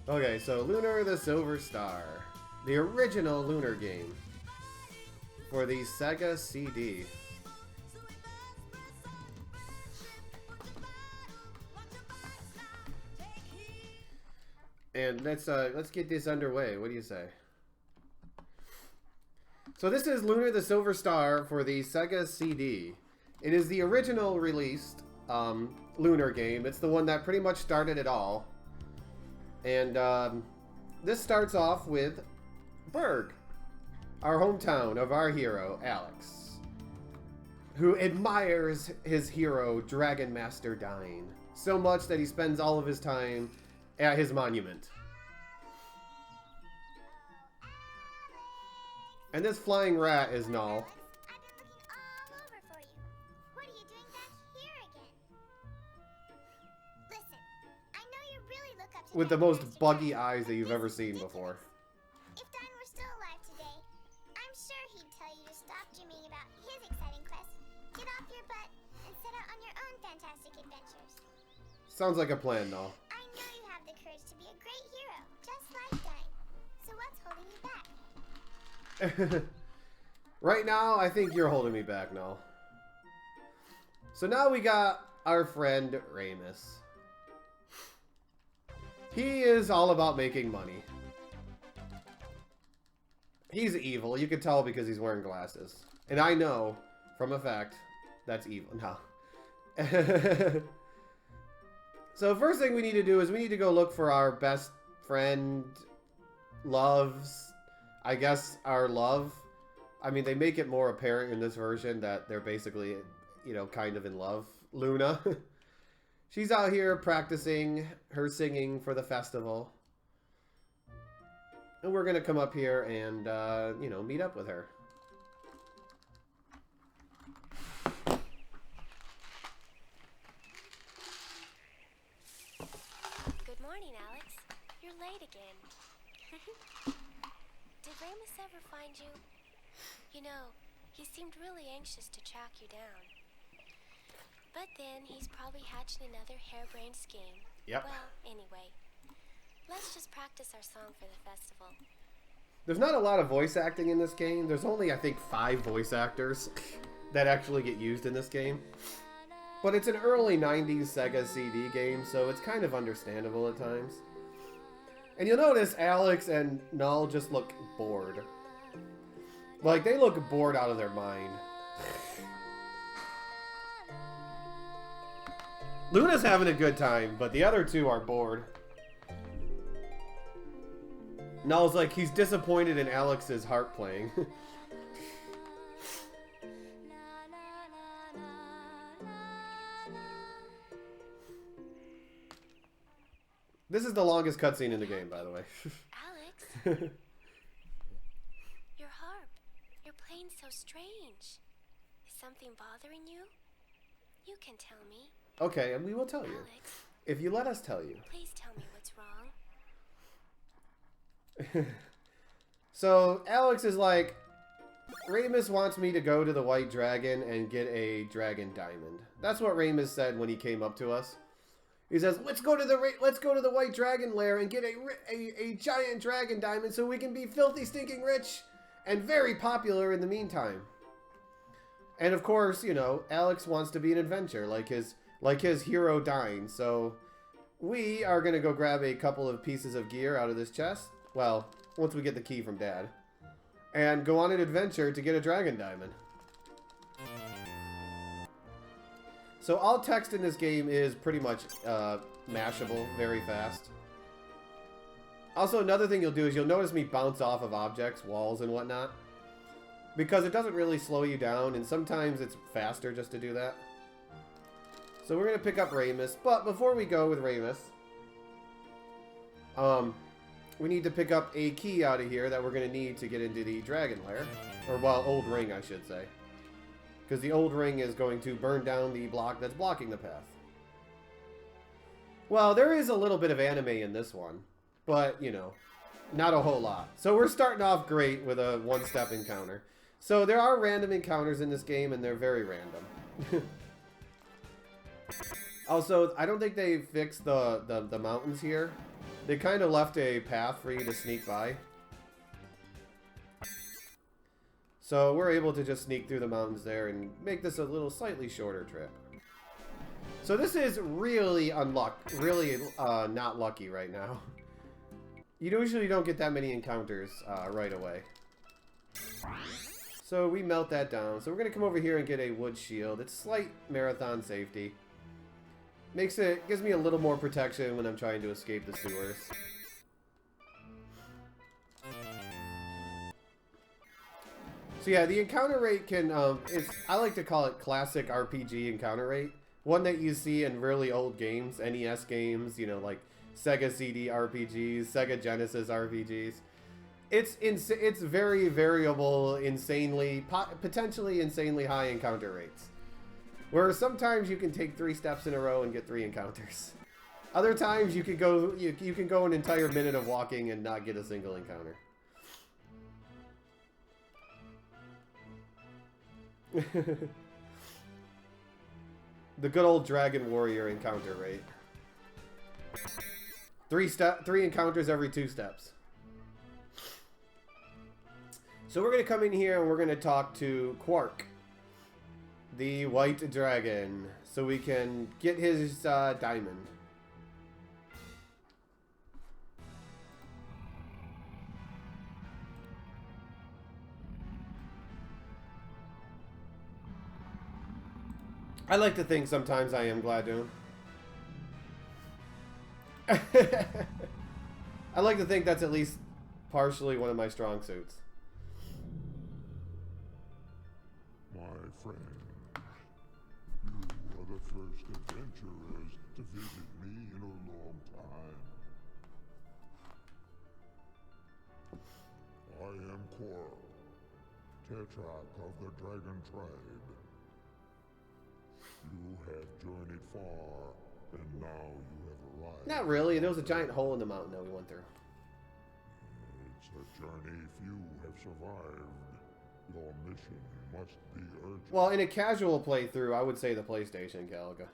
Okay, so Lunar the Silver Star. The original Lunar game. For the Sega CD. And let's get this underway. What do you say? So this is Lunar the Silver Star for the Sega CD. It is the original released Lunar game. It's the one that pretty much started it all. And this starts off with Berg, our hometown of our hero, Alex, who admires his hero, Dragon Master Dine, so much that he spends all of his time at his monument. And this flying rat is Null. With the most buggy eyes that you've ever seen before. If Dine were still alive today, I'm sure he'd tell you to stop dreaming about his exciting quest, get off your butt, and set out on your own fantastic adventures. Sounds like a plan, Null. I know you have the courage to be a great hero, just like Dine. So what's holding you back? Right now, I think you're holding me back, Null. So now we got our friend Ramus. He is all about making money. He's evil. You can tell because he's wearing glasses. And I know, from a fact, that's evil. No. So first thing we need to do is we need to go look for our best friend, loves, I guess our love. I mean, they make it more apparent in this version that they're basically, you know, kind of in love. Luna. She's out here practicing her singing for the festival. And we're going to come up here and, you know, meet up with her. Good morning, Alex. You're late again. Did Ramus ever find you? You know, he seemed really anxious to track you down. But then he's probably hatched another harebrained scheme. Yep. Well, anyway, let's just practice our song for the festival. There's not a lot of voice acting in this game. There's only, I think, 5 voice actors that actually get used in this game. But it's an early 90s Sega CD game, so it's kind of understandable at times. And you'll notice Alex and Null just look bored. Like, they look bored out of their mind. Luna's having a good time, but the other two are bored. Null's like, he's disappointed in Alex's harp playing. This is the longest cutscene in the game, by the way. Alex? Your harp. You're playing so strange. Is something bothering you? You can tell me. Okay, and we will tell you. Alex, if you let us tell you. please tell me what's wrong. So, Alex is like, Ramus wants me to go to the White Dragon and get a dragon diamond. That's what Ramus said when he came up to us. He says, let's go to the White Dragon lair and get a giant dragon diamond so we can be filthy stinking rich and very popular in the meantime. And of course, you know, Alex wants to be an adventurer like his hero Dine. So we are going to go grab a couple of pieces of gear out of this chest. Well, once we get the key from Dad. And go on an adventure to get a dragon diamond. So all text in this game is pretty much mashable very fast. Also, another thing you'll do is you'll notice me bounce off of objects, walls, and whatnot. Because it doesn't really slow you down, and sometimes it's faster just to do that. So we're going to pick up Ramus. But before we go with Ramus, we need to pick up a key out of here that we're going to need to get into the dragon lair. Or, well, old ring, I should say. Because the old ring is going to burn down the block that's blocking the path. Well, there is a little bit of anime in this one. But, you know, not a whole lot. So we're starting off great with a one-step encounter. So there are random encounters in this game, and they're very random. Also, I don't think they fixed the mountains here. They kind of left a path for you to sneak by. So we're able to just sneak through the mountains there and make this a little slightly shorter trip. So this is really really not lucky right now. You usually don't get that many encounters right away. So we melt that down. So we're going to come over here and get a wood shield. It's slight marathon safety. Gives me a little more protection when I'm trying to escape the sewers. So yeah, the encounter rate can, I like to call it classic RPG encounter rate. One that you see in really old games, NES games, you know, like Sega CD RPGs, Sega Genesis RPGs. It's very variable, potentially insanely high encounter rates. Where sometimes you can take 3 steps in a row and get 3 encounters. Other times you can go an entire minute of walking and not get a single encounter. The good old Dragon Warrior encounter rate. 3 encounters every 2 steps. So we're going to come in here and we're going to talk to Quark, the white dragon, so we can get his diamond. I like to think sometimes I am Gladoon. I like to think that's at least partially one of my strong suits. My friend, you are the first adventurers to visit me in a long time. I am Coral, Tetrarch of the Dragon Tribe. You have journeyed far, and now you have arrived. Not really. There was a giant hole in the mountain that we went through. It's a journey few have survived. Your mission must be urgent. Well, in a casual playthrough, I would say the PlayStation, Galaga.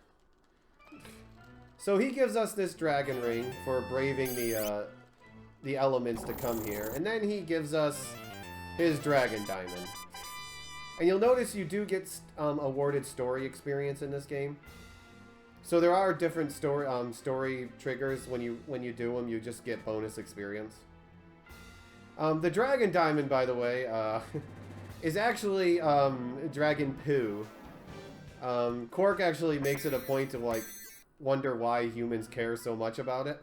So he gives us this dragon ring for braving the elements to come here, and then he gives us his dragon diamond. And you'll notice you do get awarded story experience in this game. So there are different story triggers. When you do them, you just get bonus experience. The dragon diamond, by the way, is actually dragon poo. Quark actually makes it a point to like wonder why humans care so much about it.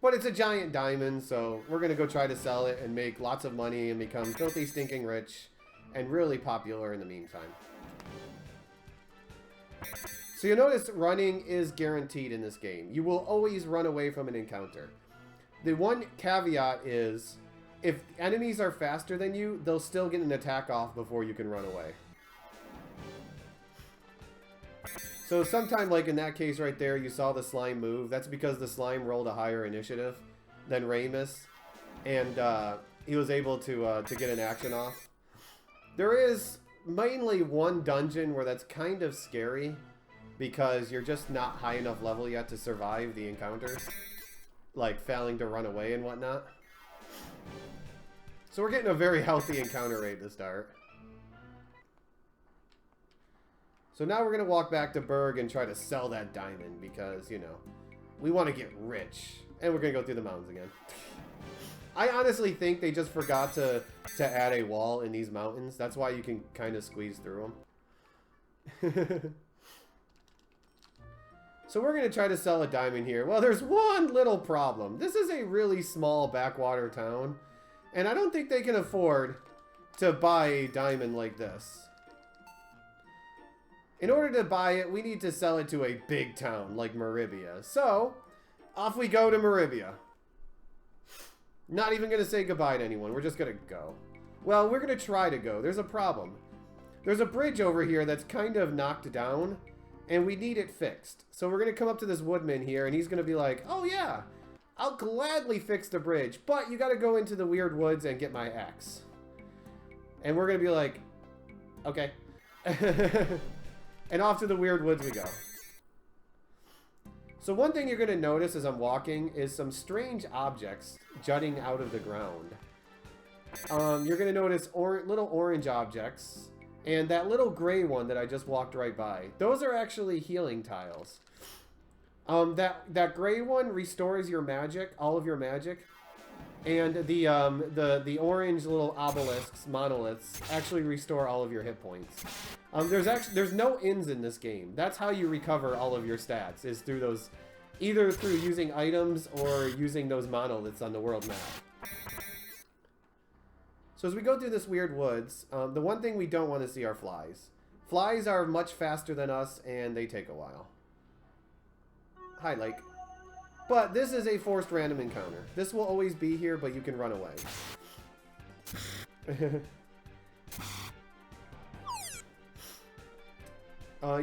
But it's a giant diamond, so we're gonna go try to sell it and make lots of money and become filthy stinking rich. And really popular in the meantime. So you notice running is guaranteed in this game. You will always run away from an encounter. The one caveat is, if enemies are faster than you, they'll still get an attack off before you can run away. So sometime, like in that case right there, you saw the slime move. That's because the slime rolled a higher initiative than Ramus. And he was able to get an action off. There is mainly one dungeon where that's kind of scary because you're just not high enough level yet to survive the encounters, like failing to run away and whatnot. So we're getting a very healthy encounter rate to start. So now we're going to walk back to Berg and try to sell that diamond because, you know, we want to get rich. And we're going to go through the mountains again. I honestly think they just forgot to add a wall in these mountains. That's why you can kind of squeeze through them. So we're going to try to sell a diamond here. Well, there's one little problem. This is a really small backwater town. And I don't think they can afford to buy a diamond like this. In order to buy it, we need to sell it to a big town like Maribia. So, off we go to Maribia. Not even going to say goodbye to anyone. We're just going to go. Well, we're going to try to go. There's a problem. There's a bridge over here that's kind of knocked down, and we need it fixed. So we're going to come up to this woodman here, and he's going to be like, oh yeah, I'll gladly fix the bridge, but you got to go into the weird woods and get my axe. And we're going to be like, okay. And off to the weird woods we go. So one thing you're going to notice as I'm walking is some strange objects jutting out of the ground. You're going to notice little orange objects and that little gray one that I just walked right by. Those are actually healing tiles. That gray one restores your magic, all of your magic. And the orange little obelisks, monoliths, actually restore all of your hit points. There's no ins in this game. That's how you recover all of your stats, is through those, either through using items or using those monoliths on the world map. So as we go through this weird woods, the one thing we don't want to see are flies. Flies are much faster than us, and they take a while. Hi, Lake. But this is a forced random encounter. This will always be here, but you can run away.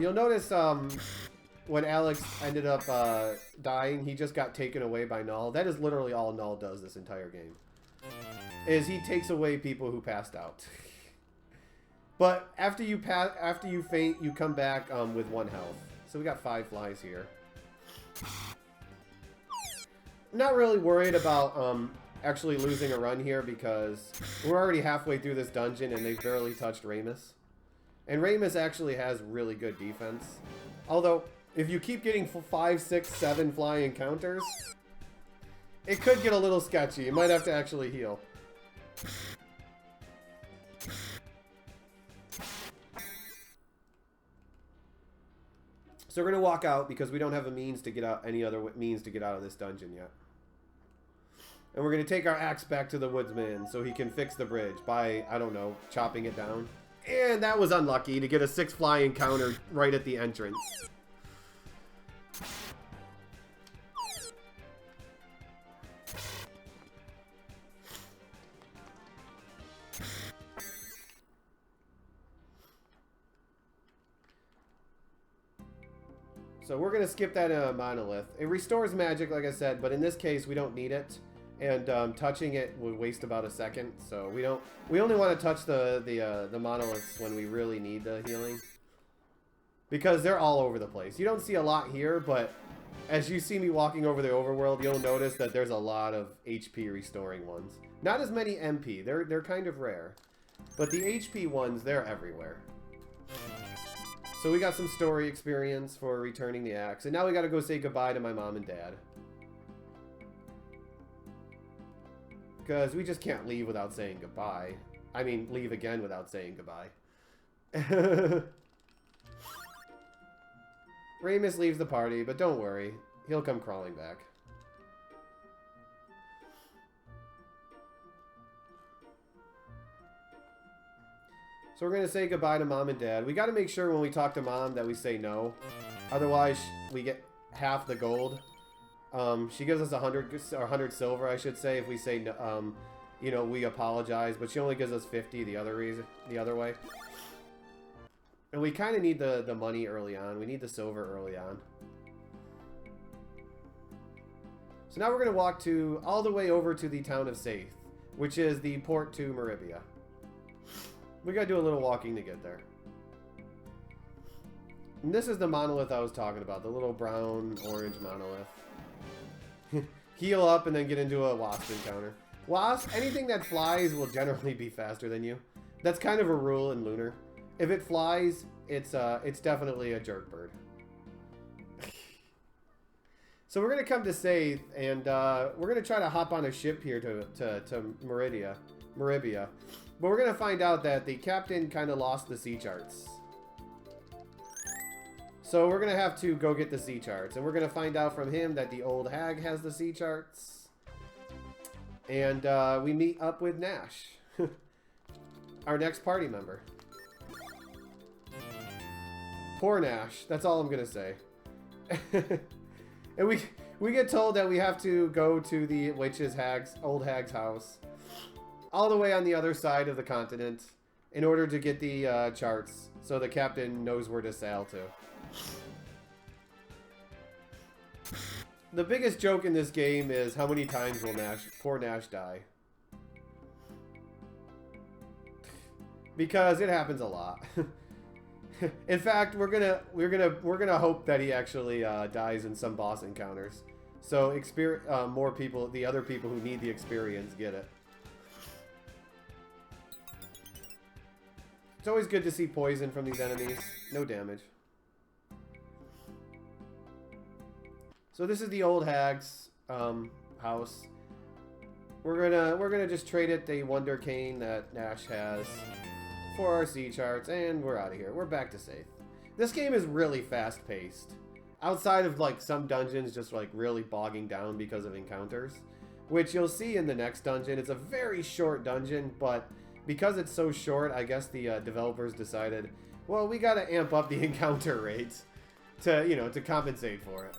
You'll notice when Alex ended up dying, he just got taken away by Null. That is literally all Null does this entire game. Is he takes away people who passed out. But after you faint, you come back with 1 health. So we got 5 flies here. I'm not really worried about actually losing a run here because we're already halfway through this dungeon and they've barely touched Ramus. And Ramus actually has really good defense. Although, if you keep getting 5, 6, 7 fly encounters, it could get a little sketchy. You might have to actually heal. So we're going to walk out because we don't have a means to get out, any other means to get out of this dungeon yet. And we're going to take our axe back to the woodsman so he can fix the bridge by, I don't know, chopping it down. And that was unlucky to get a 6 fly encounter right at the entrance. So we're going to skip that monolith. It restores magic, like I said, but in this case, we don't need it. And touching it would waste about a second. So we only want to touch the monoliths when we really need the healing. Because they're all over the place. You don't see a lot here, but as you see me walking over the overworld, you'll notice that there's a lot of HP restoring ones. Not as many MP. They're kind of rare. But the HP ones, they're everywhere. So we got some story experience for returning the axe. And now we got to go say goodbye to my mom and dad. Because we just can't leave without saying goodbye. I mean, leave again without saying goodbye. Ramus leaves the party, but don't worry. He'll come crawling back. So we're going to say goodbye to Mom and Dad. We got to make sure when we talk to Mom that we say no. Otherwise, we get half the gold. She gives us 100 silver, I should say, if we say, you know, we apologize. But she only gives us 50 the other way. And we kind of need the money early on. We need the silver early on. So now we're going to walk all the way over to the town of Saith, which is the port to Meribia. We got to do a little walking to get there. And this is the monolith I was talking about, the little brown orange monolith. Heal up and then get into a wasp encounter. Wasp, anything that flies will generally be faster than you. That's kind of a rule in Lunar. If it flies, it's definitely a jerk bird. So we're gonna come to Saith, and we're gonna try to hop on a ship here to Meribia. But we're gonna find out that the captain kind of lost the sea charts. So we're gonna have to go get the sea charts, and we're gonna find out from him that the old hag has the sea charts. And we meet up with Nash, our next party member. Poor Nash. That's all I'm gonna say. And we get told that we have to go to the old hag's house, all the way on the other side of the continent, in order to get the charts, so the captain knows where to sail to. The biggest joke in this game is how many times will poor Nash die. Because it happens a lot. In fact, we're gonna hope that he actually dies in some boss encounters. So more people, the other people who need the experience, get it. It's always good to see poison from these enemies. No damage. So this is the old hag's house. We're gonna just trade it the Wonder Cane that Nash has for our sea charts, and we're out of here. We're back to safe. This game is really fast paced. Outside of like some dungeons just like really bogging down because of encounters, which you'll see in the next dungeon. It's a very short dungeon, but because it's so short, I guess the developers decided, well, we gotta amp up the encounter rates to, you know, to compensate for it.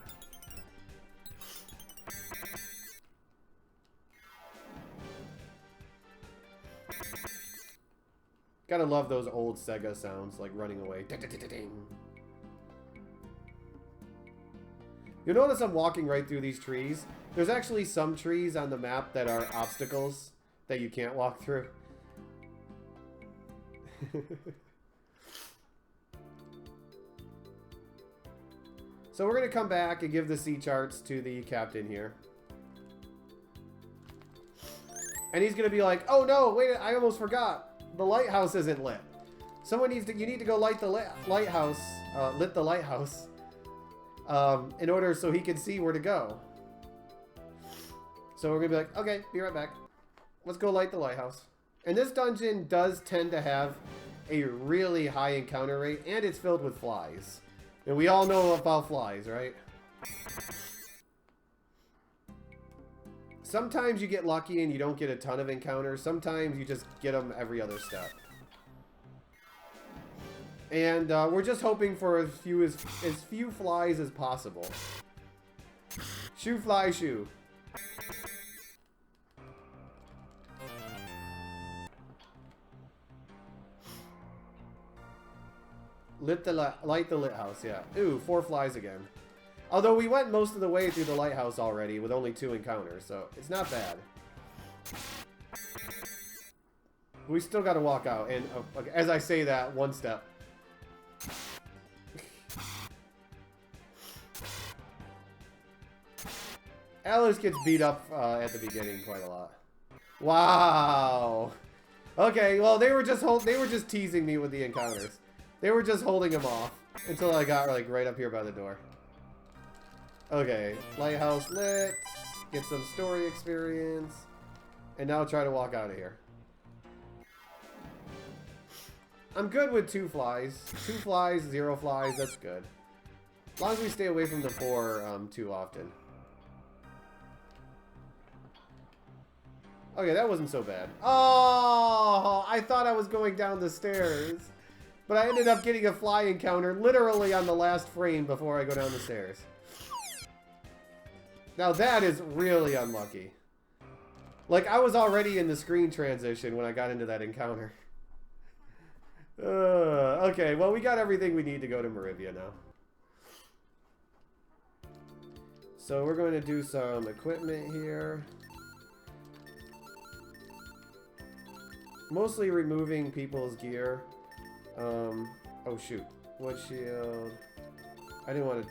Gotta love those old Sega sounds, like running away. You'll notice I'm walking right through these trees. There's actually some trees on the map that are obstacles that you can't walk through. So we're gonna come back and give the sea charts to the captain here. And he's gonna be like, oh no, wait, I almost forgot. The lighthouse isn't lit. You need to go light the lighthouse, lit the lighthouse, in order so he can see where to go. So we're gonna be like, okay, be right back. Let's go light the lighthouse. And this dungeon does tend to have a really high encounter rate, and it's filled with flies. And we all know about flies, right? Sometimes you get lucky and you don't get a ton of encounters. Sometimes you just get them every other step. And we're just hoping for as few flies as possible. Shoo, fly, shoo. Light the lit house, yeah. Ooh, 4 flies again. Although we went most of the way through the lighthouse already with only 2 encounters, so it's not bad. We still got to walk out, and okay, as I say that, 1 step. Alice gets beat up at the beginning quite a lot. Wow. Okay, well they were just teasing me with the encounters. They were just holding him off until I got like right up here by the door. Okay, lighthouse lit, get some story experience, and now try to walk out of here. I'm good with 2 flies. 2 flies, 0 flies, that's good. As long as we stay away from the 4 too often. Okay, that wasn't so bad. Oh, I thought I was going down the stairs. But I ended up getting a fly encounter literally on the last frame before I go down the stairs. Now that is really unlucky. Like, I was already in the screen transition when I got into that encounter. Okay, well, we got everything we need to go to Marivia now. So we're going to do some equipment here. Mostly removing people's gear. Oh shoot. Wood shield. I didn't want to...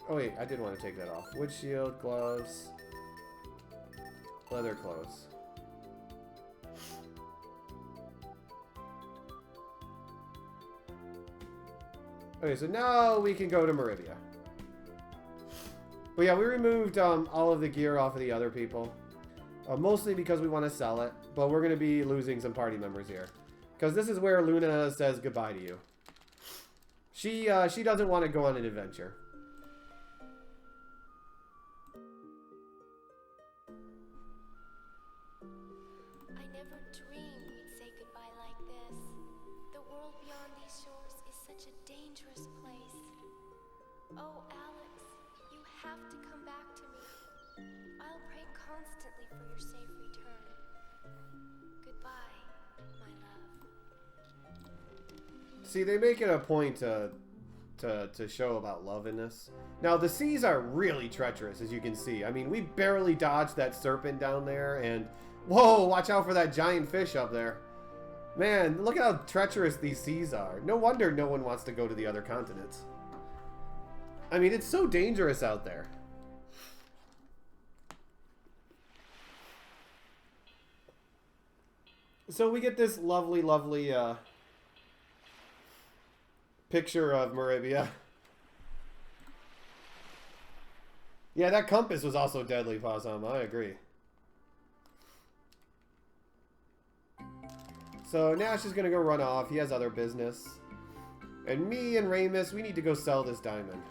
Oh wait, I did want to take that off. Wood shield, gloves, leather clothes. Okay, so now we can go to Marivia. But yeah, we removed all of the gear off of the other people. Mostly because we want to sell it, but we're going to be losing some party members here. Because this is where Luna says goodbye to you. She doesn't want to go on an adventure. I never dreamed we'd say goodbye like this. The world beyond these shores is such a dangerous place. Oh, Alex, you have to come back to me. I'll pray constantly for your safe return. Goodbye, my love. See, they make it a point to show about love in this. Now, the seas are really treacherous, as you can see. I mean, we barely dodged that serpent down there, and... Whoa, watch out for that giant fish up there. Man, look at how treacherous these seas are. No wonder no one wants to go to the other continents. I mean, it's so dangerous out there. So we get this lovely, lovely picture of Maribia. Yeah, that compass was also deadly, Pazama. I agree. So Nash is going to go run off. He has other business. And me and Ramus, we need to go sell this diamond.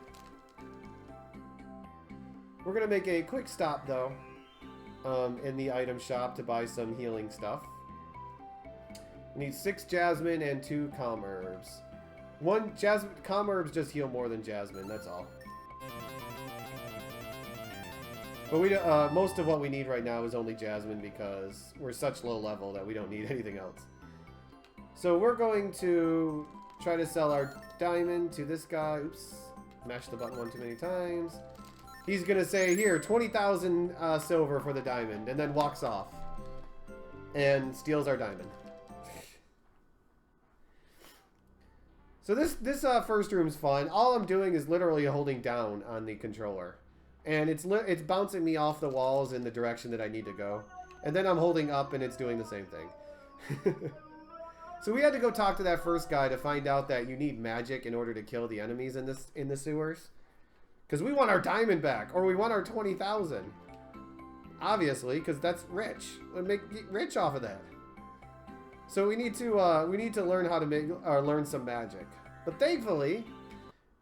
We're going to make a quick stop, though, in the item shop to buy some healing stuff. We need 6 Jasmine and 2 Calm Herbs. Calm Herbs just heal more than Jasmine, that's all. But we most of what we need right now is only Jasmine because we're such low level that we don't need anything else. So we're going to try to sell our diamond to this guy. Oops, mashed the button one too many times. He's going to say, here, 20,000 silver for the diamond, and then walks off. And steals our diamond. So this first room's fun. All I'm doing is literally holding down on the controller. And it's bouncing me off the walls in the direction that I need to go. And then I'm holding up and it's doing the same thing. So we had to go talk to that first guy to find out that you need magic in order to kill the enemies in the sewers. Because we want our diamond back, or we want our 20,000. Obviously, because that's rich. We'll get rich off of that. So we need to learn how to learn some magic. But thankfully,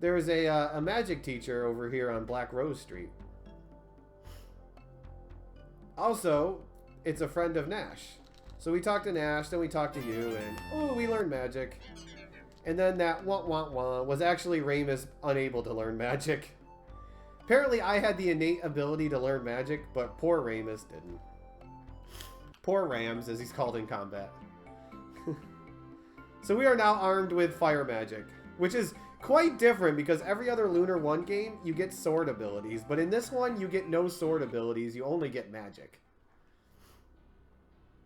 there's a magic teacher over here on Black Rose Street. Also, it's a friend of Nash. So we talked to Nash, then we talked to you, and oh, we learned magic. And then that wah was actually Ramus unable to learn magic. Apparently I had the innate ability to learn magic, but poor Ramus didn't. Poor Rams, as he's called in combat. So we are now armed with fire magic, which is quite different because every other Lunar 1 game, you get sword abilities. But in this one, you get no sword abilities, you only get magic.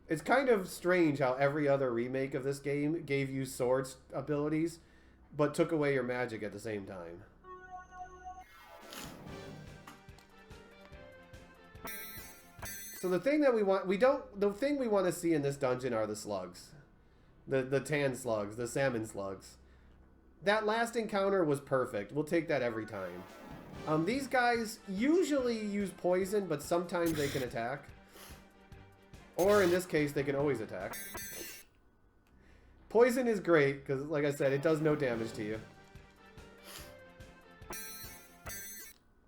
It's kind of strange how every other remake of this game gave you sword abilities, but took away your magic at the same time. So the thing that the thing we want to see in this dungeon are the slugs. The tan slugs, the salmon slugs. That last encounter was perfect. We'll take that every time. These guys usually use poison, but sometimes they can attack. Or in this case, they can always attack. Poison is great, because like I said, it does no damage to you.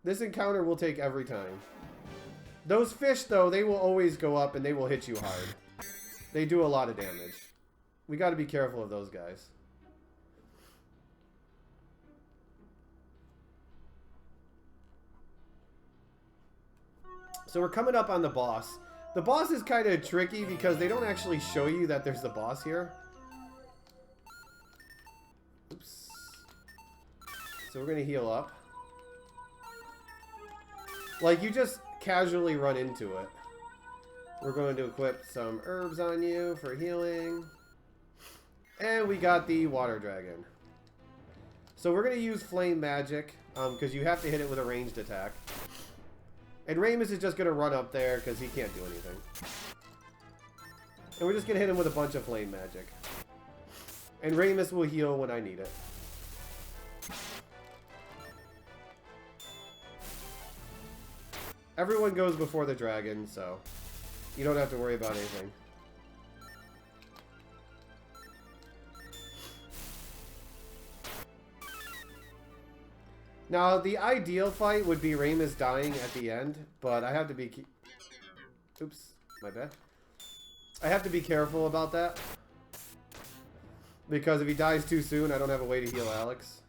This encounter will take every time. Those fish, though, they will always go up and they will hit you hard. They do a lot of damage. We got to be careful of those guys. So we're coming up on the boss. The boss is kind of tricky because they don't actually show you that there's the boss here. Oops. So we're going to heal up. Like, you just casually run into it. We're going to equip some herbs on you for healing. And we got the water dragon. So we're going to use flame magic, because you have to hit it with a ranged attack. And Ramus is just going to run up there because he can't do anything. And we're just going to hit him with a bunch of flame magic. And Ramus will heal when I need it. Everyone goes before the dragon, so you don't have to worry about anything. Now, the ideal fight would be Ramus dying at the end, but I have to be... Oops, my bad. I have to be careful about that. Because if he dies too soon, I don't have a way to heal Alex.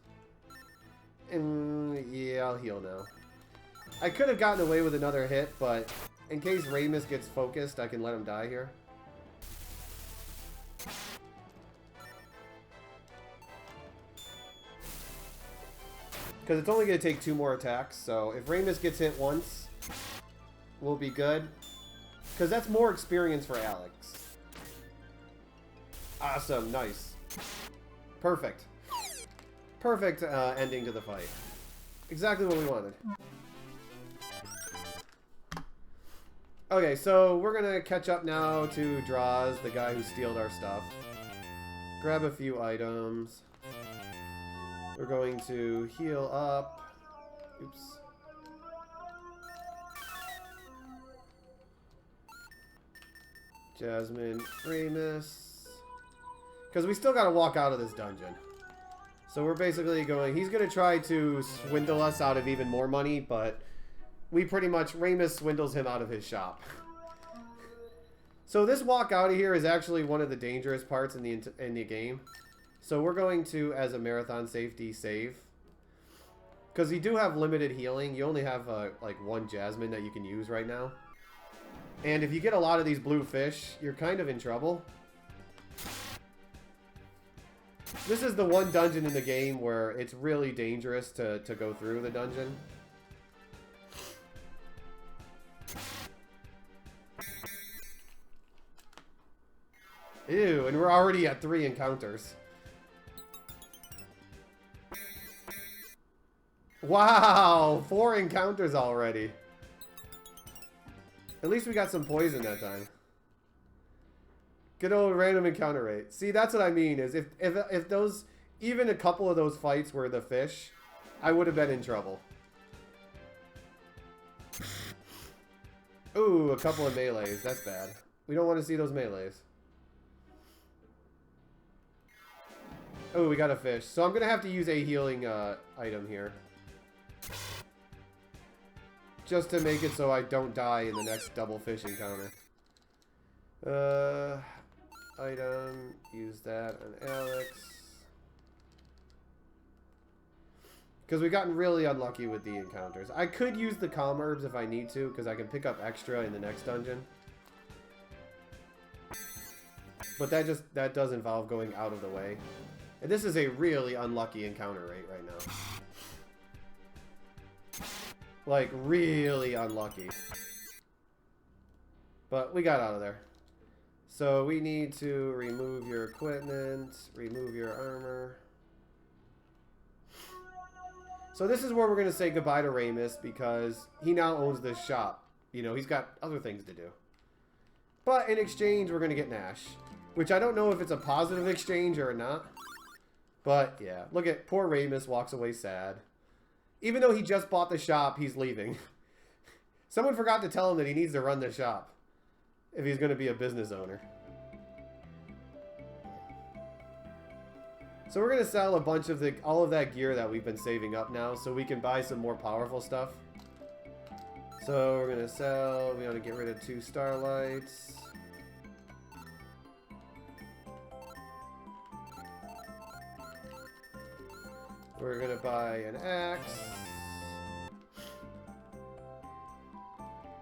And yeah, I'll heal now. I could have gotten away with another hit, but in case Ramus gets focused, I can let him die here. Because it's only going to take 2 more attacks, so if Ramus gets hit once, we'll be good. Because that's more experience for Alex. Awesome. Nice. Perfect. Perfect ending to the fight. Exactly what we wanted. Okay, so we're going to catch up now to Draws, the guy who stealed our stuff. Grab a few items. We're going to heal up. Oops. Jasmine, Ramus. Because we still got to walk out of this dungeon. So we're basically going... He's going to try to swindle us out of even more money, but we pretty much... Ramus swindles him out of his shop. So this walk out of here is actually one of the dangerous parts in the game. So we're going to, as a marathon safety, save. Because you do have limited healing. You only have like one Jasmine that you can use right now. And if you get a lot of these blue fish, you're kind of in trouble. This is the one dungeon in the game where it's really dangerous to go through the dungeon. Ew, and we're already at 3 encounters. Wow, 4 encounters already. At least we got some poison that time. Good old random encounter rate. See, that's what I mean, is if those, even a couple of those fights were the fish, I would have been in trouble. Ooh, a couple of melees. That's bad. We don't want to see those melees. Oh, we got a fish. So I'm going to have to use a healing item here. Just to make it so I don't die in the next double fish encounter. Item. Use that on Alex. Because we've gotten really unlucky with the encounters. I could use the calm herbs if I need to, because I can pick up extra in the next dungeon. But that does involve going out of the way. And this is a really unlucky encounter rate right now. Like, really unlucky. But we got out of there. So we need to remove your equipment, remove your armor. So this is where we're going to say goodbye to Ramus, because he now owns this shop. You know, he's got other things to do. But in exchange, we're going to get Nash. Which I don't know if it's a positive exchange or not. But, yeah. Look at poor Ramus walks away sad. Even though he just bought the shop, he's leaving. Someone forgot to tell him that he needs to run the shop. If he's going to be a business owner. So we're going to sell a bunch of all of that gear that we've been saving up now. So we can buy some more powerful stuff. So we're going to sell. We want to get rid of 2 starlights. We're going to buy an axe.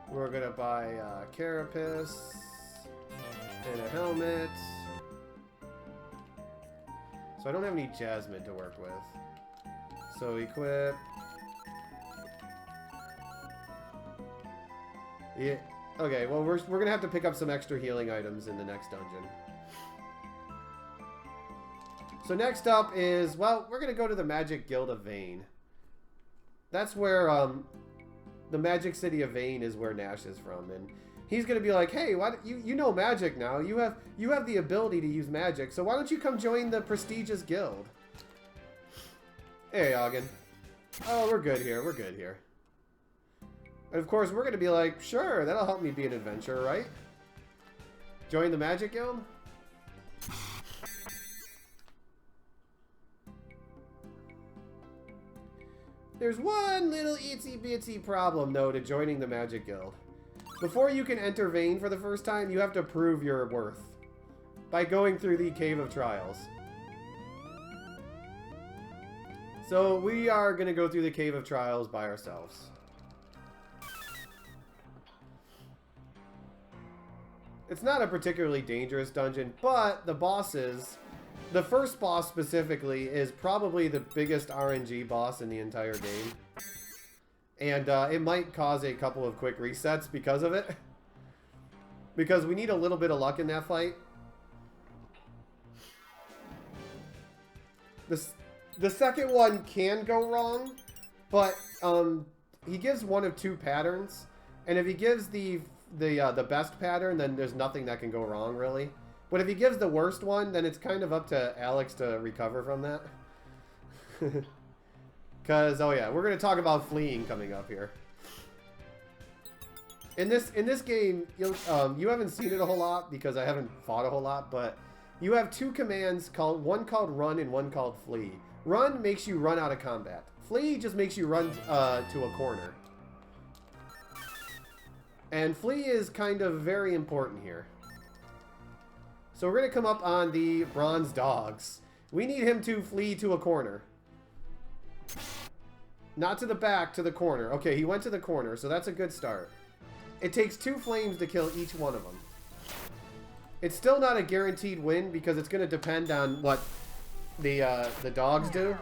We're going to buy a carapace and a helmet. So I don't have any Jasmine to work with. So equip. Yeah. Okay, well we're going to have to pick up some extra healing items in the next dungeon. So next up is, well, we're going to go to the Magic Guild of Vane. That's where, the Magic City of Vane is where Nash is from. And he's going to be like, hey, why, you know magic now. You have the ability to use magic. So why don't you come join the prestigious guild? Hey, Ogden. Oh, we're good here. We're good here. And of course, we're going to be like, sure, that'll help me be an adventurer, right? Join the Magic Guild? There's one little itsy-bitsy problem, though, to joining the Magic Guild. Before you can enter Vane for the first time, you have to prove your worth by going through the Cave of Trials. So we are going to go through the Cave of Trials by ourselves. It's not a particularly dangerous dungeon, but the bosses... The first boss specifically is probably the biggest RNG boss in the entire game. And it might cause a couple of quick resets because of it. Because we need a little bit of luck in that fight. The second one can go wrong, but he gives one of two patterns, and if he gives the best pattern, then there's nothing that can go wrong really. But if he gives the worst one, then it's kind of up to Alex to recover from that. Because oh yeah, we're gonna talk about fleeing coming up here. In this game, you haven't seen it a whole lot because I haven't fought a whole lot, but you have two commands one called run and one called flee. Run makes you run out of combat. Flee just makes you run to a corner. And flee is kind of very important here. So we're going to come up on the bronze dogs. We need him to flee to a corner. Not to the back, to the corner. Okay, he went to the corner, so that's a good start. It takes 2 flames to kill each one of them. It's still not a guaranteed win because it's going to depend on what the dogs do.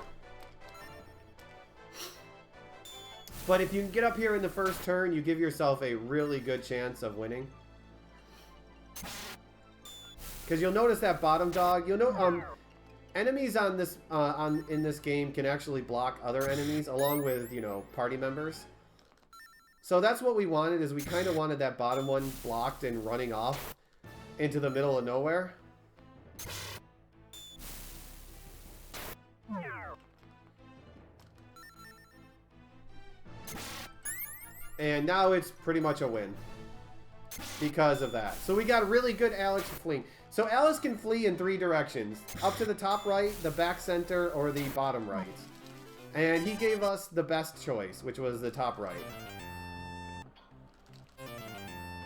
But if you can get up here in the first turn, you give yourself a really good chance of winning. Because you'll notice that bottom dog, you'll know enemies on this in this game can actually block other enemies along with, you know, party members. So that's what we wanted, is we kind of wanted that bottom one blocked and running off into the middle of nowhere. And now it's pretty much a win because of that. So we got really good Alex fleeing. So Alex can flee in 3 directions. Up to the top right, the back center, or the bottom right. And he gave us the best choice, which was the top right.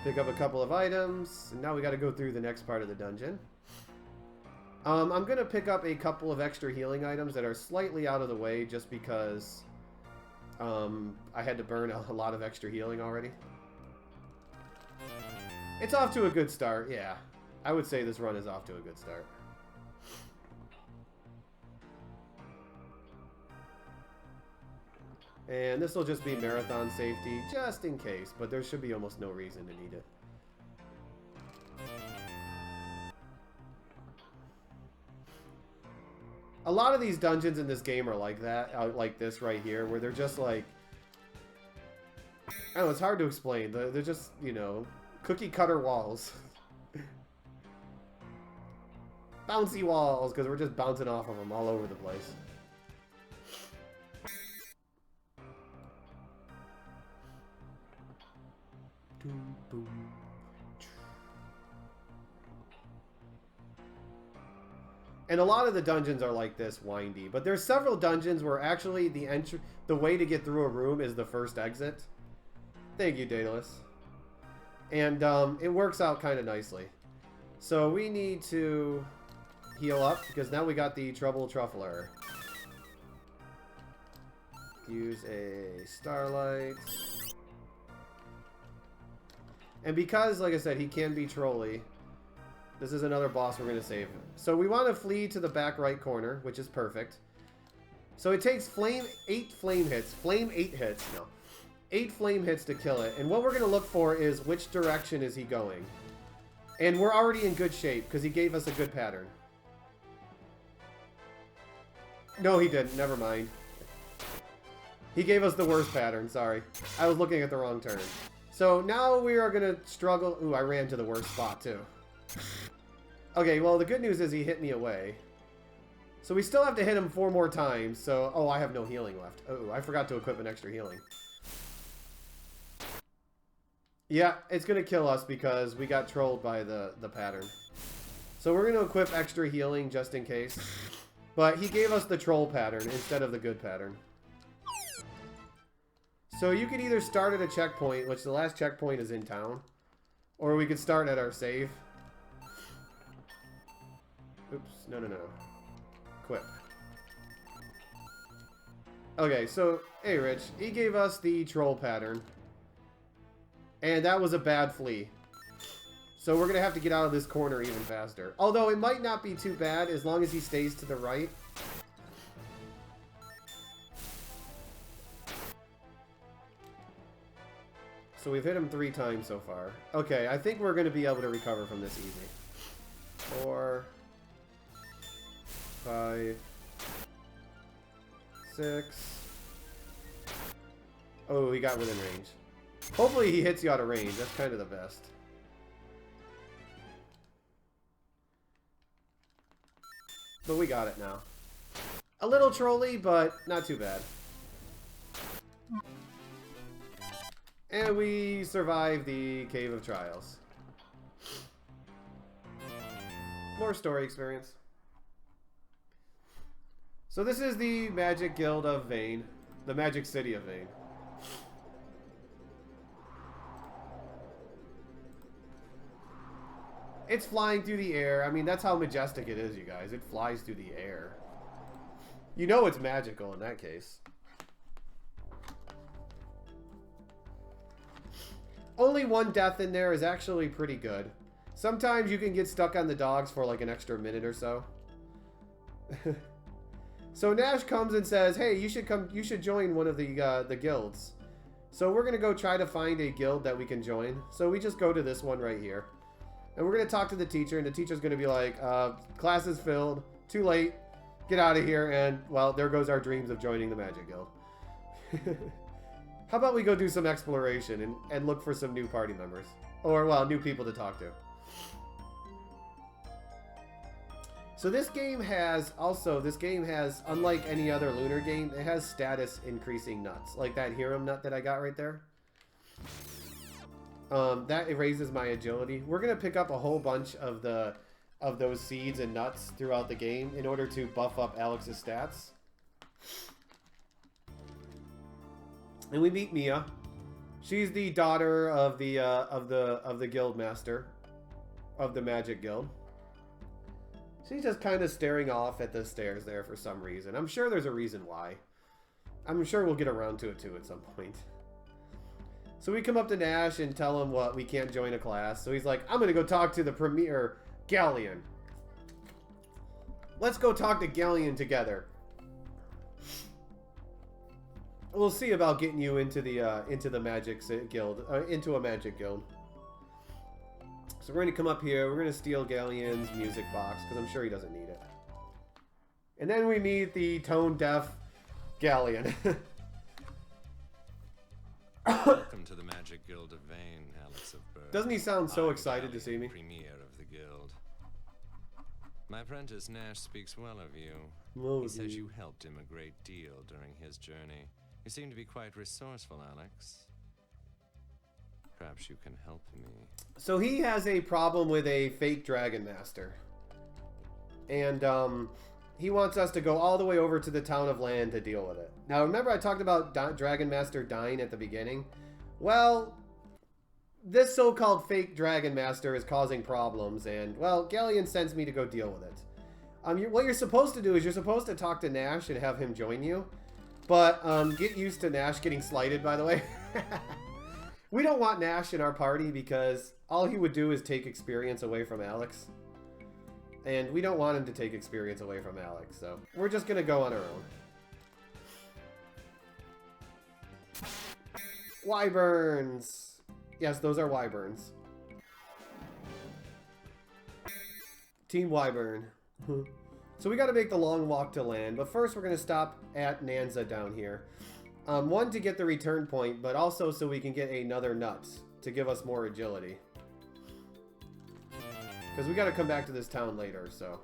Pick up a couple of items. And now we got to go through the next part of the dungeon. I'm going to pick up a couple of extra healing items that are slightly out of the way just because I had to burn a lot of extra healing already. It's off to a good start, yeah. I would say this run is off to a good start. And this will just be marathon safety, just in case, but there should be almost no reason to need it. A lot of these dungeons in this game are like that, like this right here, where they're just like... I don't know, it's hard to explain. They're just, you know, cookie cutter walls. Bouncy walls, because we're just bouncing off of them all over the place. Boom, boom. And a lot of the dungeons are like this, windy. But there's several dungeons where actually the way to get through a room is the first exit. Thank you, Daedalus. And it works out kind of nicely. So we need to heal up because now we got the Trouble Truffler. Use a Starlight. And because, like I said, he can be trolly, this is another boss we're going to save. So we want to flee to the back right corner, which is perfect. So it takes 8 flame hits. 8 flame hits to kill it. And what we're going to look for is which direction is he going. And we're already in good shape because he gave us a good pattern. No, he didn't. Never mind. He gave us the worst pattern. Sorry. I was looking at the wrong turn. So now we are going to struggle. Ooh, I ran to the worst spot too. Okay, well, the good news is he hit me away. So we still have to hit him 4 more times. So, oh, I have no healing left. Oh, I forgot to equip an extra healing. Yeah, it's going to kill us because we got trolled by the pattern. So we're going to equip extra healing just in case. But he gave us the troll pattern instead of the good pattern. So you could either start at a checkpoint, which the last checkpoint is in town. Or we could start at our save. Oops, no. Quit. Okay, so, hey Rich, he gave us the troll pattern. And that was a bad flee. So we're going to have to get out of this corner even faster. Although it might not be too bad as long as he stays to the right. So we've hit him 3 times so far. Okay, I think we're going to be able to recover from this easy. 4, 5, 6. Oh, he got within range. Hopefully he hits you out of range. That's kind of the best. But we got it now. A little trolly, but not too bad. And we survived the Cave of Trials. More story experience. So this is the Magic Guild of Vane. The Magic City of Vane. It's flying through the air. I mean, that's how majestic it is, you guys. It flies through the air. You know it's magical in that case. Only one death in there is actually pretty good. Sometimes you can get stuck on the dogs for like an extra minute or so. So Nash comes and says, "Hey, you should join one of the guilds." So we're gonna go try to find a guild that we can join. So we just go to this one right here. And we're gonna talk to the teacher, and the teacher's gonna be like, class is filled, too late, get out of here, and well, there goes our dreams of joining the Magic Guild. How about we go do some exploration and look for some new party members? Or, well, new people to talk to. So this game has, unlike any other Lunar game, it has status increasing nuts. Like that Hiram nut that I got right there. That raises my agility. We're going to pick up a whole bunch of those seeds and nuts throughout the game in order to buff up Alex's stats. And we meet Mia. She's the daughter of the guild master of the Magic Guild. She's just kind of staring off at the stairs there for some reason. I'm sure there's a reason why. I'm sure we'll get around to it too at some point. So we come up to Nash and tell him what we can't join a class. So he's like, "I'm gonna go talk to the premier Galleon. Let's go talk to Galleon together. We'll see about getting you into the Magic Guild, into a Magic Guild." So we're gonna come up here. We're gonna steal Galleon's music box because I'm sure he doesn't need it. And then we meet the tone-deaf Galleon. Welcome to the Magic Guild of Vane, Alex of Bird. Doesn't he sound so I'm excited to see me? Premier of the guild. My apprentice Nash speaks well of you. Oh, He says dude. you helped him a great deal during his journey. You seem to be quite resourceful, Alex. Perhaps you can help me. So he has a problem with a fake Dragon Master. And he wants us to go all the way over to the town of Land to deal with it. Now remember I talked about Dragon Master dying at the beginning? Well, this so-called fake Dragon Master is causing problems, and well, Galleon sends me to go deal with it. What you're supposed to do is you're supposed to talk to Nash and have him join you. But get used to Nash getting slighted, by the way. We don't want Nash in our party because all he would do is take experience away from Alex. And we don't want him to take experience away from Alex, so we're just going to go on our own. Wyverns! Yes, those are Wyverns. Team Wyvern. So we got to make the long walk to land, but first we're going to stop at Nanza down here. One, to get the return point, but also so we can get another nut to give us more agility. Because we got to come back to this town later, so.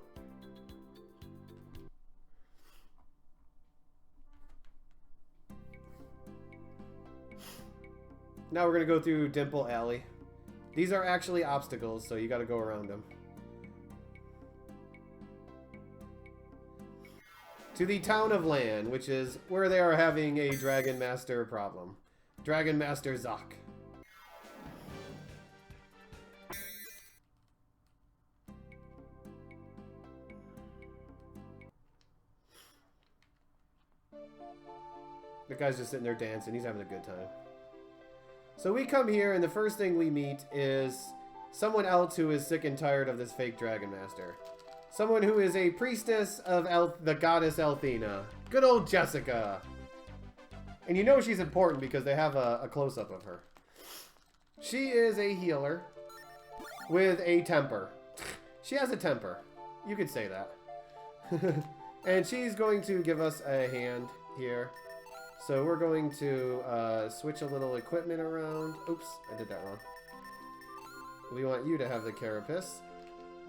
Now we're going to go through Dimple Alley. These are actually obstacles, so you got to go around them. To the town of Land, which is where they are having a Dragon Master problem. Dragon Master Zoc. The guy's just sitting there dancing. He's having a good time. So we come here, and the first thing we meet is someone else who is sick and tired of this fake Dragon Master. Someone who is a priestess of the goddess Althena. Good old Jessica. And you know she's important because they have a close-up of her. She is a healer with a temper. She has a temper. You could say that. And she's going to give us a hand here. So we're going to switch a little equipment around. Oops, I did that wrong. We want you to have the carapace.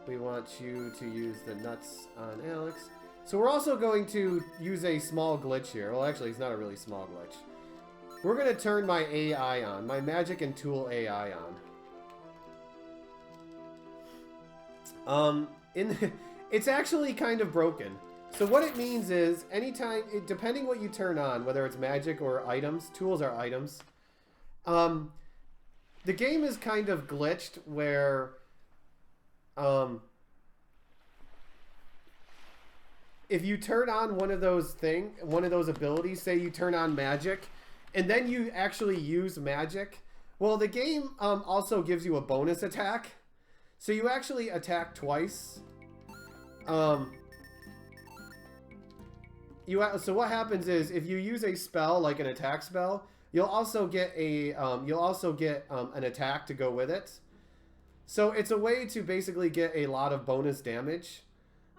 We want you to use the nuts on Alex. So we're also going to use a small glitch here. Well, actually, it's not a really small glitch. We're going to turn my AI on. My magic and tool AI on. It's actually kind of broken. So what it means is, anytime, depending what you turn on, whether it's magic or items, tools are items, the game is kind of glitched where, if you turn on one of those abilities, say you turn on magic, and then you actually use magic, well, the game also gives you a bonus attack. So you actually attack twice. So what happens is, if you use a spell like an attack spell, you'll also get an attack to go with it. So it's a way to basically get a lot of bonus damage.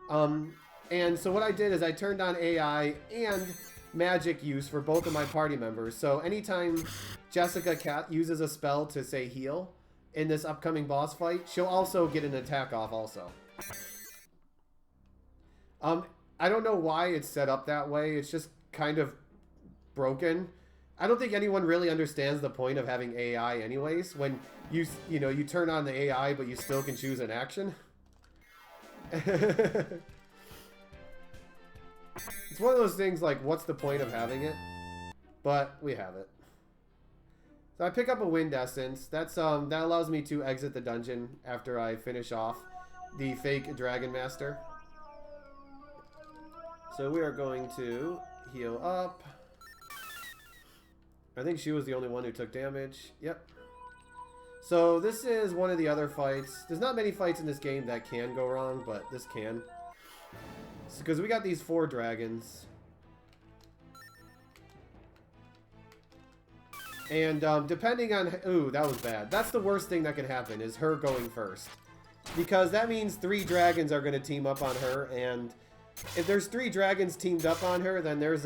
And so what I did is I turned on AI and magic use for both of my party members. So anytime Jessica Cat uses a spell to, say, heal in this upcoming boss fight, she'll also get an attack off also. I don't know why it's set up that way. It's just kind of broken. I don't think anyone really understands the point of having AI anyways, when you turn on the AI but you still can choose an action. It's one of those things like, what's the point of having it? But we have it. So I pick up a wind essence. That allows me to exit the dungeon after I finish off the fake Dragon Master. So we are going to heal up. I think she was the only one who took damage. Yep. So this is one of the other fights. There's not many fights in this game that can go wrong, but this can. Because we got these 4 dragons. And depending on... Ooh, that was bad. That's the worst thing that can happen, is her going first. Because that means 3 dragons are going to team up on her, and... if there's 3 dragons teamed up on her, then there's,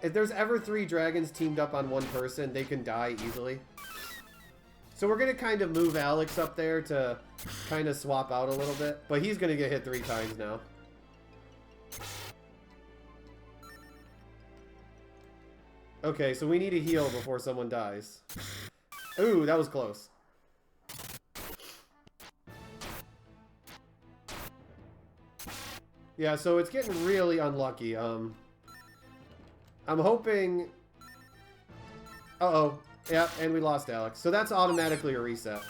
if there's ever 3 dragons teamed up on one person, they can die easily. So we're going to kind of move Alex up there to kind of swap out a little bit. But he's going to get hit 3 times now. Okay, so we need a heal before someone dies. Ooh, that was close. Yeah, so it's getting really unlucky. I'm hoping... Uh-oh. Yeah, and we lost Alex. So that's automatically a reset.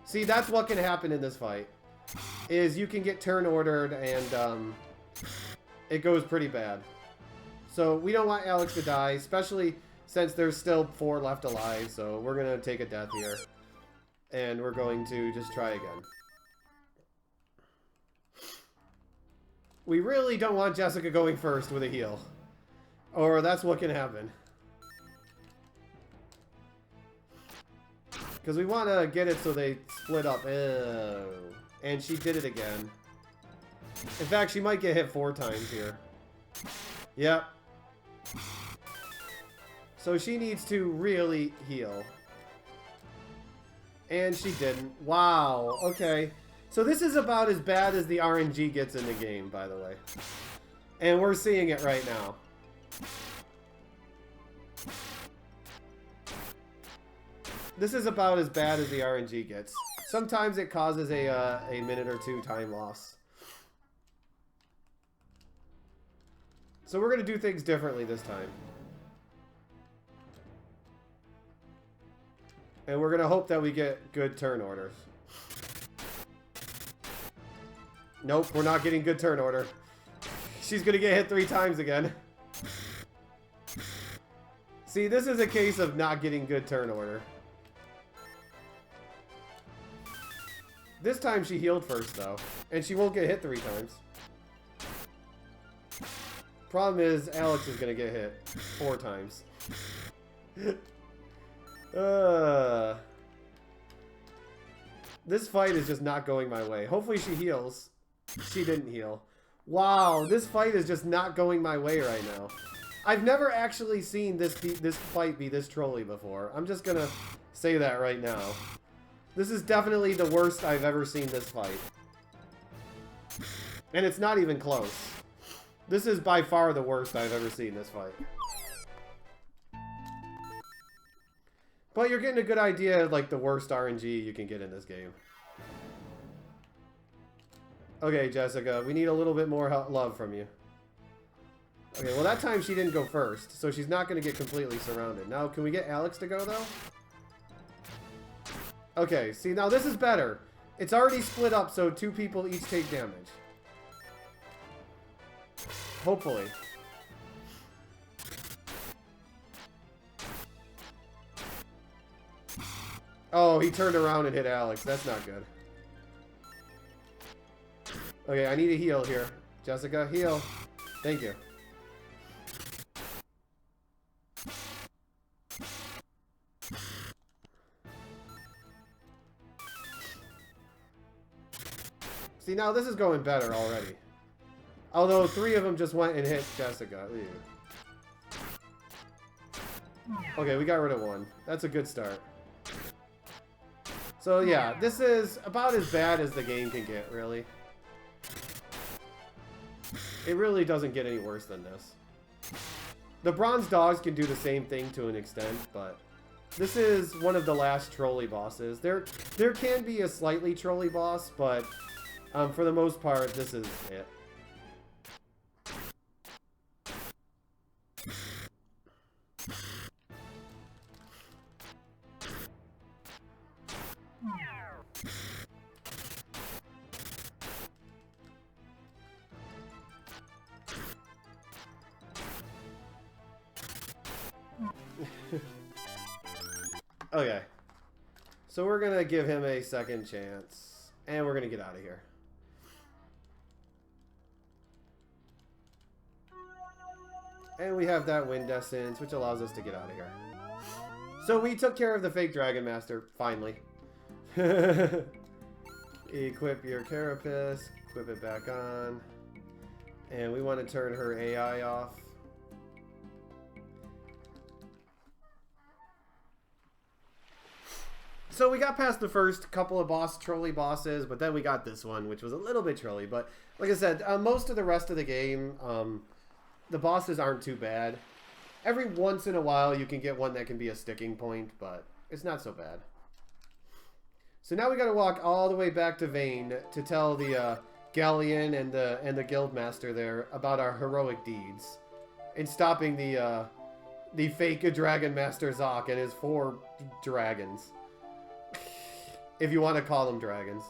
See, that's what can happen in this fight. Is you can get turn ordered and it goes pretty bad. So we don't want Alex to die, especially since there's still 4 left alive. So we're going to take a death here. And we're going to just try again. We really don't want Jessica going first with a heal. Or that's what can happen. Because we want to get it so they split up. Oh. And she did it again. In fact, she might get hit 4 times here. Yep. So she needs to really heal. And she didn't. Wow. Okay. So this is about as bad as the RNG gets in the game, by the way. And we're seeing it right now. This is about as bad as the RNG gets. Sometimes it causes a minute or 2 time loss. So we're going to do things differently this time. And we're going to hope that we get good turn orders. Nope, we're not getting good turn order. She's going to get hit 3 times again. See, this is a case of not getting good turn order. This time she healed first, though. And she won't get hit 3 times. Problem is, Alex is going to get hit 4 times. This fight is just not going my way. Hopefully she heals. She didn't heal. Wow, this fight is just not going my way right now. I've never actually seen this fight be this trolly before. I'm just gonna say that right now. This is definitely the worst I've ever seen this fight. And it's not even close. This is by far the worst I've ever seen this fight. But you're getting a good idea of like the worst RNG you can get in this game. Okay, Jessica, we need a little bit more love from you. Okay, well that time she didn't go first, so she's not going to get completely surrounded. Now, can we get Alex to go, though? Okay, see, now this is better. It's already split up, so 2 people each take damage. Hopefully. Oh, he turned around and hit Alex. That's not good. Okay, I need a heal here. Jessica, heal. Thank you. See, now this is going better already. Although 3 of them just went and hit Jessica. Ew. Okay, we got rid of 1. That's a good start. So yeah, this is about as bad as the game can get, really. It really doesn't get any worse than this. The bronze dogs can do the same thing to an extent, but this is one of the last trolley bosses. There can be a slightly trolley boss, but for the most part, this is it. Okay. So we're going to give him a second chance. And we're going to get out of here. And we have that wind essence, which allows us to get out of here. So we took care of the fake Dragon Master, finally. Equip your Carapace. Equip it back on. And we want to turn her AI off. So we got past the first couple of trolley bosses, but then we got this one, which was a little bit trolly. But like I said, most of the rest of the game, the bosses aren't too bad. Every once in a while, you can get one that can be a sticking point, but it's not so bad. So now we got to walk all the way back to Vane to tell the Galleon and the Guildmaster there about our heroic deeds in stopping the fake Dragon Master Zoc and his 4 dragons. If you want to call them dragons.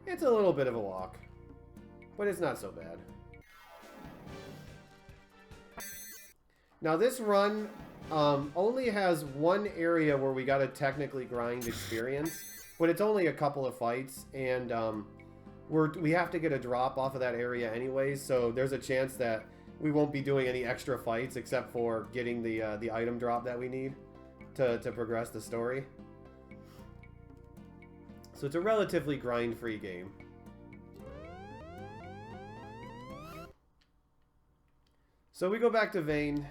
It's a little bit of a walk, but it's not so bad. Now this run only has one area where we gotta technically grind experience, but it's only a couple of fights, and we have to get a drop off of that area anyways, so there's a chance that we won't be doing any extra fights except for getting the item drop that we need to progress the story. So it's a relatively grind-free game. So we go back to Vane.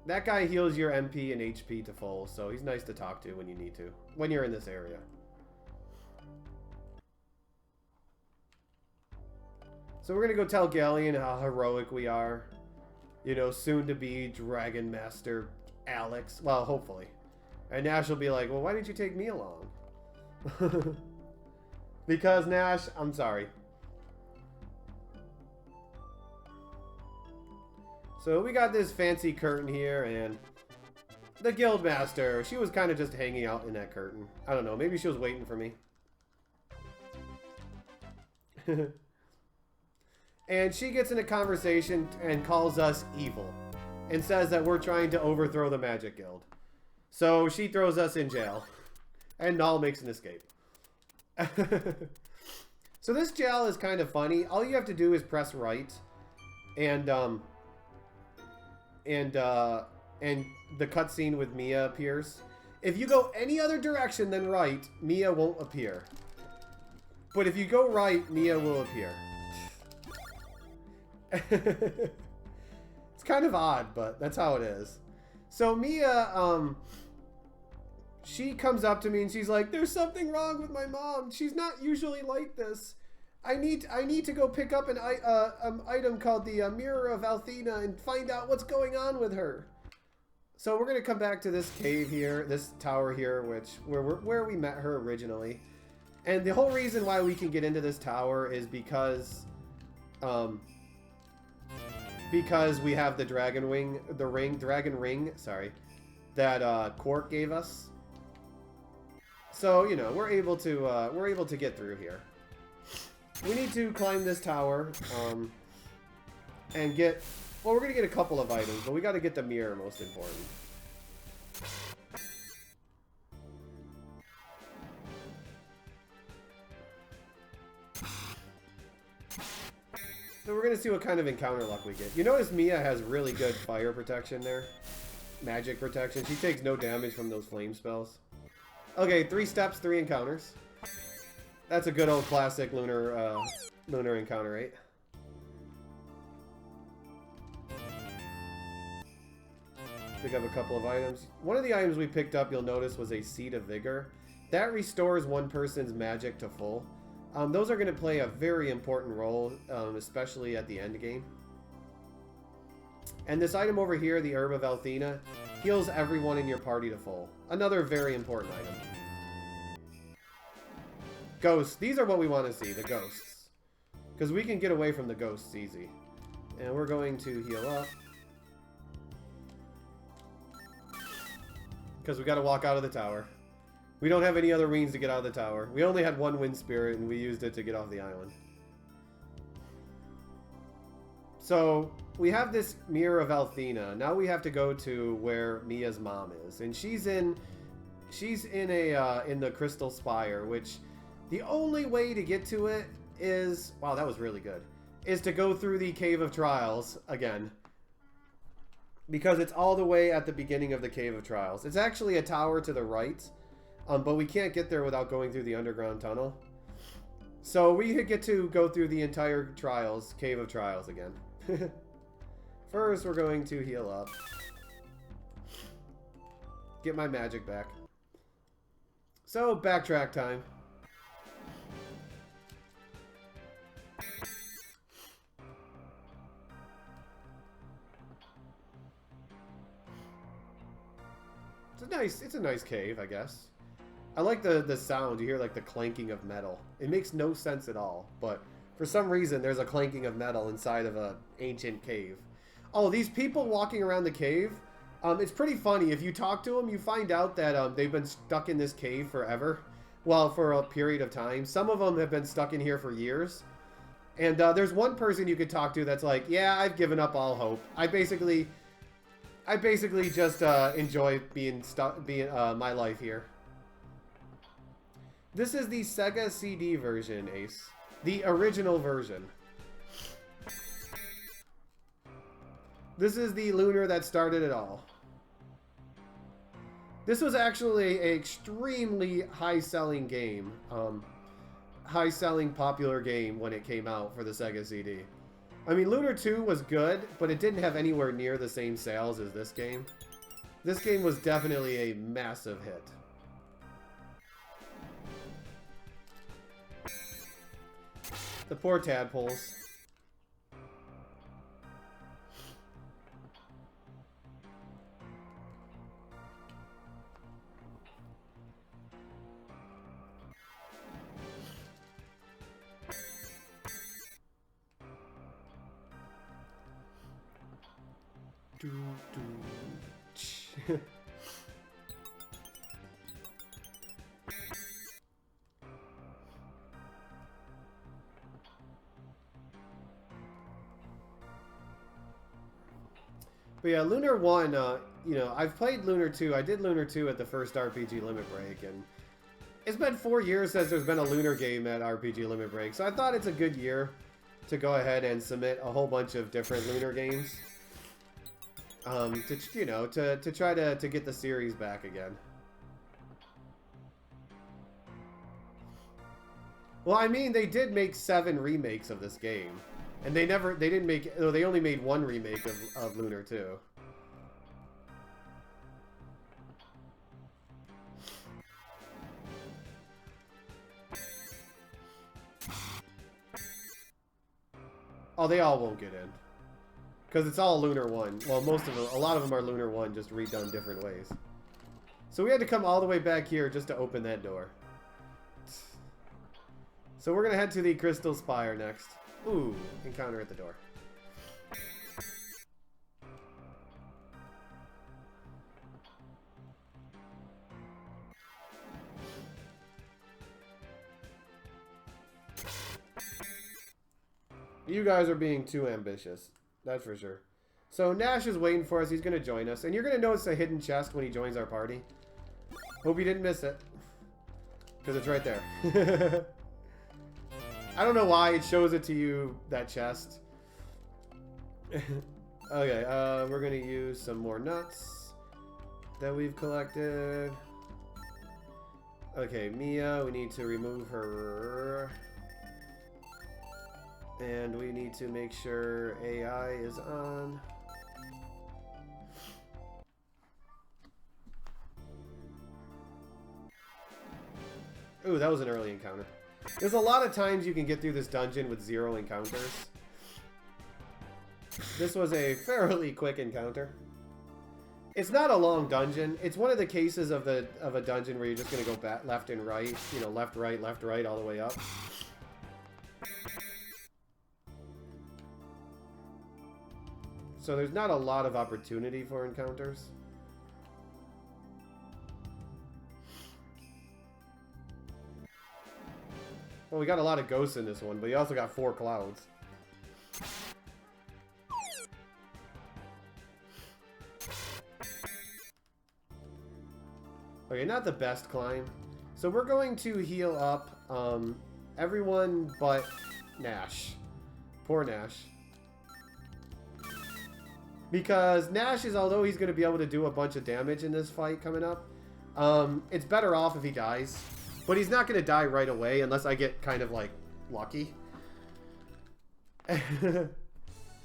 That guy heals your MP and HP to full, so he's nice to talk to when you need to, when you're in this area. So we're going to go tell Galleon how heroic we are. You know, soon to be Dragon Master Alex. Well, hopefully. And Nash will be like, well, why didn't you take me along? Because, Nash, I'm sorry. So we got this fancy curtain here, and the Guildmaster, she was kind of just hanging out in that curtain. I don't know, maybe she was waiting for me. And she gets in a conversation and calls us evil. And says that we're trying to overthrow the Magic Guild. So she throws us in jail. And Null makes an escape. So this jail is kind of funny. All you have to do is press right. And and the cutscene with Mia appears. If you go any other direction than right, Mia won't appear. But if you go right, Mia will appear. It's kind of odd, but that's how it is. So Mia, she comes up to me and she's like, "There's something wrong with my mom. She's not usually like this. I need to go pick up an item called the Mirror of Althena and find out what's going on with her." So we're gonna come back to this cave here, this tower here, where we met her originally. And the whole reason why we can get into this tower is because we have the dragon ring, sorry, that Quark gave us. So, you know, we're able to get through here. We need to climb this tower, and get, well, we're gonna get a couple of items, but we gotta get the mirror, most important. So we're gonna see what kind of encounter luck we get. You notice Mia has really good fire protection there. Magic protection. She takes no damage from those flame spells. Okay, 3 steps, 3 encounters. That's a good old classic Lunar encounter, right? Pick up a couple of items. One of the items we picked up, you'll notice, was a Seed of Vigor. That restores one person's magic to full. Those are going to play a very important role, especially at the end game. And this item over here, the Herb of Althena, heals everyone in your party to full. Another very important item. Ghosts. These are what we want to see, the ghosts. Because we can get away from the ghosts easy. And we're going to heal up. Because we got to walk out of the tower. We don't have any other means to get out of the tower. We only had one wind spirit and we used it to get off the island. So we have this Mirror of Althena. Now we have to go to where Mia's mom is, and she's in the Crystal Spire, which the only way to get to it is, wow, that was really good, is to go through the Cave of Trials again. Because it's all the way at the beginning of the Cave of Trials. It's actually a tower to the right. But we can't get there without going through the underground tunnel. So we get to go through the entire Cave of Trials again. First, we're going to heal up. Get my magic back. So, backtrack time. It's a nice cave, I guess. I like the sound. You hear like the clanking of metal. It makes no sense at all, but for some reason there's a clanking of metal inside of an ancient cave. Oh, these people walking around the cave, it's pretty funny. If you talk to them, you find out that they've been stuck in this cave forever. Well, for a period of time. Some of them have been stuck in here for years. And there's one person you could talk to that's like, yeah, I've given up all hope. I basically just enjoy being my life here. This is the Sega CD version, Ace. The original version. This is the Lunar that started it all. This was actually an extremely high-selling game. High-selling, popular game when it came out for the Sega CD. I mean, Lunar 2 was good, but it didn't have anywhere near the same sales as this game. This game was definitely a massive hit. The poor tadpoles. But yeah, Lunar 1, you know, I've played Lunar 2. I did Lunar 2 at the first RPG Limit Break, and it's been 4 years since there's been a Lunar game at RPG Limit Break, so I thought it's a good year to go ahead and submit a whole bunch of different Lunar games. you know, to try to get the series back again. Well, I mean, they did make 7 remakes of this game, and they didn't make, no, they only made 1 remake of Lunar 2. Oh, they all won't get in. Because it's all Lunar 1. Well, most of them, a lot of them are Lunar 1, just redone different ways. So we had to come all the way back here just to open that door. So we're going to head to the Crystal Spire next. Ooh, encounter at the door. You guys are being too ambitious. That's for sure. So Nash is waiting for us. He's going to join us. And you're going to notice a hidden chest when he joins our party. Hope you didn't miss it. Because it's right there. I don't know why it shows it to you, that chest. Okay, we're going to use some more nuts that we've collected. Okay, Mia, we need to remove her. And we need to make sure AI is on. Ooh, that was an early encounter. There's a lot of times you can get through this dungeon with 0 encounters. This was a fairly quick encounter. It's not a long dungeon. It's one of the cases of a dungeon where you're just going to go back left and right. You know, left, right, all the way up. So there's not a lot of opportunity for encounters. Well, we got a lot of ghosts in this one, but you also got 4 clouds. Okay, not the best climb. So we're going to heal up everyone but Nash. Poor Nash. Because Nash is, although he's going to be able to do a bunch of damage in this fight coming up, it's better off if he dies. But he's not going to die right away unless I get kind of, like, lucky.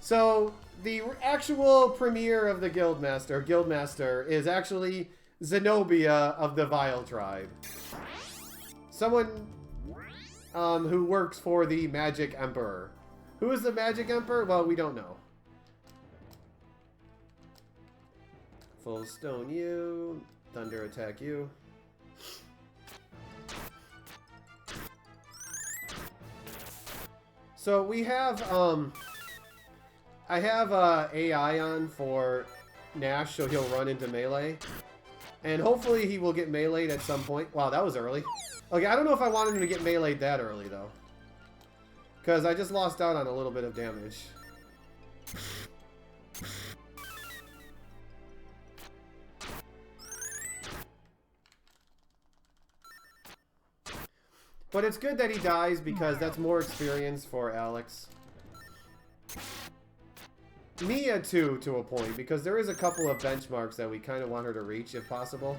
So, the actual premiere of the Guildmaster, is actually Zenobia of the Vile Tribe. Someone who works for the Magic Emperor. Who is the Magic Emperor? Well, we don't know. Full stone you. Thunder attack you. So we have, I have AI on for Nash, so he'll run into melee. And hopefully he will get meleeed at some point. Wow, that was early. Okay, I don't know if I wanted him to get meleeed that early, though. Because I just lost out on a little bit of damage. But it's good that he dies because that's more experience for Alex. Mia, too, to a point, because there is a couple of benchmarks that we kind of want her to reach, if possible.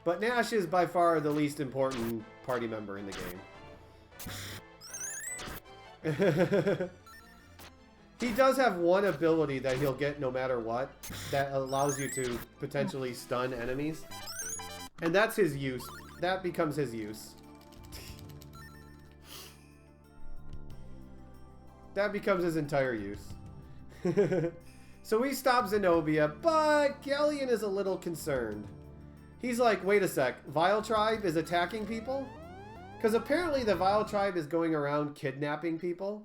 But Nash is by far the least important party member in the game. He does have one ability that he'll get no matter what, that allows you to potentially stun enemies. And that's his use. That becomes his use. That becomes his entire use. So we stop Zenobia, but Galleon is a little concerned. He's like, wait a sec, Vile Tribe is attacking people? Because apparently the Vile Tribe is going around kidnapping people.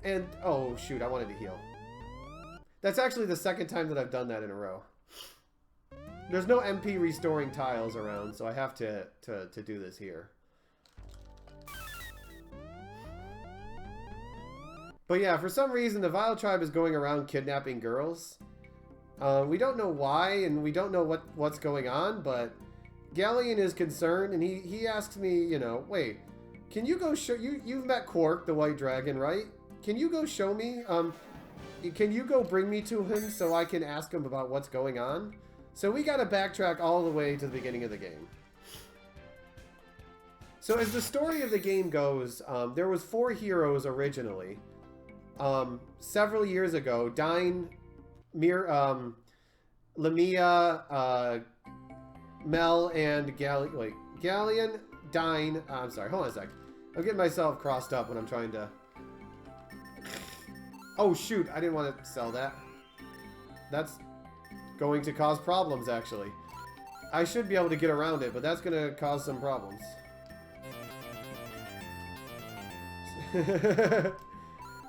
And, oh shoot, I wanted to heal. That's actually the second time that I've done that in a row. There's no MP restoring tiles around, so I have to do this here. But yeah, for some reason, the Vile Tribe is going around kidnapping girls. We don't know why, and we don't know what's going on, but Galleon is concerned, and he asks me, you know, wait, Can you go show... You've met Quark, the white dragon, right? Can you go show me? Can you go bring me to him so I can ask him about what's going on? So we gotta backtrack all the way to the beginning of the game. So as the story of the game goes, there was 4 heroes originally. Several years ago, Dyne, Lamia, Mel, and Galleon, Dyne, I'm sorry, hold on a sec. I'm getting myself crossed up when I'm trying to... Oh shoot, I didn't want to sell that. That's going to cause problems, actually. I should be able to get around it, but that's going to cause some problems.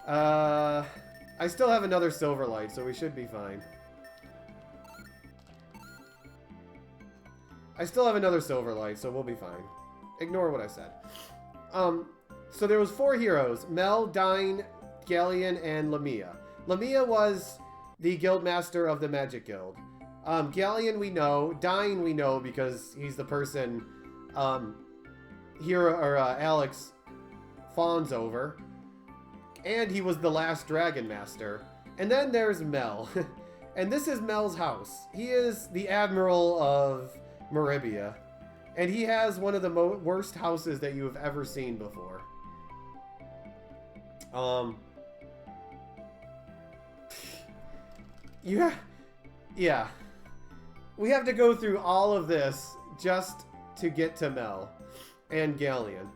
I still have another Silverlight, so we should be fine. I still have another Silverlight, so we'll be fine. Ignore what I said. So there was 4 heroes. Mel, Dyne, Galleon, and Lamia. Lamia was the Guildmaster of the Magic Guild. Galleon we know. Dyne we know because he's the person Alex fawns over. And he was the last Dragon Master. And then there's Mel. And this is Mel's house. He is the Admiral of Maribia. And he has one of the worst houses that you have ever seen before. Yeah. We have to go through all of this just to get to Mel and Galleon.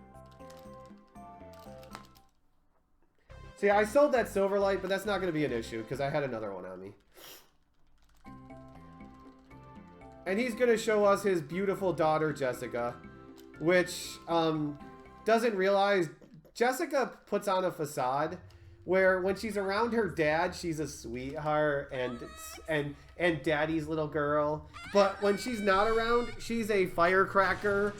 See, I sold that Silverlight, but that's not going to be an issue because I had another one on me. And he's going to show us his beautiful daughter, Jessica, which doesn't realize Jessica puts on a facade where when she's around her dad, she's a sweetheart and daddy's little girl. But when she's not around, she's a firecracker.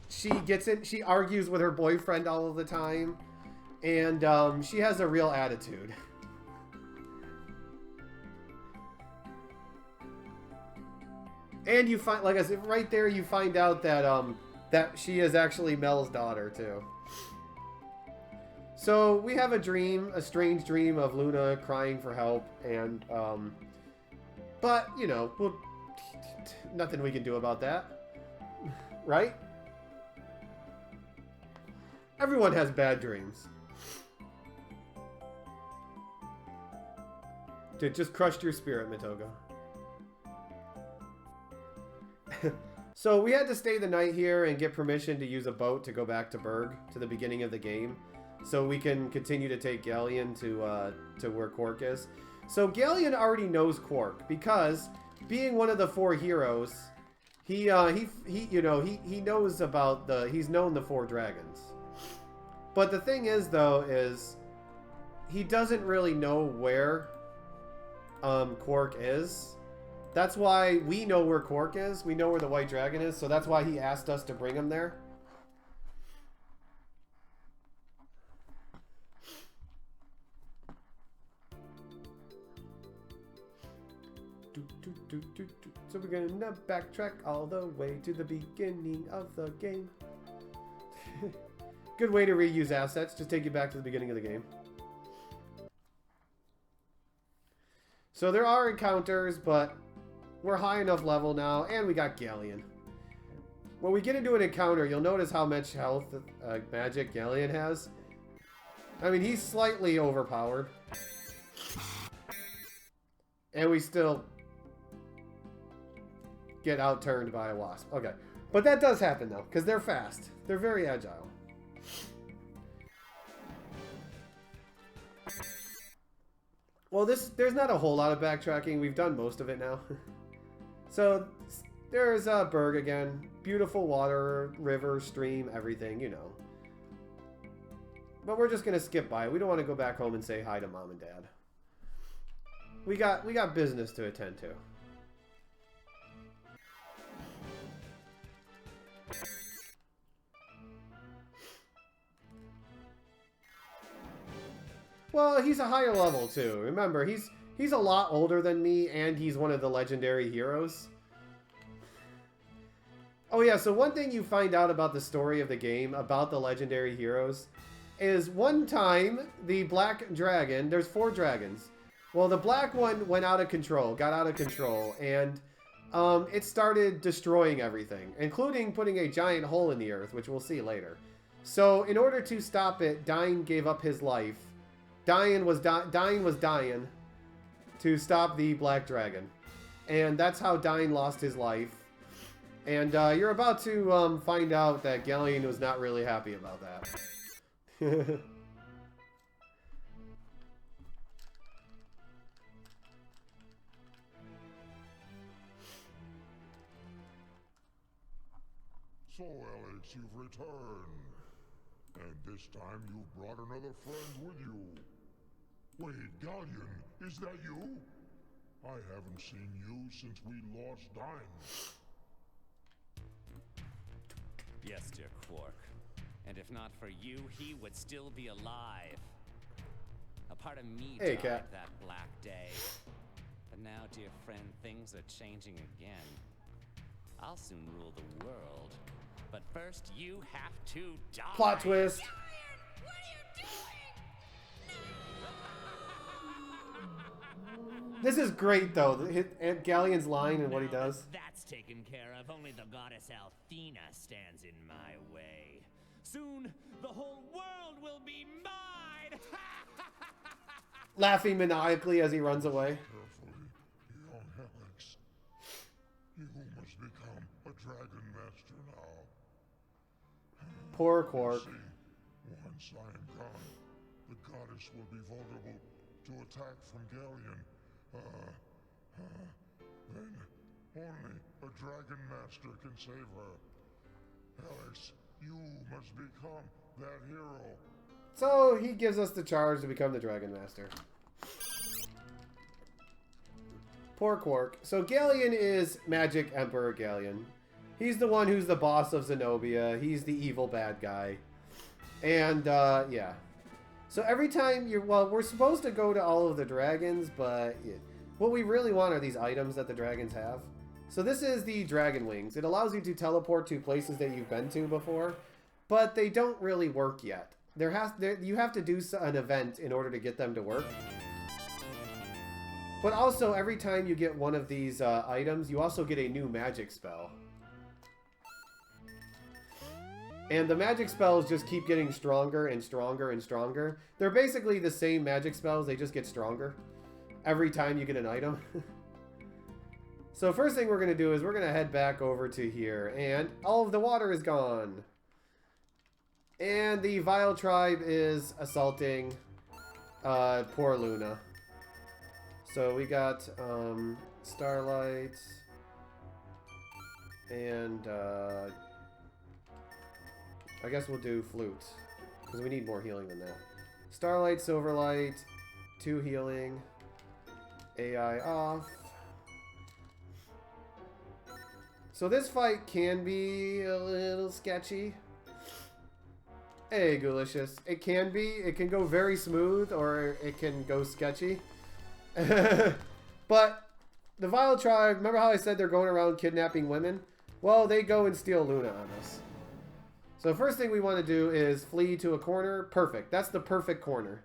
She argues with her boyfriend all of the time. And she has a real attitude. And you find, like I said, right there you find out that that she is actually Mel's daughter too. So we have a dream, a strange dream of Luna crying for help, and but you know, nothing we can do about that, right? Everyone has bad dreams. It just crushed your spirit, Mitoga. So we had to stay the night here and get permission to use a boat to go back to Berg, to the beginning of the game, so we can continue to take Galleon to where Quark is. So Galleon already knows Quark because, being one of the 4 heroes, he knows about he's known the 4 dragons. But the thing is, though, is he doesn't really know where Quark is. That's why we know where Quark is. We know where the white dragon is, so that's why he asked us to bring him there. So we're gonna backtrack all the way to the beginning of the game. Good way to reuse assets. Just take you back to the beginning of the game. So there are encounters, but we're high enough level now, and we got Galleon. When we get into an encounter, you'll notice how much health magic Galleon has. I mean, he's slightly overpowered. And we still get outturned by a wasp. Okay. But that does happen, though, because they're fast. They're very agile. Well, there's not a whole lot of backtracking. We've done most of it now. So, there's Berg again. Beautiful water, river, stream, everything, you know. But we're just going to skip by it. We don't want to go back home and say hi to Mom and Dad. We got business to attend to. Well, he's a higher level too. Remember, he's a lot older than me, and he's one of the legendary heroes. Oh yeah, so one thing you find out about the story of the game, about the legendary heroes, is one time the black dragon, there's 4 dragons. Well, the black one went out of control, got out of control, and it started destroying everything, including putting a giant hole in the earth, which we'll see later. So in order to stop it, Dying gave up his life. Dying was dying to stop the black dragon. And that's how Dying lost his life. And you're about to find out that Galleon was not really happy about that. So, Alex, you've returned. And this time you've brought another friend with you. Wait, Galleon, is that you? I haven't seen you since we lost Dying. Yes, dear Quark. And if not for you, he would still be alive. A part of me Hey, died Cat. that black day. But now, dear friend, things are changing again. I'll soon rule the world. But first, you have to die. Plot twist. This is great, though. Aunt Galleon's line and what he does. That's taken care of. Only the goddess Althena stands in my way. Soon, the whole world will be mine. Laughing maniacally as he runs away. Carefully, young Alex. You must become a Dragon Master now. Poor Quark. See, once I am gone, the goddess will be vulnerable to attack from Galleon. Then only a Dragon Master can save her. Alex, you must become that hero. So he gives us the charge to become the Dragon Master. Poor Quark. So Galleon is Magic Emperor Galleon. He's the one who's the boss of Zenobia. He's the evil bad guy. And, yeah. So every time you're... Well, we're supposed to go to all of the dragons, but what we really want are these items that the dragons have. So this is the Dragon Wings. It allows you to teleport to places that you've been to before, but they don't really work yet. You have to do an event in order to get them to work. But also, every time you get one of these items, you also get a new magic spell. And the magic spells just keep getting stronger and stronger and stronger. They're basically the same magic spells, they just get stronger every time you get an item. So first thing we're going to do is we're going to head back over to here. And all of the water is gone. And the Vile Tribe is assaulting poor Luna. So we got Starlight and I guess we'll do Flute because we need more healing than that. Starlight, Silverlight, 2 healing, AI off. So this fight can be a little sketchy. Hey, Goolicious. It can be. It can go very smooth or it can go sketchy. But the Vile Tribe, remember how I said they're going around kidnapping women? Well, they go and steal Luna on us. So first thing we want to do is flee to a corner. Perfect. That's the perfect corner.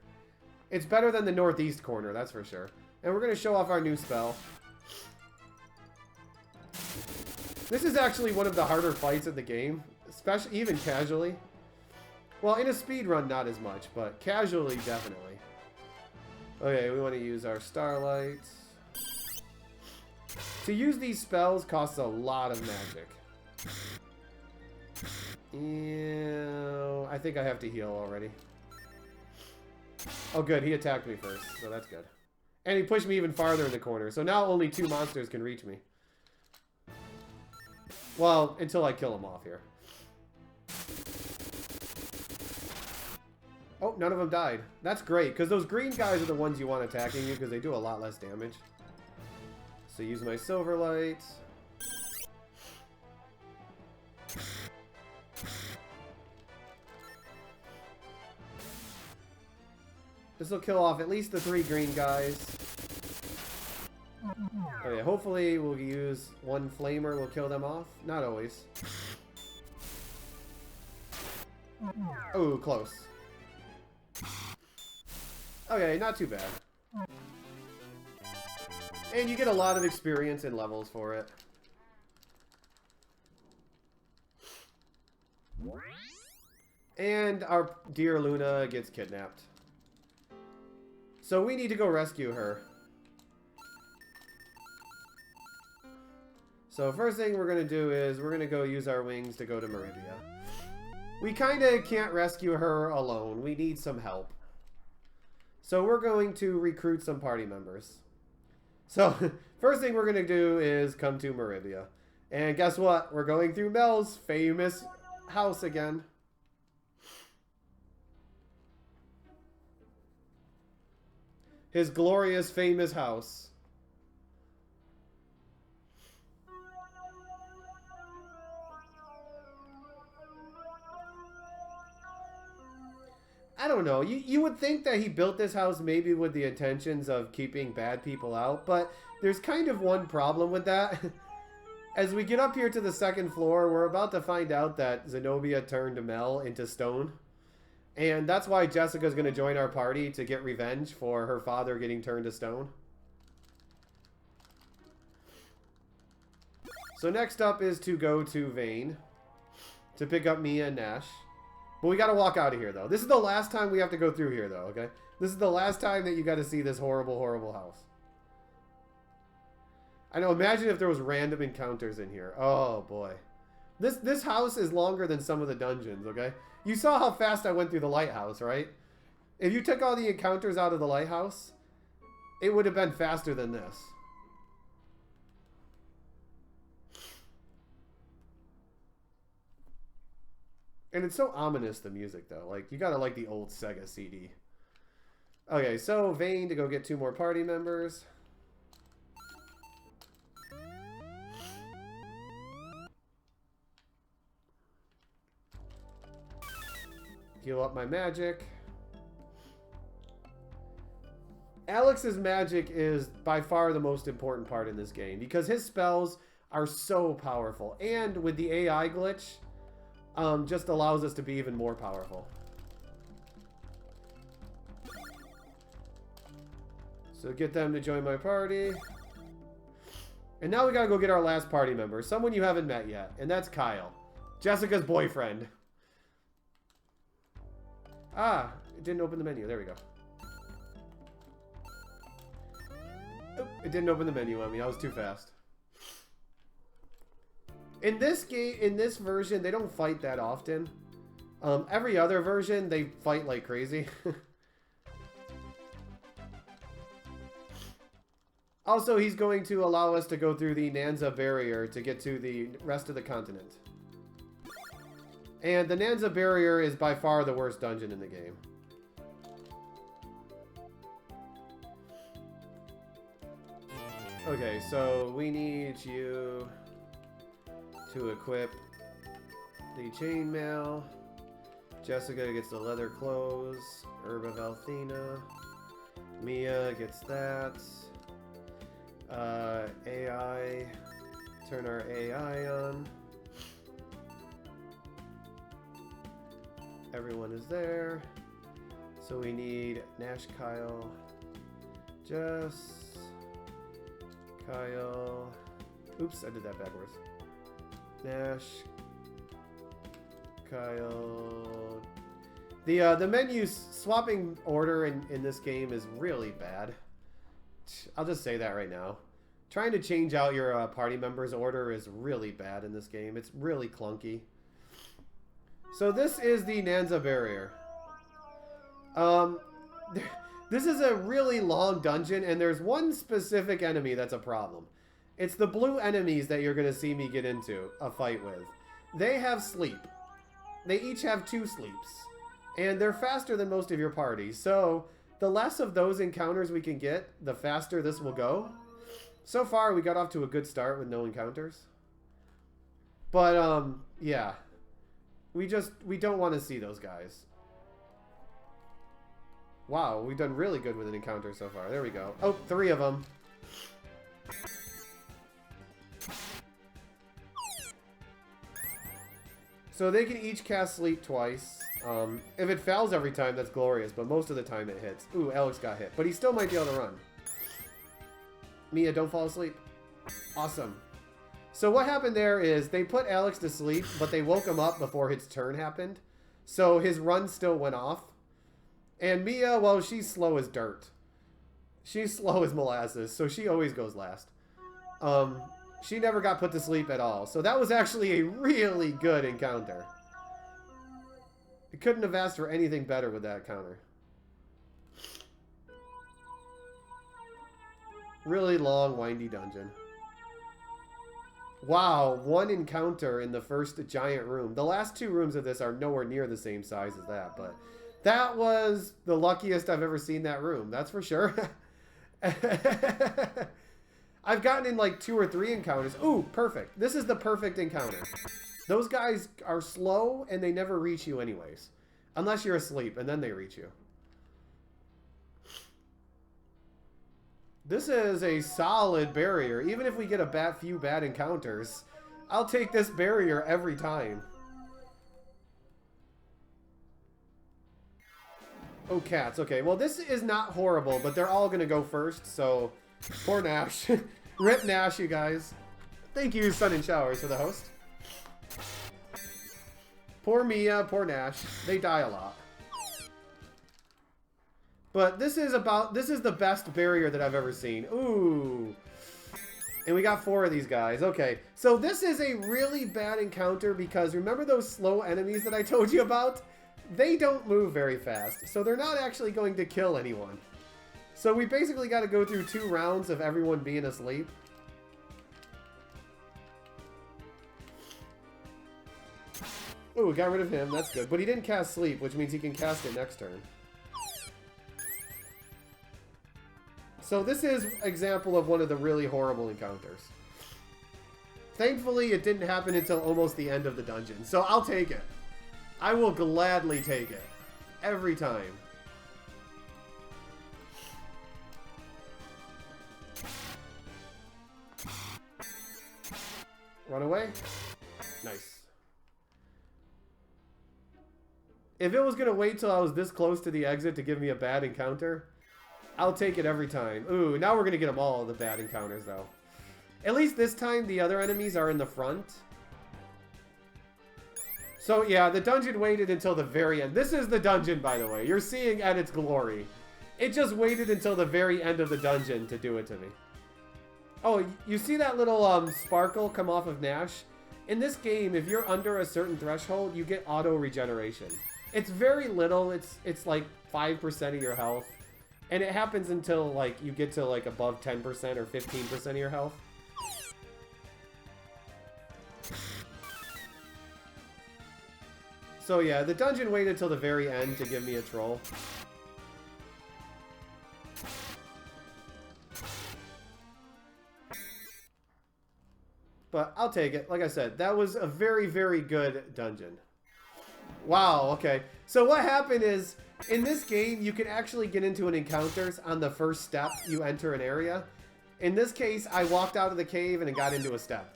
It's better than the northeast corner, that's for sure. And we're going to show off our new spell. This is actually one of the harder fights in the game, especially even casually. Well, in a speed run, not as much, but casually, definitely. Okay, we want to use our Starlight. To use these spells costs a lot of magic. Ew, I think I have to heal already. Oh good, he attacked me first, so that's good. And he pushed me even farther in the corner, so now only 2 monsters can reach me. Well, until I kill them off here. Oh, none of them died. That's great, because those green guys are the ones you want attacking you, because they do a lot less damage. So use my Silverlight. This will kill off at least the 3 green guys. Oh yeah. hopefully we'll use one flamer. We'll kill them off. Not always. Oh, close. Okay, not too bad. And you get a lot of experience and levels for it. And our dear Luna gets kidnapped. So we need to go rescue her. So first thing we're going to do is we're going to go use our wings to go to Meribia. We kind of can't rescue her alone. We need some help. So we're going to recruit some party members. So first thing we're going to do is come to Meribia. And guess what? We're going through Mel's famous house again. His glorious, famous house. I don't know. You would think that he built this house maybe with the intentions of keeping bad people out, but there's kind of one problem with that. As we get up here to the second floor, we're about to find out that Zenobia turned Mel into stone. And that's why Jessica's going to join our party to get revenge for her father getting turned to stone. So next up is to go to Vane to pick up Mia and Nash. But we got to walk out of here, though. This is the last time we have to go through here, though, okay? This is the last time that you got to see this horrible, horrible house. I know, imagine if there was random encounters in here. Oh, boy. This house is longer than some of the dungeons, okay? You saw how fast I went through the lighthouse, right? If you took all the encounters out of the lighthouse, it would have been faster than this. And it's so ominous, the music, though. Like, you gotta like the old Sega CD. Okay, so Vane to go get 2 more party members. Heal up my magic. Alex's magic is by far the most important part in this game because his spells are so powerful. And with the AI glitch, just allows us to be even more powerful. So get them to join my party. And now we gotta go get our last party member. Someone you haven't met yet. And that's Kyle. Jessica's boyfriend. Ah, it didn't open the menu. There we go. Oh, it didn't open the menu on me. I was too fast. In this game, in this version, they don't fight that often. Every other version, they fight like crazy. Also, he's going to allow us to go through the Nanza barrier to get to the rest of the continent. And the Nanza barrier is by far the worst dungeon in the game. Okay, so we need you to equip the chainmail. Jessica gets the leather clothes. Herb of Althena. Mia gets that. AI. Turn our AI on. Everyone is there. So we need Nash, Kyle, Jess, Kyle. Oops, I did that backwards. Nash, Kyle. The menu swapping order in this game is really bad. I'll just say that right now. Trying to change out your party members' order is really bad in this game. It's really clunky. So this is the Nanza barrier. This is a really long dungeon, and there's one specific enemy that's a problem. It's the blue enemies that you're going to see me get into a fight with. They have sleep. They each have 2 sleeps. And they're faster than most of your party. So the less of those encounters we can get, the faster this will go. So far, we got off to a good start with no encounters. But, yeah. We don't want to see those guys. Wow, we've done really good with an encounter so far. There we go. Oh, 3 of them. So they can each cast sleep twice. If it fails every time, that's glorious, but most of the time it hits. Ooh, Alex got hit, but he still might be able to run. Mia, don't fall asleep. Awesome. So what happened there is they put Alex to sleep, but they woke him up before his turn happened. So his run still went off. And Mia, well, she's slow as dirt. She's slow as molasses, so she always goes last. She never got put to sleep at all. So that was actually a really good encounter. I couldn't have asked for anything better with that counter. Really long, windy dungeon. Wow, one encounter in the first giant room. The last two rooms of this are nowhere near the same size as that, but that was the luckiest I've ever seen that room, that's for sure. I've gotten in like 2 or 3 encounters. Ooh, perfect. This is the perfect encounter. Those guys are slow and they never reach you anyways. Unless you're asleep and then they reach you. This is a solid barrier. Even if we get a few bad encounters, I'll take this barrier every time. Oh, cats. Okay, well, this is not horrible, but they're all going to go first, so poor Nash. Rip Nash, you guys. Thank you, Sun and Showers, for the host. Poor Mia, poor Nash. They die a lot. But this is the best barrier that I've ever seen. Ooh. And we got 4 of these guys. Okay. So this is a really bad encounter because remember those slow enemies that I told you about? They don't move very fast. So they're not actually going to kill anyone. So we basically got to go through 2 rounds of everyone being asleep. Ooh, got rid of him. That's good. But he didn't cast sleep, which means he can cast it next turn. So this is an example of one of the really horrible encounters. Thankfully, it didn't happen until almost the end of the dungeon. So I'll take it. I will gladly take it. Every time. Run away. Nice. If it was going to wait till I was this close to the exit to give me a bad encounter, I'll take it every time. Ooh, now we're going to get them all, the bad encounters, though. At least this time, the other enemies are in the front. So, yeah, the dungeon waited until the very end. This is the dungeon, by the way. You're seeing at its glory. It just waited until the very end of the dungeon to do it to me. Oh, you see that little sparkle come off of Nash? In this game, if you're under a certain threshold, you get auto regeneration. It's very little. It's like 5% of your health. And it happens until, like, you get to, like, above 10% or 15% of your health. So, yeah, the dungeon waited till the very end to give me a troll. But I'll take it. Like I said, that was a very, very good dungeon. Wow, okay. So what happened is, in this game, you can actually get into an encounters on the first step you enter an area. In this case, I walked out of the cave and it got into a step.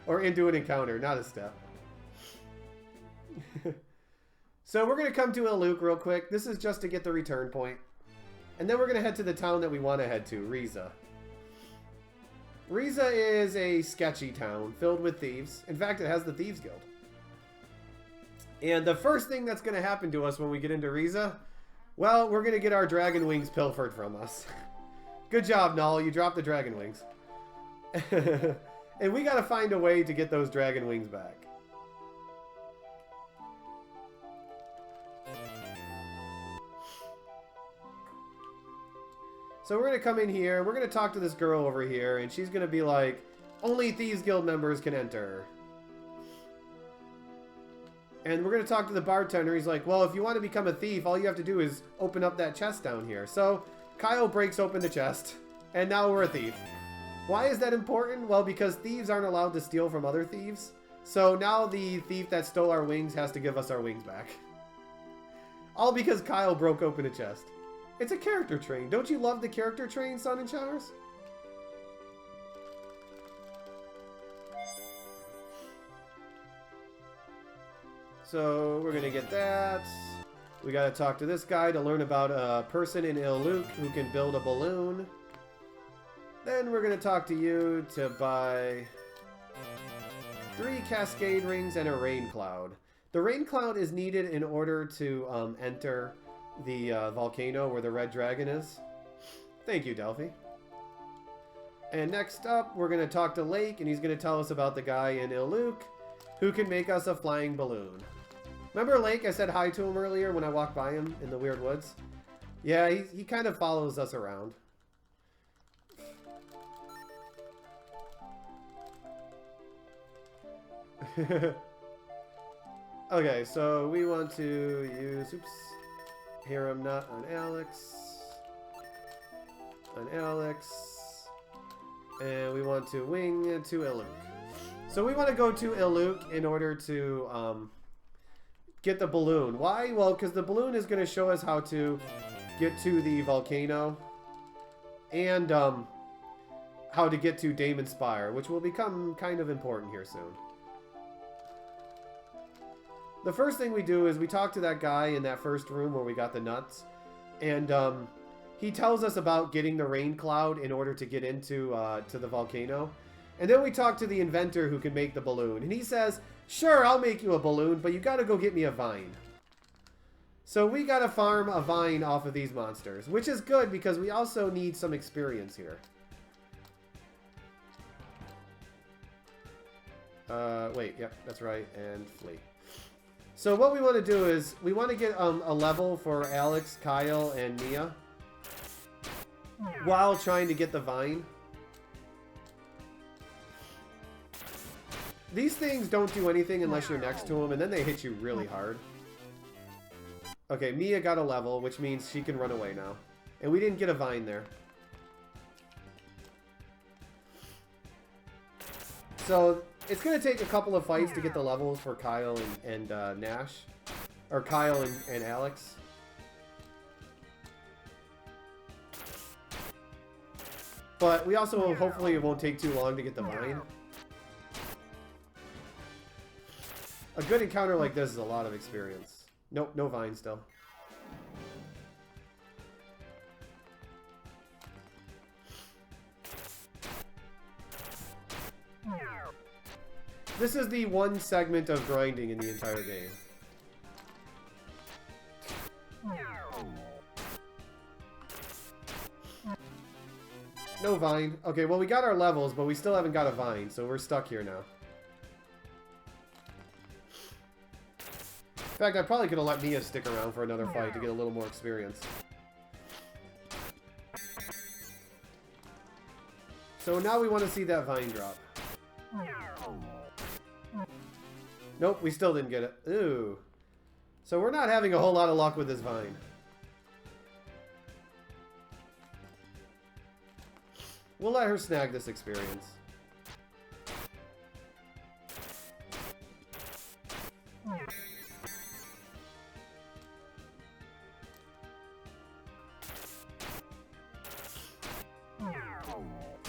Or into an encounter, not a step. So we're going to come to Illuc real quick. This is just to get the return point. And then we're going to head to the town that we want to head to, Riza. Riza is a sketchy town filled with thieves. In fact, it has the Thieves Guild. And the first thing that's going to happen to us when we get into Riza, well, we're going to get our dragon wings pilfered from us. Good job, Null. You dropped the dragon wings. And we got to find a way to get those dragon wings back. So we're going to come in here. We're going to talk to this girl over here. And she's going to be like, only Thieves Guild members can enter. And we're going to talk to the bartender. He's like, well, if you want to become a thief, all you have to do is open up that chest down here. So Kyle breaks open the chest. And now we're a thief. Why is that important? Well, because thieves aren't allowed to steal from other thieves. So now the thief that stole our wings has to give us our wings back. All because Kyle broke open a chest. It's a character train. Don't you love the character train, Sun and Showers? So we're gonna get that. We gotta talk to this guy to learn about a person in Illuc who can build a balloon. Then we're gonna talk to you to buy 3 Cascade Rings and a Rain Cloud. The Rain Cloud is needed in order to enter the volcano where the red dragon is. Thank you, Delphi. And next up, we're gonna talk to Lake, and he's gonna tell us about the guy in Illuc who can make us a flying balloon. Remember Lake? I said hi to him earlier when I walked by him in the Weird Woods. Yeah, he kind of follows us around. Okay, so we want to use, oops, Hiram Nut on Alex. On Alex. And we want to wing to Illuc. So we want to go to Illuc in order to get the balloon. Why? Well, because the balloon is going to show us how to get to the volcano. And how to get to Damon Spire, which will become kind of important here soon. The first thing we do is we talk to that guy in that first room where we got the nuts. And he tells us about getting the rain cloud in order to get into to the volcano. And then we talk to the inventor who can make the balloon. And he says, sure, I'll make you a balloon, but you gotta go get me a vine. So we gotta farm a vine off of these monsters, which is good because we also need some experience here. Wait, yep, that's right, and flee. So what we want to do is, we want to get a level for Alex, Kyle, and Mia while trying to get the vine. These things don't do anything unless you're next to them, and then they hit you really hard. Okay, Mia got a level, which means she can run away now. And we didn't get a vine there. So it's going to take a couple of fights to get the levels for Kyle and Nash. Or Kyle and Alex. But we also, hopefully it won't take too long to get the vine. A good encounter like this is a lot of experience. Nope, no vine still. This is the one segment of grinding in the entire game. No vine. Okay, well we got our levels, but we still haven't got a vine, so we're stuck here now. In fact, I probably could have let Mia stick around for another fight to get a little more experience. So now we want to see that vine drop. Nope, we still didn't get it. Ooh. So we're not having a whole lot of luck with this vine. We'll let her snag this experience.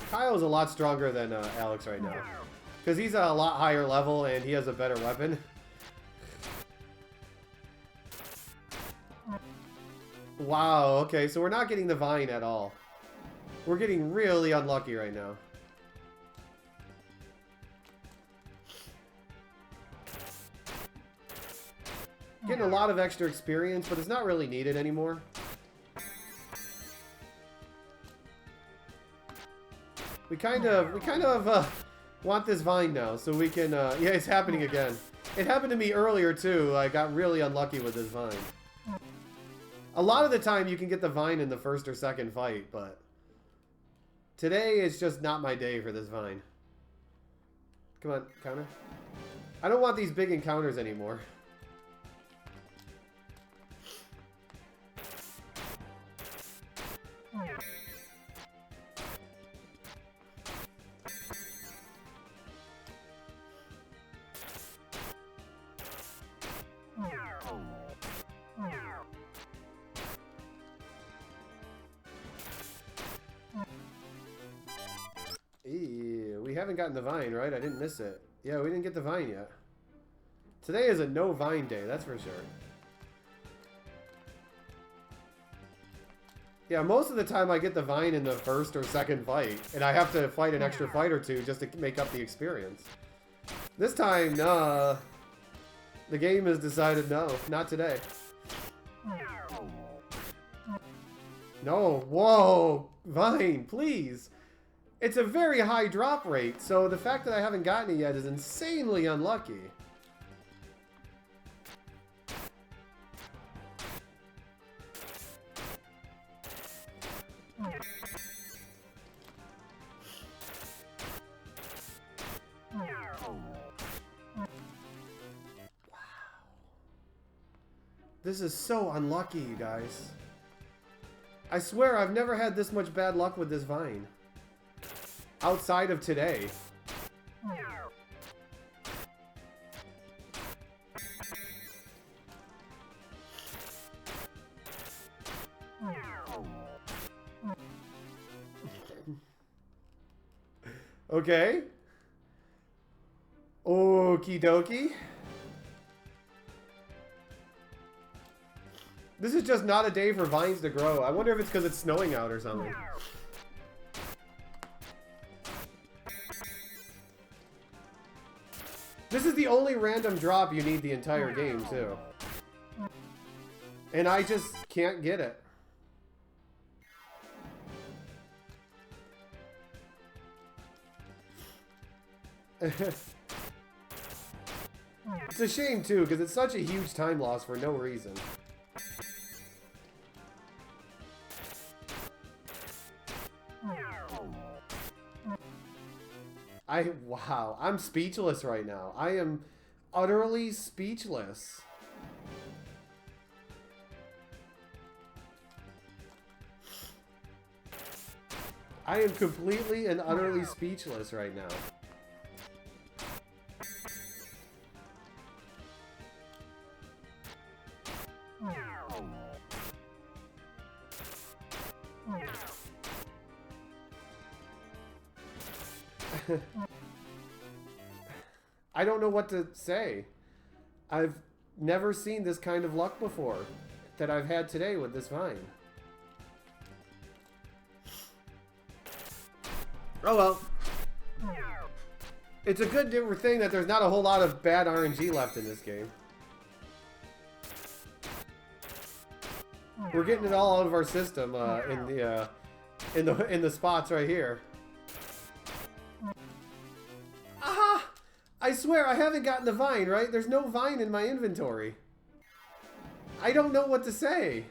Kyle's a lot stronger than Alex right now. Because he's a lot higher level and he has a better weapon. Wow, okay, so we're not getting the vine at all. We're getting really unlucky right now. Getting a lot of extra experience, but it's not really needed anymore. We kind of want this vine now, so we can, yeah, it's happening again. It happened to me earlier, too. I got really unlucky with this vine. A lot of the time, you can get the vine in the first or second fight, but today is just not my day for this vine. Come on, counter. I don't want these big encounters anymore. We haven't gotten the vine, right? I didn't miss it. Yeah, we didn't get the vine yet. Today is a no Vine day, that's for sure. Yeah, most of the time I get the Vine in the first or second fight, and I have to fight an extra fight or two just to make up the experience. This time, nah. The game has decided no, not today. No, whoa, Vine, please. It's a very high drop rate, so the fact that I haven't gotten it yet is insanely unlucky. This is so unlucky, you guys. I swear I've never had this much bad luck with this Vine. Outside of today. Okay. Okie dokie. This is just not a day for vines to grow. I wonder if it's because it's snowing out or something. This is the only random drop you need the entire game, too. And I just can't get it. It's a shame, too, because it's such a huge time loss for no reason. Wow, I'm speechless right now. I am utterly speechless. I am completely and utterly speechless right now. I don't know what to say. I've never seen this kind of luck before that I've had today with this vine. Oh well. It's a good thing that there's not a whole lot of bad RNG left in this game. We're getting it all out of our system in the spots right here. Aha! I swear I haven't gotten the vine, right? There's no vine in my inventory. I don't know what to say.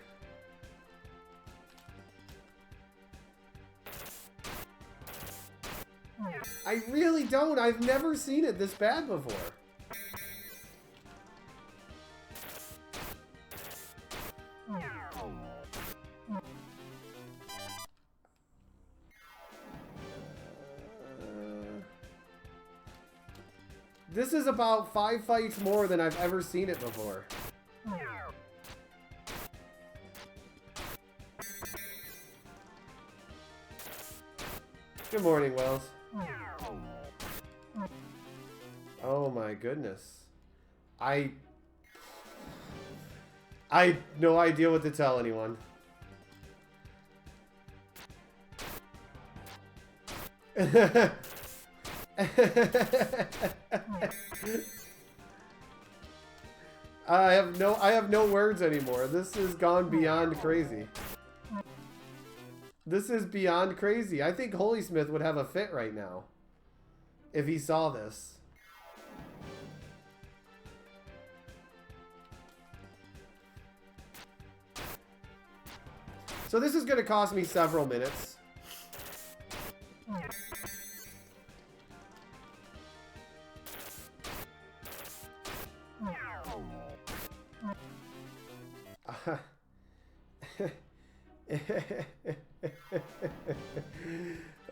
I really don't. I've never seen it this bad before. This is about 5 fights more than I've ever seen it before. Good morning, Wells. Oh my goodness. I no idea what to tell anyone. I have no words anymore. This has gone beyond crazy. This is beyond crazy. I think Holy Smith would have a fit right now if he saw this. So this is going to cost me several minutes.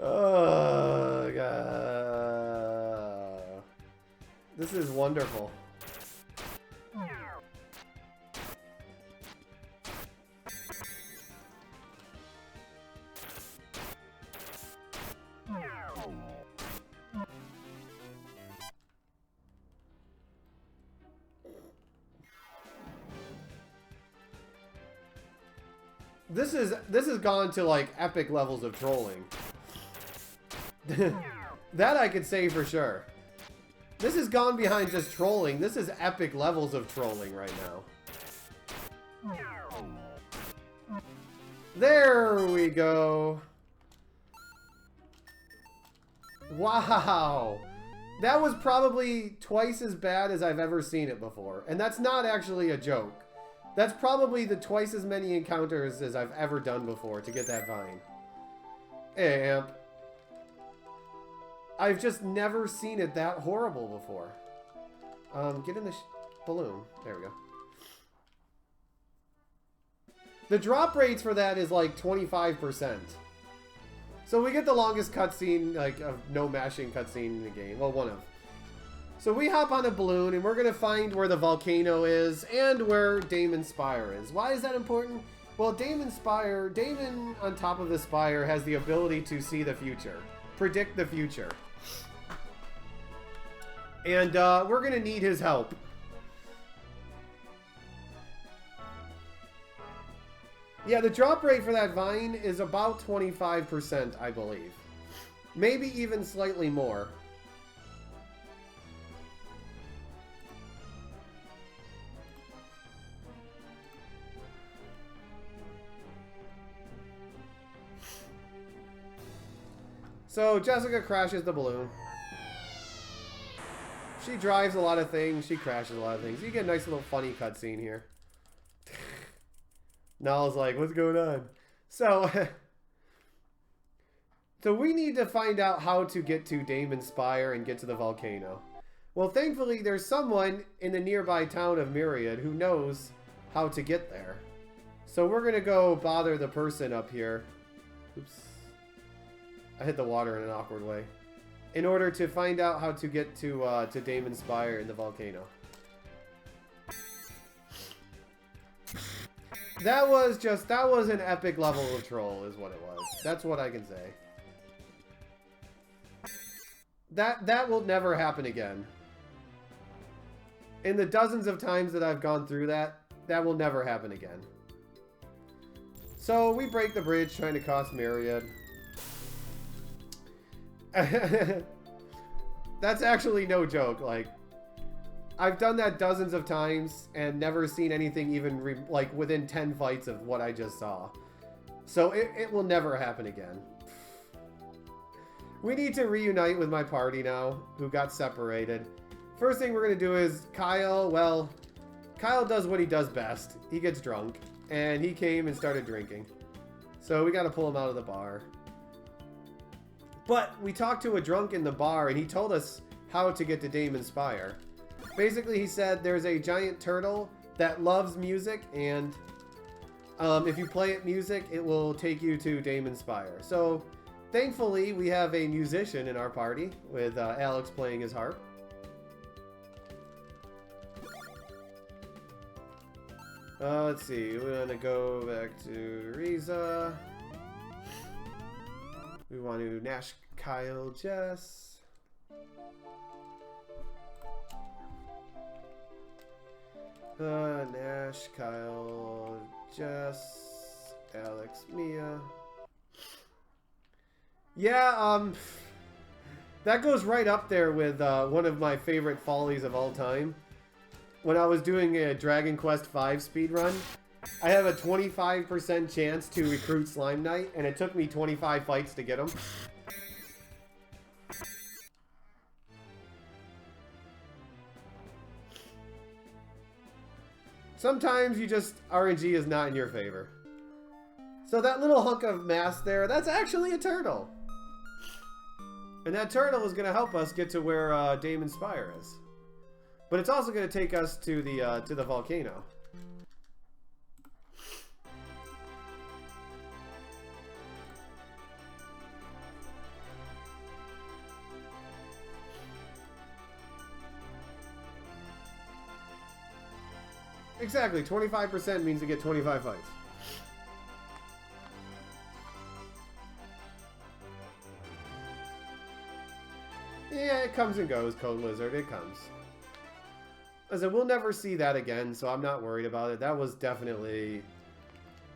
Oh, God. This is wonderful. This has gone to like epic levels of trolling. That I could say for sure. This has gone behind just trolling. This is epic levels of trolling right now. There we go. Wow. That was probably twice as bad as I've ever seen it before. And that's not actually a joke. That's probably the twice as many encounters as I've ever done before to get that vine. Hey, Amp. I've just never seen it that horrible before. Get in the balloon. There we go. The drop rates for that is like 25%. So we get the longest cutscene, like, of no mashing cutscene in the game. Well, one of. So we hop on a balloon, and we're going to find where the volcano is, and where Damon Spire is. Why is that important? Well, Damon on top of the spire has the ability to see the future. Predict the future. And we're going to need his help. Yeah, the drop rate for that vine is about 25%, I believe. Maybe even slightly more. So, Jessica crashes the balloon. She drives a lot of things. She crashes a lot of things. You get a nice little funny cutscene here. Nal's like, what's going on? So, so we need to find out how to get to Damon Spire and get to the volcano. Well, thankfully, there's someone in the nearby town of Myriad who knows how to get there. So we're going to go bother the person up here. Oops. I hit the water in an awkward way. In order to find out how to get to Damon Spire in the volcano. That was an epic level of troll is what it was. That's what I can say. That will never happen again. In the dozens of times that I've gone through that will never happen again. So we break the bridge trying to cross Myriad. That's actually no joke. Like, I've done that dozens of times and never seen anything even like within 10 fights of what I just saw. So it will never happen again. We need to reunite with my party now, who got separated. First thing we're going to do is Kyle, well, Kyle does what he does best. He gets drunk, and he came and started drinking. So we got to pull him out of the bar. But we talked to a drunk in the bar, and he told us how to get to Damon Spire. Basically, he said there's a giant turtle that loves music, and if you play it music, it will take you to Damon Spire. So, thankfully, we have a musician in our party, with Alex playing his harp. Let's see, we're gonna go back to Riza. We want to Nash, Kyle, Jess. Nash, Kyle, Jess, Alex, Mia. Yeah, that goes right up there with one of my favorite follies of all time. When I was doing a Dragon Quest V speedrun, I have a 25% chance to recruit Slime Knight, and it took me 25 fights to get him. Sometimes you just, RNG is not in your favor. So that little hunk of mass there, that's actually a turtle. And that turtle is going to help us get to where Damon Spire is. But it's also going to take us to the volcano. Exactly, 25% means you get 25 fights. Yeah, it comes and goes, Code Lizard, it comes. As I said, we'll never see that again, so I'm not worried about it. That was definitely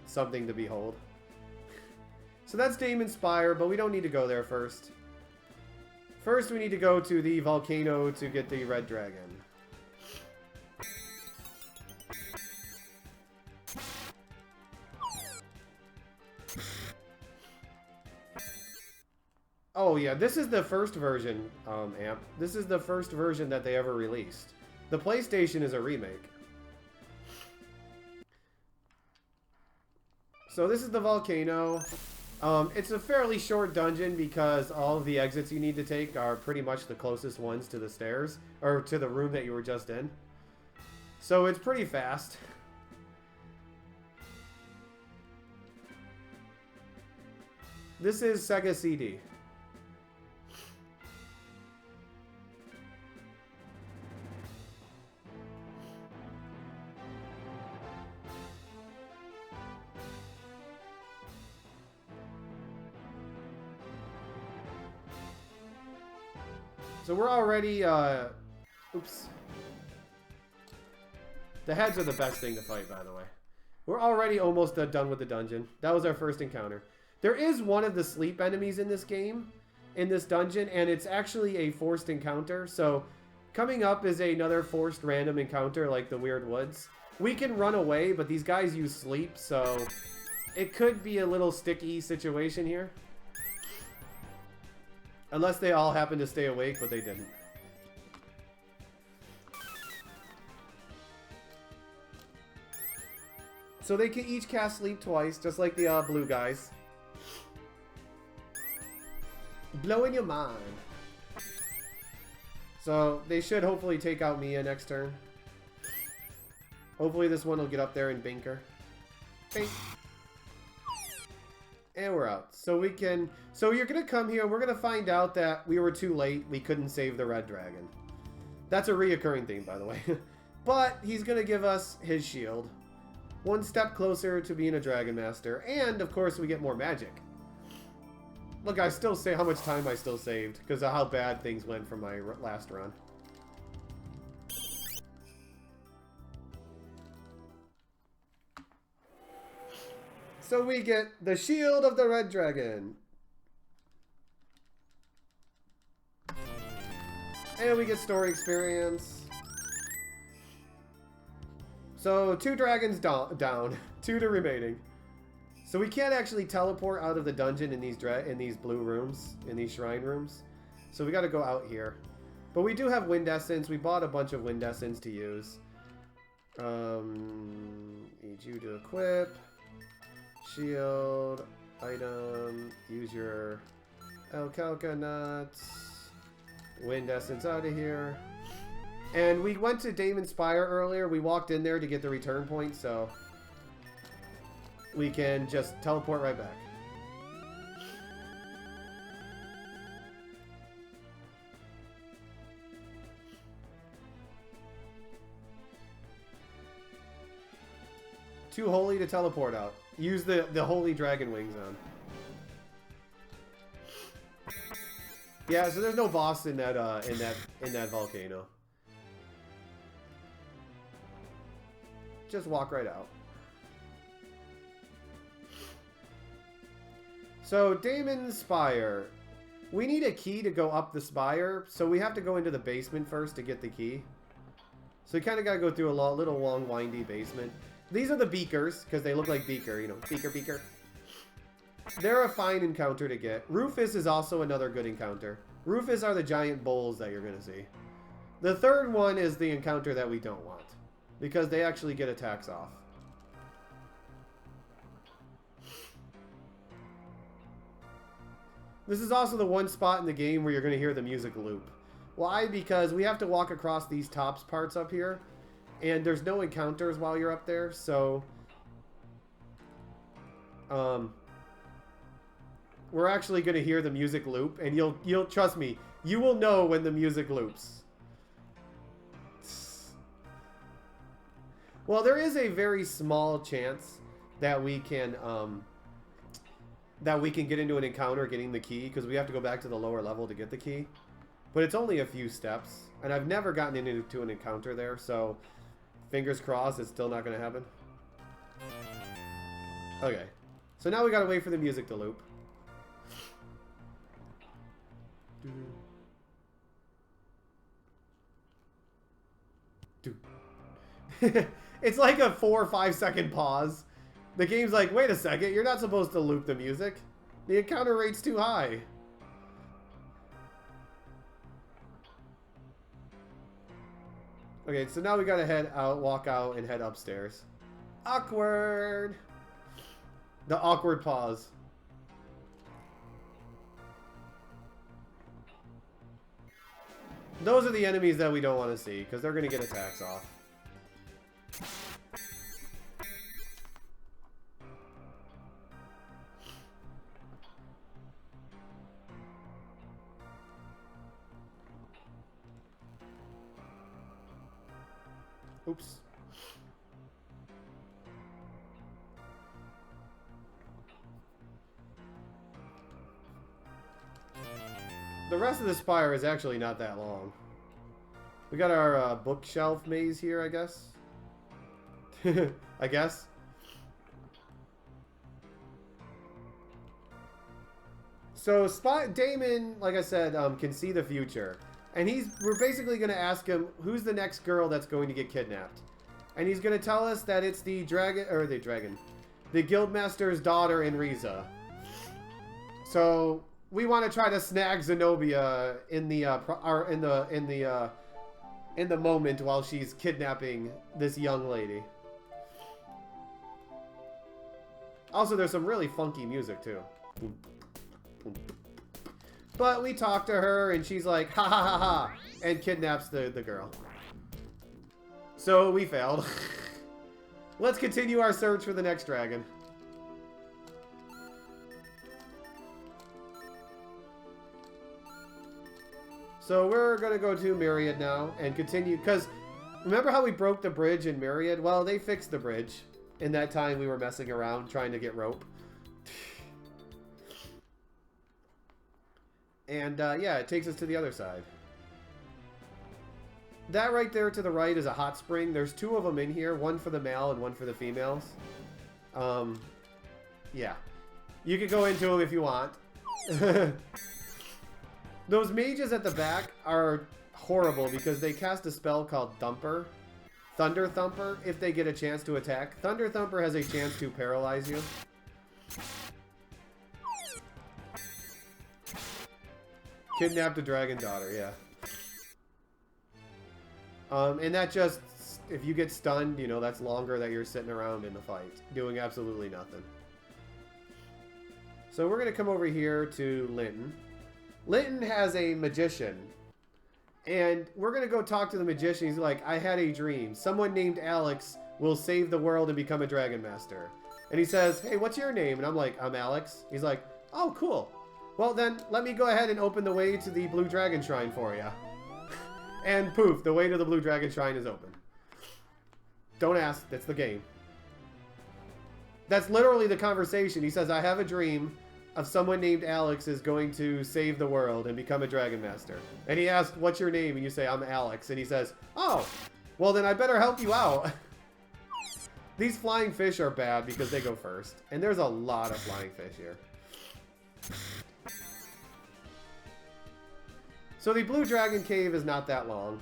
something to behold. So that's Damon Spire, but we don't need to go there first. First, we need to go to the volcano to get the red dragon. Oh yeah, this is the first version, Amp. This is the first version that they ever released. The PlayStation is a remake. So this is the volcano. It's a fairly short dungeon because all of the exits you need to take are pretty much the closest ones to the stairs, or to the room that you were just in. So it's pretty fast. This is Sega CD. So we're already, oops. The heads are the best thing to fight, by the way. We're already almost done with the dungeon. That was our first encounter. There is one of the sleep enemies in this game, in this dungeon, and it's actually a forced encounter. So coming up is another forced random encounter like the Weird Woods. We can run away, but these guys use sleep, so it could be a little sticky situation here. Unless they all happen to stay awake, but they didn't. So they can each cast sleep twice, just like the blue guys. Blowing your mind. So they should hopefully take out Mia next turn. Hopefully this one will get up there and bink her. Bink. And we're out. So we can... So you're going to come here and we're going to find out that we were too late. We couldn't save the red dragon. That's a reoccurring theme, by the way. But he's going to give us his shield. One step closer to being a Dragon Master. And, of course, we get more magic. Look, I still say how much time I still saved. Because of how bad things went from my last run. So we get the shield of the red dragon. And we get story experience. So 2 dragons down, 2 to remaining. So we can't actually teleport out of the dungeon in these blue rooms, in these shrine rooms. So we got to go out here. But we do have wind essence. We bought a bunch of wind essence to use. Need you to equip. Shield, item, use your Alcalca nuts, wind essence out of here. And we went to Damon Spire earlier. We walked in there to get the return point, so we can just teleport right back. Too holy to teleport out. Use the holy dragon wings on. Yeah, so there's no boss in that volcano. Just walk right out. So Damon's Spire. We need a key to go up the spire, so we have to go into the basement first to get the key. So we kind of got to go through a little long, windy basement. These are the beakers, because they look like beaker, you know, beaker. They're a fine encounter to get. Rufus is also another good encounter. Rufus are the giant bulls that you're going to see. The third one is the encounter that we don't want, because they actually get attacks off. This is also the one spot in the game where you're going to hear the music loop. Why? Because we have to walk across these tops parts up here. And there's no encounters while you're up there, so we're actually going to hear the music loop, and you'll trust me, you will know when the music loops. Well, there is a very small chance that we can get into an encounter getting the key, because we have to go back to the lower level to get the key. But it's only a few steps, and I've never gotten into an encounter there, so fingers crossed it's still not going to happen. Okay. So now we gotta wait for the music to loop. It's like a 4 or 5 second pause. The game's like, wait a second, you're not supposed to loop the music. The encounter rate's too high. Okay, so now we gotta head out, walk out, and head upstairs. Awkward! The awkward pause. Those are the enemies that we don't want to see, because they're gonna get attacks off. Oops. The rest of the spire is actually not that long. We got our bookshelf maze here, I guess. I guess. So Damon, like I said, can see the future. And we're basically going to ask him, who's the next girl that's going to get kidnapped? And he's going to tell us that it's the Guildmaster's daughter, Enriza. So we want to try to snag Zenobia in the moment while she's kidnapping this young lady. Also, there's some really funky music too. But we talk to her, and she's like, ha ha ha ha, and kidnaps the girl. So we failed. Let's continue our search for the next dragon. So we're going to go to Myriad now and continue, because remember how we broke the bridge in Myriad? Well, they fixed the bridge in that time we were messing around trying to get rope. And, yeah, it takes us to the other side. That right there to the right is a hot spring. There's 2 of them in here. One for the male and one for the females. Yeah. You can go into them if you want. Those mages at the back are horrible because they cast a spell called Thumper. Thunder Thumper, if they get a chance to attack. Thunder Thumper has a chance to paralyze you. Kidnapped a dragon daughter, yeah. And that just, if you get stunned, you know, that's longer that you're sitting around in the fight, doing absolutely nothing. So we're going to come over here to Linton. Linton has a magician. And we're going to go talk to the magician. He's like, I had a dream. Someone named Alex will save the world and become a dragon master. And he says, hey, what's your name? And I'm like, I'm Alex. He's like, oh, cool. Well, then, let me go ahead and open the way to the Blue Dragon Shrine for you. And poof, the way to the Blue Dragon Shrine is open. Don't ask, that's the game. That's literally the conversation. He says, I have a dream of someone named Alex is going to save the world and become a Dragon Master. And he asks, what's your name? And you say, I'm Alex. And he says, oh, well then I better help you out. These flying fish are bad because they go first. And there's a lot of flying fish here. So the Blue Dragon Cave is not that long.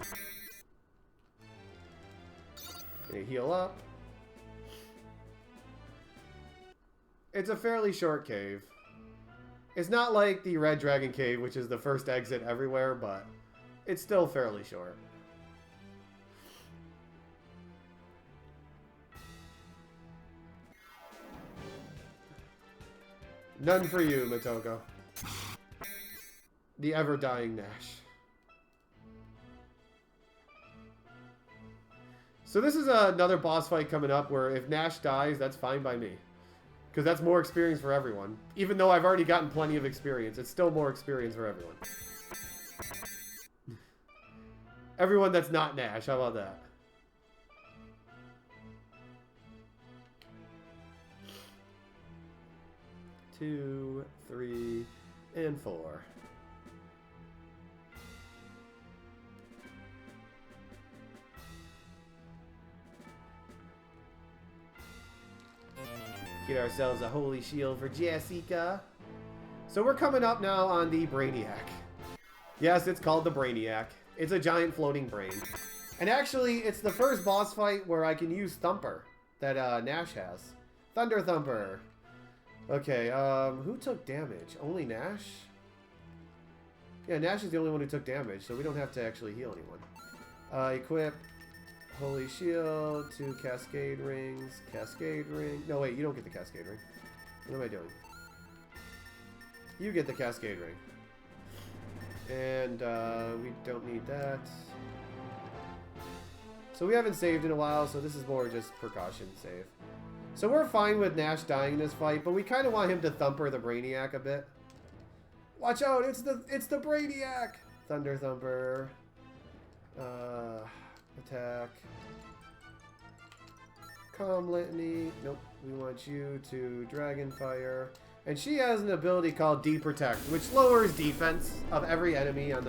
Gonna heal up. It's a fairly short cave. It's not like the Red Dragon Cave, which is the first exit everywhere, but it's still fairly short. None for you, Motoko. The ever-dying Nash. So this is another boss fight coming up where if Nash dies, that's fine by me. Because that's more experience for everyone. Even though I've already gotten plenty of experience, it's still more experience for everyone. Everyone that's not Nash, how about that? Two, 3, and 4. Get ourselves a holy shield for Jessica. So we're coming up now on the Brainiac. Yes, it's called the Brainiac. It's a giant floating brain. And actually, it's the first boss fight where I can use Thumper that Nash has. Thunder Thumper. Okay, who took damage? Only Nash? Yeah, Nash is the only one who took damage, so we don't have to actually heal anyone. Equip. Holy Shield, 2 Cascade Rings, Cascade Ring. No, wait, you don't get the Cascade Ring. What am I doing? You get the Cascade Ring. And we don't need that. So we haven't saved in a while, so this is more just precaution save. So we're fine with Nash dying in this fight, but we kind of want him to thumper the Brainiac a bit. Watch out, it's the Brainiac! Thunder Thumper. Attack. Calm Litany. Nope. We want you to Dragon Fire. And she has an ability called Deprotect, which lowers defense of every enemy on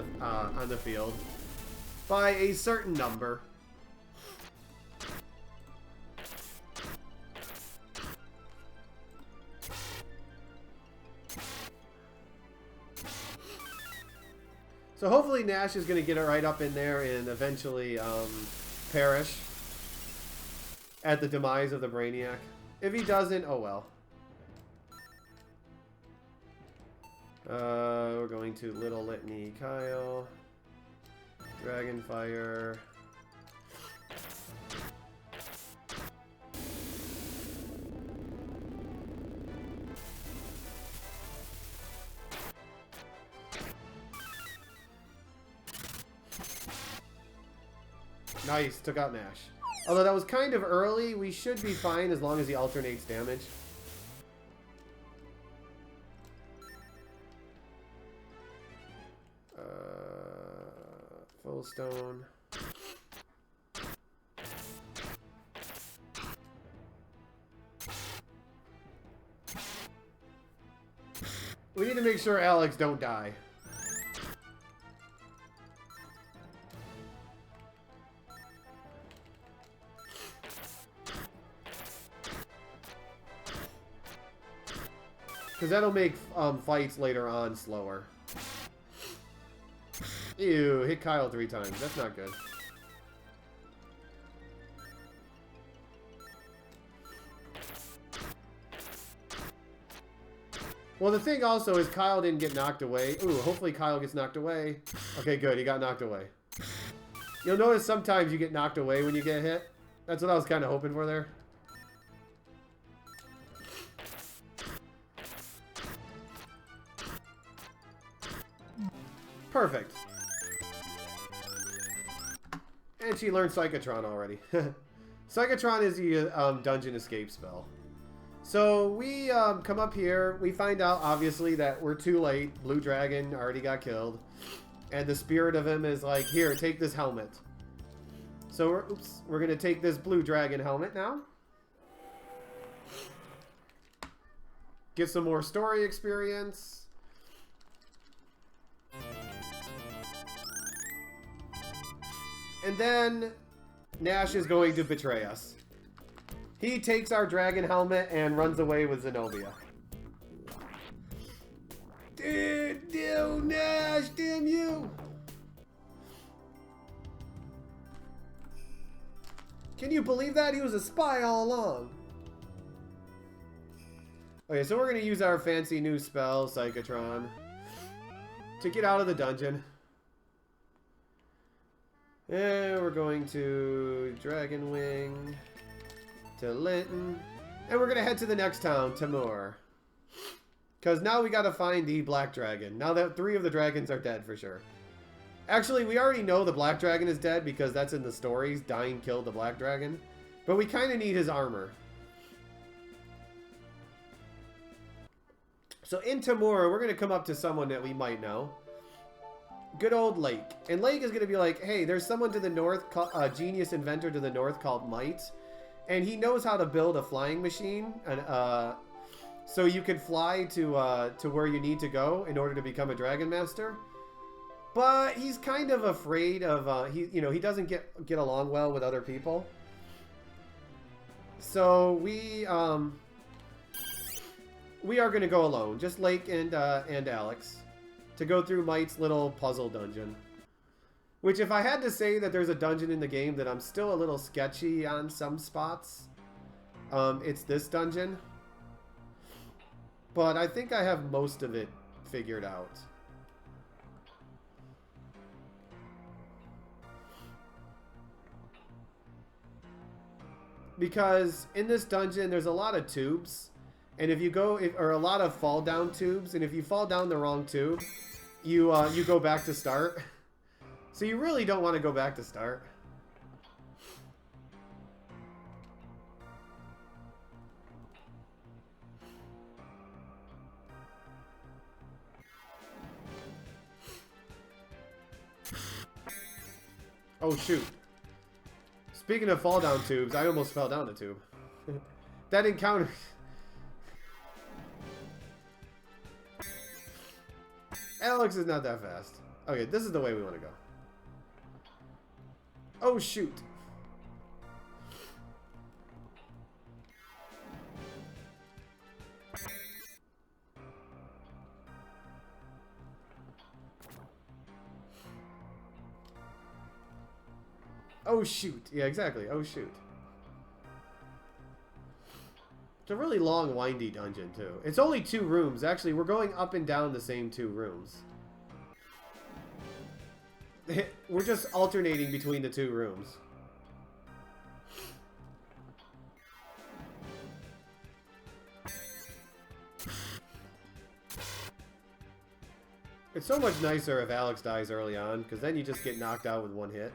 the field by a certain number. So hopefully Nash is going to get it right up in there and eventually perish at the demise of the Brainiac. If he doesn't, oh well. We're going to Little Litany Kyle. Dragonfire. Nice, took out Nash. Although that was kind of early, we should be fine as long as he alternates damage. Full stone. We need to make sure Alex don't die. Because that'll make fights later on slower. Ew, hit Kyle 3 times. That's not good. Well, the thing also is Kyle didn't get knocked away. Ooh, hopefully Kyle gets knocked away. Okay, good. He got knocked away. You'll notice sometimes you get knocked away when you get hit. That's what I was kind of hoping for there. Perfect. And she learned Psychotron already. Psychotron is the dungeon escape spell. So we come up here. We find out, obviously, that we're too late. Blue Dragon already got killed. And the spirit of him is like, here, take this helmet. So we're going to take this Blue Dragon helmet now. Get some more story experience. And then Nash is going to betray us. He takes our dragon helmet and runs away with Zenobia. Dude, no, Nash, damn you! Can you believe that? He was a spy all along. Okay, so we're going to use our fancy new spell, Psychotron, to get out of the dungeon. And we're going to Dragon Wing to Linton. And we're going to head to the next town, Timur. Because now we got to find the Black Dragon. Now that 3 of the dragons are dead for sure. Actually, we already know the Black Dragon is dead because that's in the stories. Dying killed the Black Dragon. But we kind of need his armor. So in Timur, we're going to come up to someone that we might know. Good old Lake. And Lake is going to be like, hey, there's someone to the north, a genius inventor to the north called Might. And he knows how to build a flying machine. And so you can fly to where you need to go in order to become a Dragon Master. But he's kind of afraid of, he doesn't get along well with other people. So we we are going to go alone. Just Lake and Alex. To go through Mite's little puzzle dungeon. Which, if I had to say that there's a dungeon in the game that I'm still a little sketchy on some spots, it's this dungeon. But I think I have most of it figured out. Because in this dungeon, there's a lot of tubes. And if you go, or a lot of fall down tubes, and if you fall down the wrong tube, you go back to start. So you really don't want to go back to start. Oh shoot. Speaking of fall down tubes, I almost fell down a tube. That encounter... Alex is not that fast. Okay, this is the way we want to go. Oh, shoot. Oh, shoot. Yeah, exactly. Oh, shoot. It's a really long, windy dungeon, too. It's only 2 rooms. Actually, we're going up and down the same 2 rooms. We're just alternating between the 2 rooms. It's so much nicer if Alex dies early on, because then you just get knocked out with 1 hit.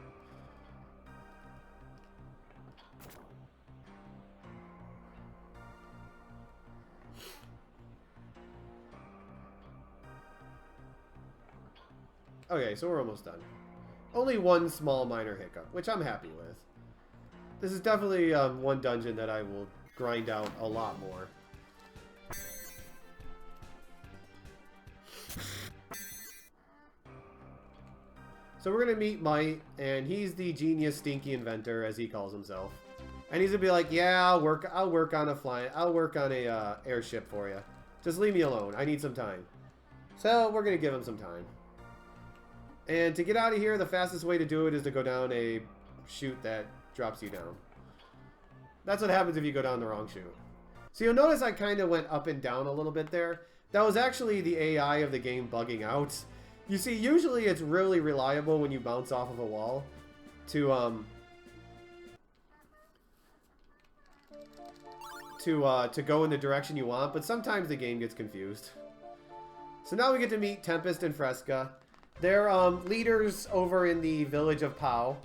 Okay, so we're almost done. Only 1 small minor hiccup, which I'm happy with. This is definitely one dungeon that I will grind out a lot more. So we're going to meet Mite, and he's the genius stinky inventor, as he calls himself. And he's going to be like, yeah, I'll work on a airship for you. Just leave me alone. I need some time. So we're going to give him some time. And to get out of here, the fastest way to do it is to go down a chute that drops you down. That's what happens if you go down the wrong chute. So you'll notice I kind of went up and down a little bit there. That was actually the AI of the game bugging out. You see, usually it's really reliable when you bounce off of a wall to go in the direction you want, but sometimes the game gets confused. So now we get to meet Tempest and Fresca. They're leaders over in the village of Pau,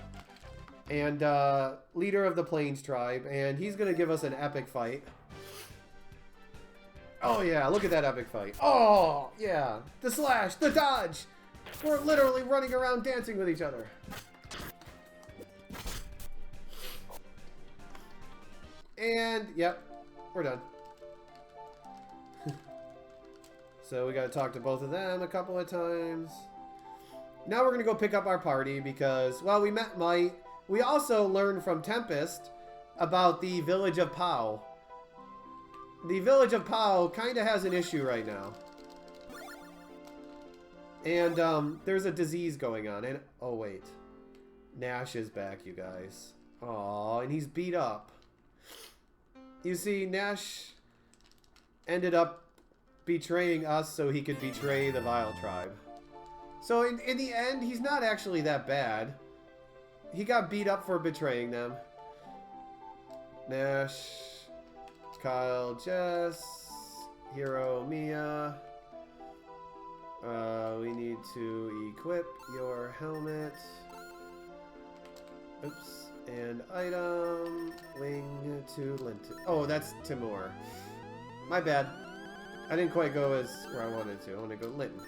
and leader of the Plains tribe, and he's going to give us an epic fight. Oh yeah, look at that epic fight. Oh yeah, the slash, the dodge. We're literally running around dancing with each other. And yep, we're done. So we got to talk to both of them a couple of times. Now we're going to go pick up our party because, well, we met Mite. We also learned from Tempest about the village of Pau. The village of Pau kind of has an issue right now. And there's a disease going on. And oh, wait. Nash is back, you guys. Aw, and he's beat up. You see, Nash ended up betraying us so he could betray the Vile Tribe. So in the end, he's not actually that bad. He got beat up for betraying them. Nash, Kyle, Jess, Hiro, Mia. We need to equip your helmet. Oops. And item. Wing to Linton. Oh, that's Timur. My bad. I didn't quite go as where I wanted to. I want to go Linton.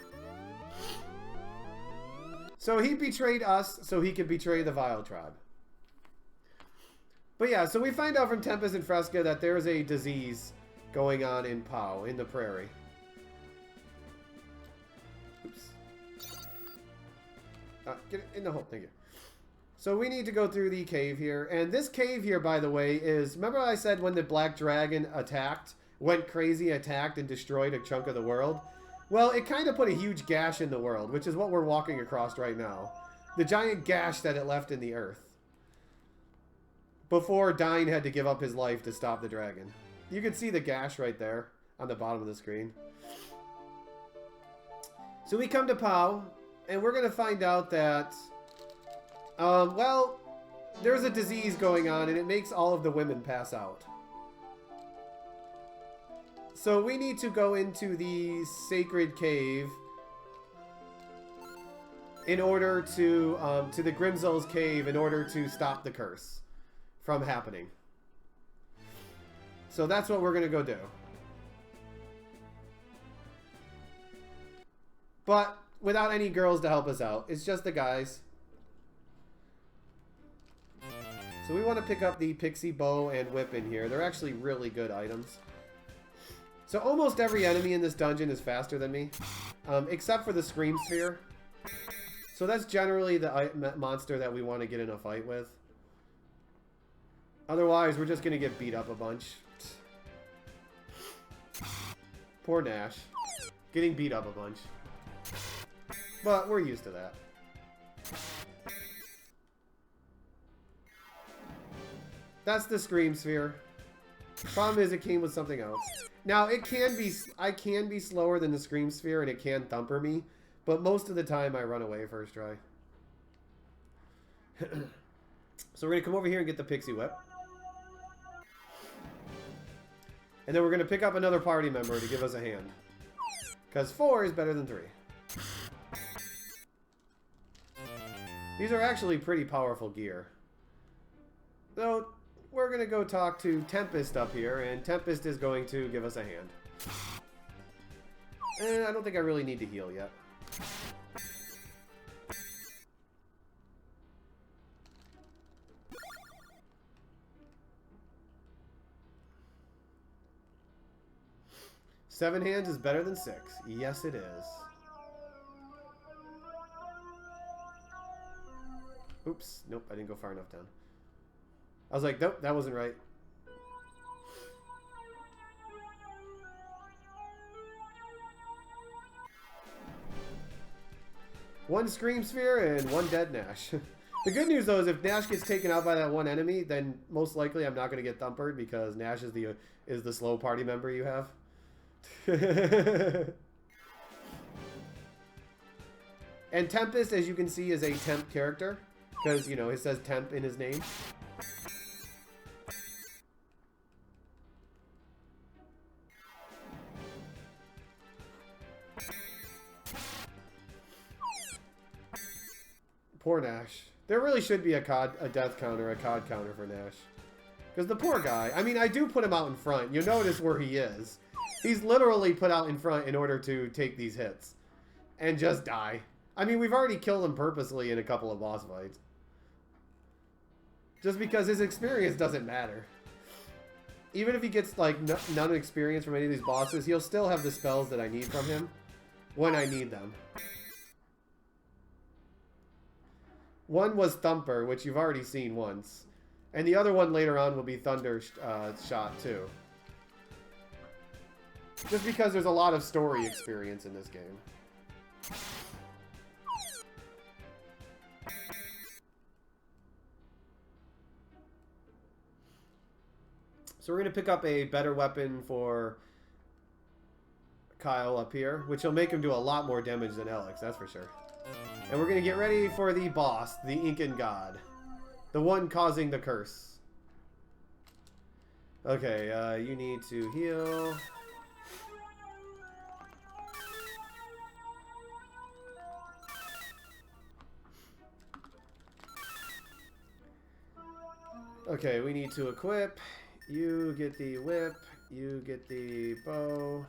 So he betrayed us so he could betray the Vile Tribe. But yeah, so we find out from Tempest and Fresca that there's a disease going on in Pau, in the prairie. Oops. Get it in the hole. Thank you. So we need to go through the cave here. And this cave here, by the way, is... Remember I said when the Black Dragon attacked, went crazy, attacked, and destroyed a chunk of the world. Well, it kind of put a huge gash in the world, which is what we're walking across right now. The giant gash that it left in the earth. Before Dine had to give up his life to stop the dragon. You can see the gash right there on the bottom of the screen. So we come to Pau, and we're going to find out that, well, there's a disease going on, and it makes all of the women pass out. So we need to go into the sacred cave in order to the Grimsel's cave in order to stop the curse from happening. So that's what we're going to go do. But without any girls to help us out. It's just the guys. So we want to pick up the Pixie Bow and Whip in here. They're actually really good items. So almost every enemy in this dungeon is faster than me. Except for the Scream Sphere. So that's generally the monster that we want to get in a fight with. Otherwise, we're just going to get beat up a bunch. Poor Nash. Getting beat up a bunch. But we're used to that. That's the Scream Sphere. Problem is, it came with something else. Now, it can be... I can be slower than the Scream Sphere, and it can thumper me. But most of the time, I run away first try. So we're going to come over here and get the Pixie Whip. And then we're going to pick up another party member to give us a hand. Because 4 is better than 3. These are actually pretty powerful gear. So, we're going to go talk to Tempest up here, and Tempest is going to give us a hand. I don't think I really need to heal yet. Seven hands is better than 6. Yes, it is. Oops. Nope, I didn't go far enough down. I was like, nope, that wasn't right. One Scream Sphere and one dead Nash. The good news, though, is if Nash gets taken out by that one enemy, then most likely I'm not going to get thumpered because Nash is the slow party member you have. And Tempest, as you can see, is a temp character. Because, you know, it says temp in his name. Poor Nash. There really should be a death counter, a COD counter for Nash. Because the poor guy, I mean, I do put him out in front. You notice where he is. He's literally put out in front in order to take these hits. And just die. I mean, we've already killed him purposely in a couple of boss fights. Just because his experience doesn't matter. Even if he gets, like, none experience from any of these bosses, he'll still have the spells that I need from him when I need them. One was Thumper, which you've already seen once. And the other one later on will be Thunder Shot, too. Just because there's a lot of story experience in this game. So we're going to pick up a better weapon for Kyle up here, which will make him do a lot more damage than Alex, that's for sure. And we're going to get ready for the boss, the Incan God. The one causing the curse. Okay, you need to heal. Okay, we need to equip. You get the whip. You get the bow.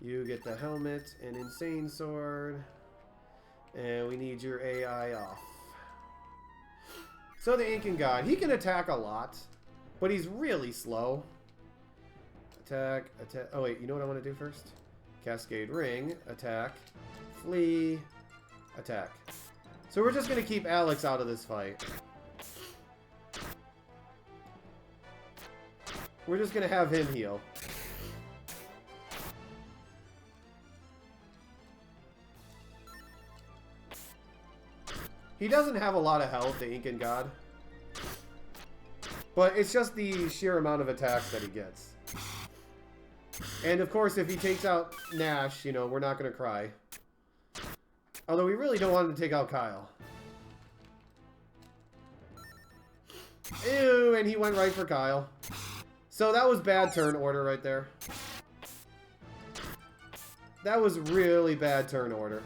You get the helmet and insane sword. And we need your AI off. So the Incan God, he can attack a lot, but he's really slow. Attack, attack. Oh wait, you know what I want to do first? Cascade Ring, attack, flee, attack. So we're just going to keep Alex out of this fight. We're just going to have him heal. He doesn't have a lot of health, the Incan God. But it's just the sheer amount of attacks that he gets. And of course, if he takes out Nash, you know, we're not going to cry. Although we really don't want him to take out Kyle. Ew, and he went right for Kyle. So that was bad turn order right there. That was really bad turn order.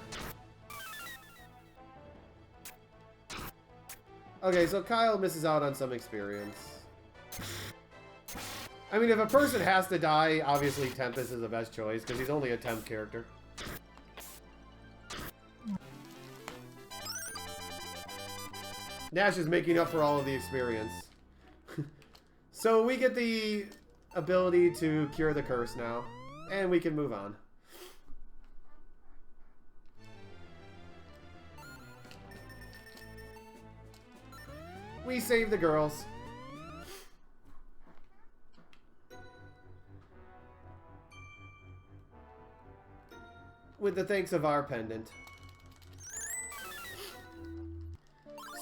Okay, so Kyle misses out on some experience. I mean, if a person has to die, obviously Tempest is the best choice, because he's only a temp character. Nash is making up for all of the experience. So we get the ability to cure the curse now, and we can move on. We save the girls. With the thanks of our pendant.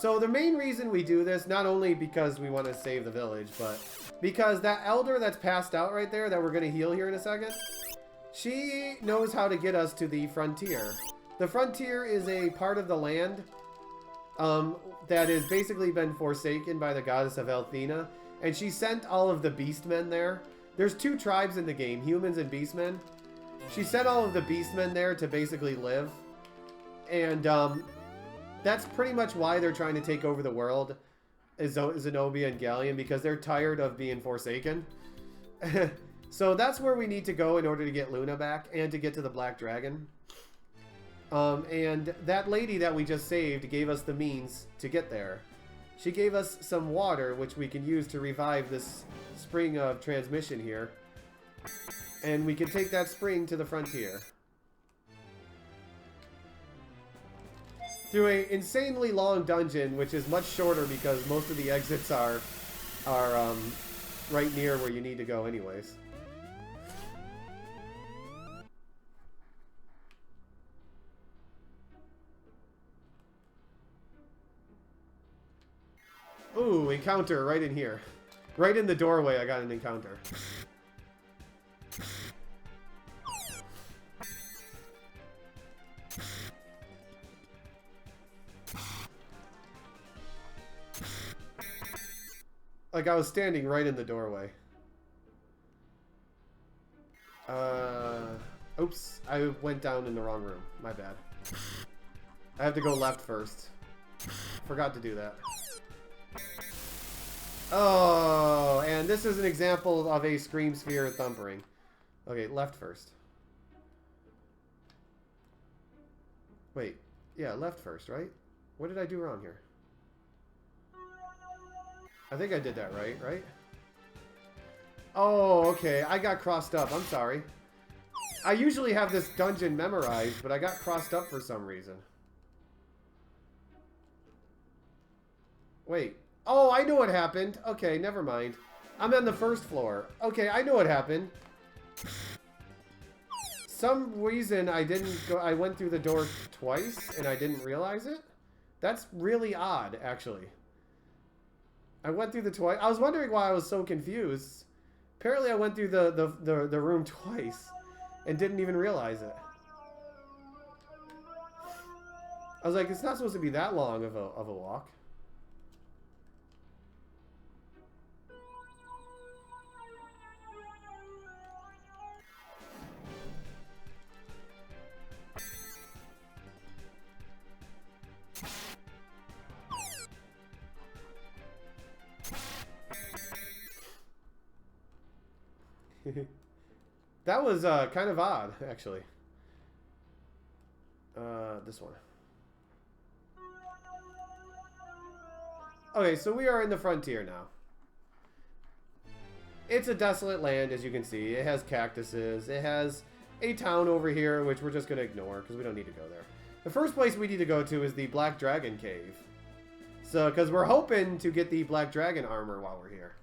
So the main reason we do this, not only because we want to save the village, but because that elder that's passed out right there that we're going to heal here in a second, she knows how to get us to the frontier. The frontier is a part of the land that has basically been forsaken by the goddess of Elthina, and she sent all of the beastmen there. There's two tribes in the game, humans and beastmen. She sent all of the beastmen there to basically live, and that's pretty much why they're trying to take over the world, Zenobia and Galleon, because they're tired of being forsaken. So that's where we need to go in order to get Luna back and to get to the Black Dragon. And that lady that we just saved gave us the means to get there. She gave us some water, which we can use to revive this spring of transmission here. And we can take that spring to the frontier. Through an insanely long dungeon, which is much shorter because most of the exits are right near where you need to go anyways. Ooh, encounter right in here. Right in the doorway, I got an encounter. Like, I was standing right in the doorway. Oops. I went down in the wrong room. My bad. I have to go left first. Forgot to do that. Oh, and this is an example of a Scream Sphere thumpering. Okay, left first. Wait. Yeah, left first, right? What did I do wrong here? I think I did that right? Oh, okay. I got crossed up. I'm sorry. I usually have this dungeon memorized, but I got crossed up for some reason. Wait. Oh, I know what happened. Okay, never mind. I'm on the first floor. Okay, I know what happened. Some reason I didn't go... I went through the door twice, and I didn't realize it. That's really odd, actually. I went through the twice. I was wondering why I was so confused. Apparently I went through the room twice and didn't even realize it. I was like, it's not supposed to be that long of a walk. That was kind of odd, actually. This one. Okay, so we are in the frontier now. It's a desolate land, as you can see. It has cactuses. It has a town over here, which we're just going to ignore because we don't need to go there. The first place we need to go to is the Black Dragon Cave. So, because we're hoping to get the Black Dragon armor while we're here.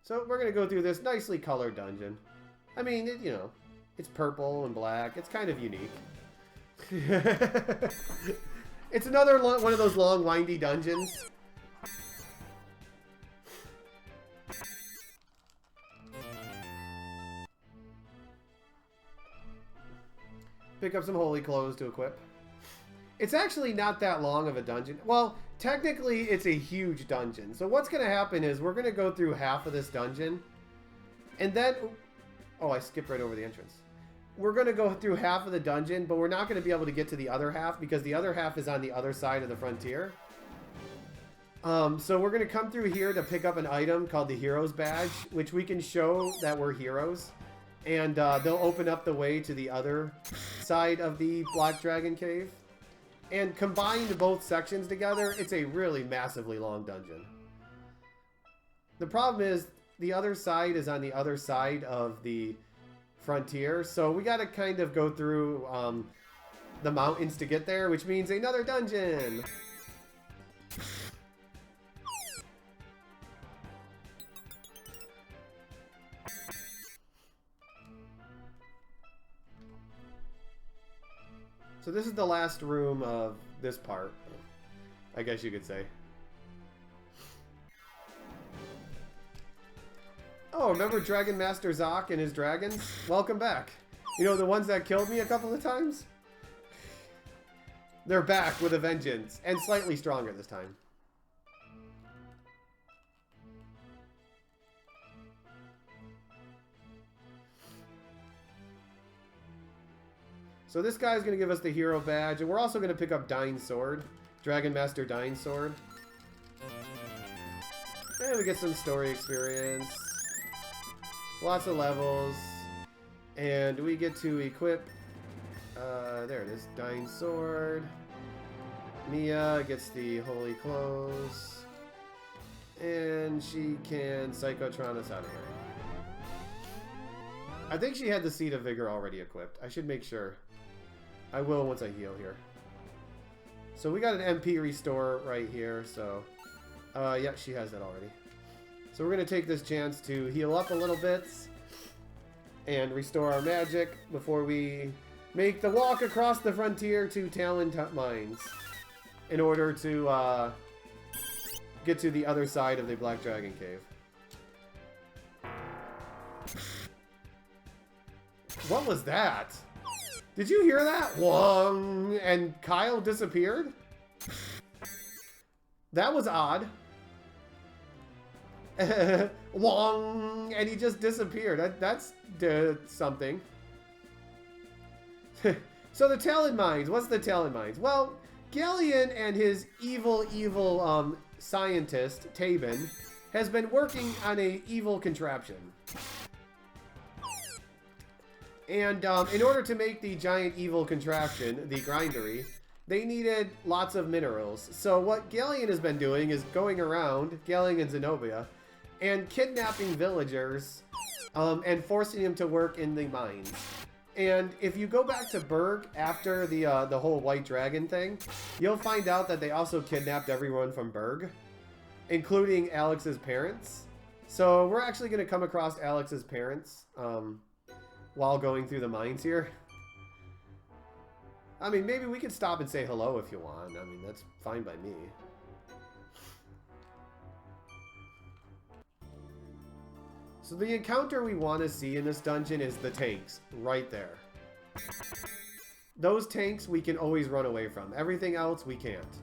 So we're going to go through this nicely colored dungeon. I mean, you know, it's purple and black. It's kind of unique. It's another one of those long, windy dungeons. Pick up some holy clothes to equip. It's actually not that long of a dungeon. Well, technically, it's a huge dungeon. So what's going to happen is we're going to go through half of this dungeon. And then... Oh, I skipped right over the entrance. We're going to go through half of the dungeon, but we're not going to be able to get to the other half because the other half is on the other side of the frontier. So we're going to come through here to pick up an item called the Hero's Badge, which we can show that we're heroes. And they'll open up the way to the other side of the Black Dragon Cave. And combined both sections together, it's a really massively long dungeon. The problem is, the other side is on the other side of the frontier, so we gotta kind of go through the mountains to get there, which means another dungeon! So this is the last room of this part, I guess you could say. Oh, remember Dragon Master Zoc and his dragons? Welcome back. You know, the ones that killed me a couple of times? They're back with a vengeance, and slightly stronger this time. So this guy's going to give us the hero badge, and we're also going to pick up Dying Sword. Dragon Master Dying Sword. And we get some story experience. Lots of levels. And we get to equip... there it is. Dying Sword. Mia gets the Holy Clothes. And she can Psychotron us out of here. I think she had the Seed of Vigor already equipped. I should make sure. I will once I heal here. So we got an MP restore right here, so... yeah, she has that already. So we're going to take this chance to heal up a little bit and restore our magic before we make the walk across the frontier to Talon Mines in order to get to the other side of the Black Dragon Cave. What was that? Did you hear that? Wong! And Kyle disappeared? That was odd. Wong! And he just disappeared. That's something. So the Talon Mines. What's the Talon Mines? Well, Galleon and his evil scientist, Tabin, has been working on a evil contraption. And in order to make the giant evil contraption, the grindery, they needed lots of minerals. So what Galleon has been doing is going around, Galleon and Zenobia, and kidnapping villagers and forcing them to work in the mines. And if you go back to Berg after the whole White Dragon thing, you'll find out that they also kidnapped everyone from Berg, including Alex's parents. So we're actually going to come across Alex's parents while going through the mines here. I mean, maybe we could stop and say hello if you want. I mean, that's fine by me. So the encounter we want to see in this dungeon is the tanks, right there. Those tanks we can always run away from. Everything else we can't.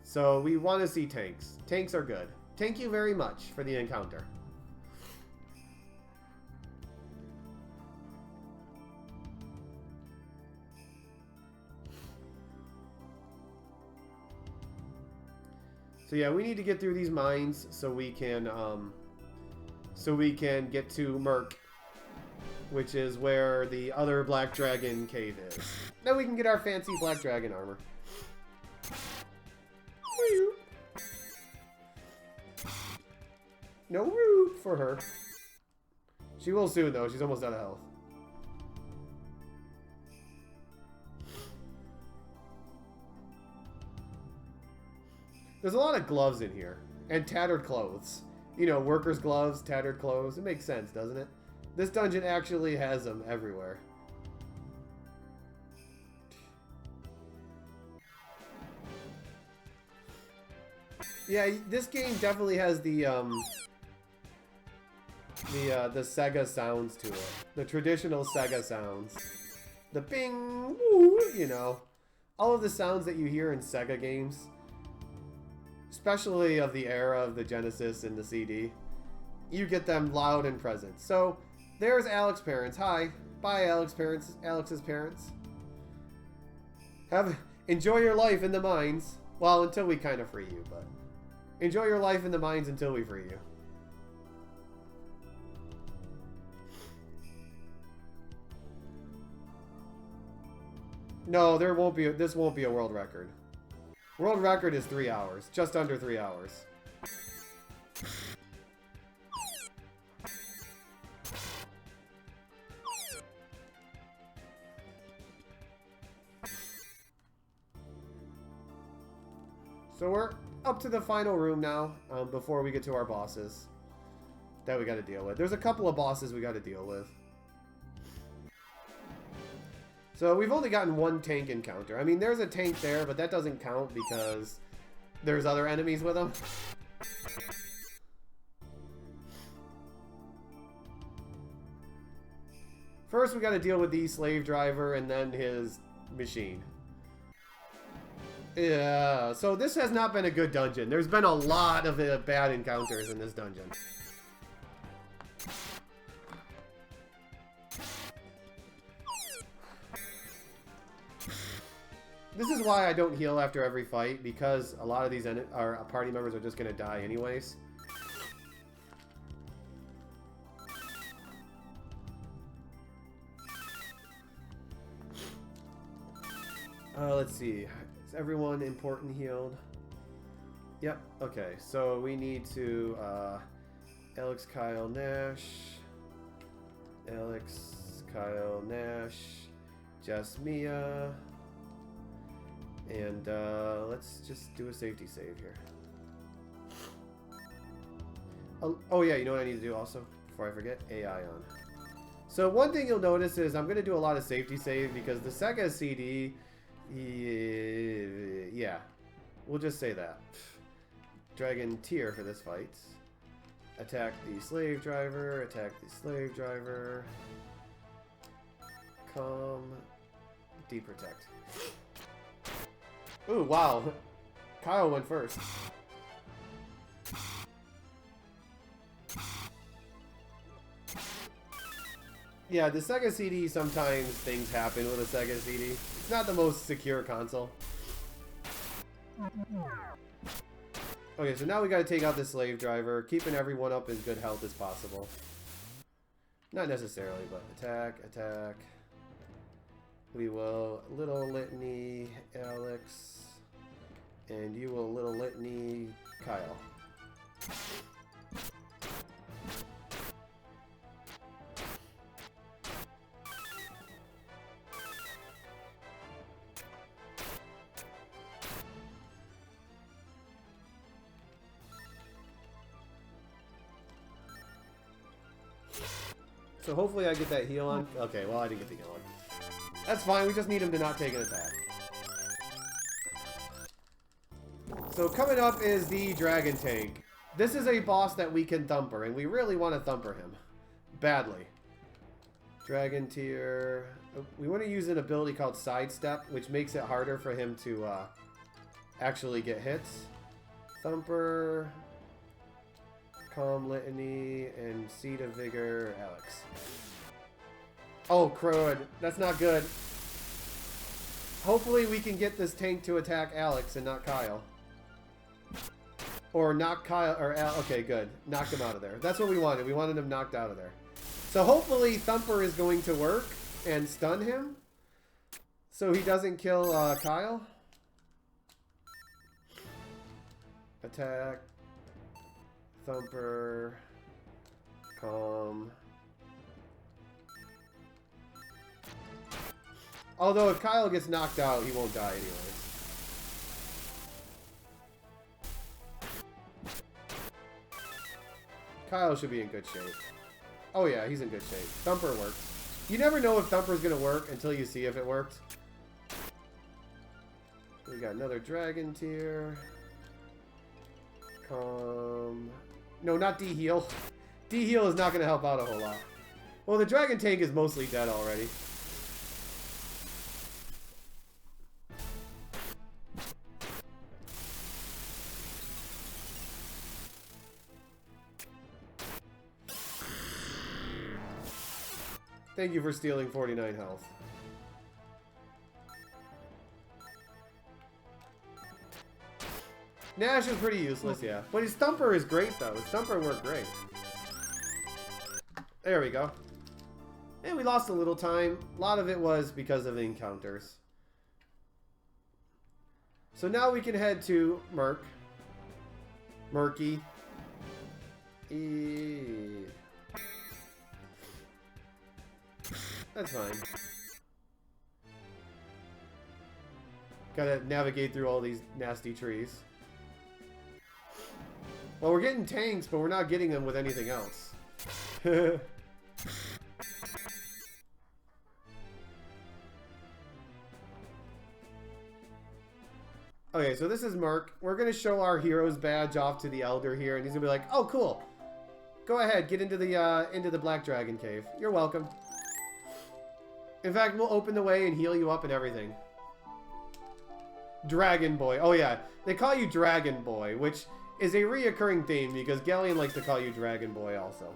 So we want to see tanks. Tanks are good. Thank you very much for the encounter. So yeah, we need to get through these mines so we can get to Merc, which is where the other Black Dragon cave is. Then we can get our fancy Black Dragon armor. No root for her. She will soon though, she's almost out of health. There's a lot of gloves in here. And tattered clothes. You know, workers' gloves, tattered clothes. It makes sense, doesn't it? This dungeon actually has them everywhere. Yeah, this game definitely has the Sega sounds to it. The traditional Sega sounds. The bing, woo, you know. All of the sounds that you hear in Sega games. Especially of the era of the Genesis and the CD. You get them loud and present. So, there's Alex's parents. Hi. Bye, Alex's parents. Enjoy your life in the mines. Well, until we kind of free you, but... Enjoy your life in the mines until we free you. No, there won't be. This won't be a world record. World record is 3 hours, just under 3 hours. So we're up to the final room now, before we get to our bosses that we got to deal with. There's a couple of bosses we got to deal with. So we've only gotten one tank encounter. I mean, there's a tank there, but that doesn't count because there's other enemies with them. First, we got to deal with the slave driver and then his machine. Yeah, so this has not been a good dungeon. There's been a lot of bad encounters in this dungeon. This is why I don't heal after every fight, because a lot of these our party members are just going to die anyways. Let's see. Is everyone important healed? Yep, okay. So we need to, Alex, Kyle, Nash. Alex, Kyle, Nash. Jess, Mia. And, let's just do a safety save here. Oh yeah, you know what I need to do also? Before I forget? AI on. So one thing you'll notice is I'm going to do a lot of safety save because the Sega CD... Yeah, we'll just say that. Dragon tier for this fight. Attack the slave driver, attack the slave driver. Calm, deprotect. Ooh, wow. Kyle went first. Yeah, the Sega CD, sometimes things happen with a Sega CD. It's not the most secure console. Okay, so now we gotta take out the slave driver, keeping everyone up as good health as possible. Not necessarily, but attack, attack. We will little litany Alex, and you will little litany Kyle. So hopefully I get that heal on. Okay, well I didn't get the heal on. That's fine, we just need him to not take an attack. So coming up is the Dragon Tank. This is a boss that we can thumper, and we really want to thumper him. Badly. Dragon tier. We want to use an ability called Sidestep, which makes it harder for him to actually get hits. Thumper... Calm Litany, and Seed of Vigor, Alex. Oh, crud. That's not good. Hopefully we can get this tank to attack Alex and not Kyle. Or knock Kyle, or Al. Okay, good. Knocked him out of there. That's what we wanted. We wanted him knocked out of there. So hopefully Thumper is going to work and stun him. So he doesn't kill Kyle. Attack. Thumper, calm. Although if Kyle gets knocked out, he won't die anyways. Kyle should be in good shape. Oh yeah, he's in good shape. Thumper works. You never know if Thumper's gonna work until you see if it works. We got another dragon tier. No, not D-heal. D-heal is not gonna help out a whole lot. Well, the dragon tank is mostly dead already. Thank you for stealing 49 health. Nash is pretty useless, yeah. But his Thumper is great, though. His Thumper worked great. There we go. And we lost a little time. A lot of it was because of encounters. So now we can head to Murky. That's fine. Gotta navigate through all these nasty trees. Well, we're getting tanks, but we're not getting them with anything else. Okay, so this is Merc. We're gonna show our hero's badge off to the Elder here, and he's gonna be like, "Oh, cool. Go ahead, get into the Black Dragon Cave. You're welcome." In fact, we'll open the way and heal you up and everything. Dragon Boy. Oh yeah, they call you Dragon Boy, which is a reoccurring theme because Galleon likes to call you Dragon Boy also.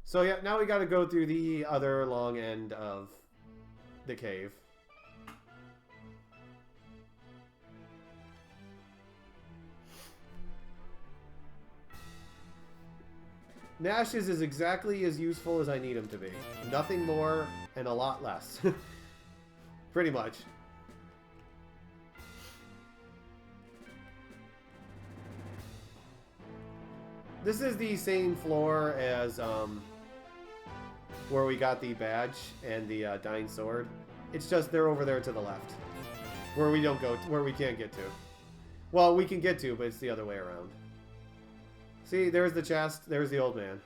So yeah, now we gotta go through the other long end of the cave. Nash is exactly as useful as I need him to be. Nothing more and a lot less. Pretty much. This is the same floor as where we got the badge and the dying sword. It's just they're over there to the left, where we don't go, where we can't get to. Well, we can get to, but it's the other way around. See, there's the chest. There's the old man.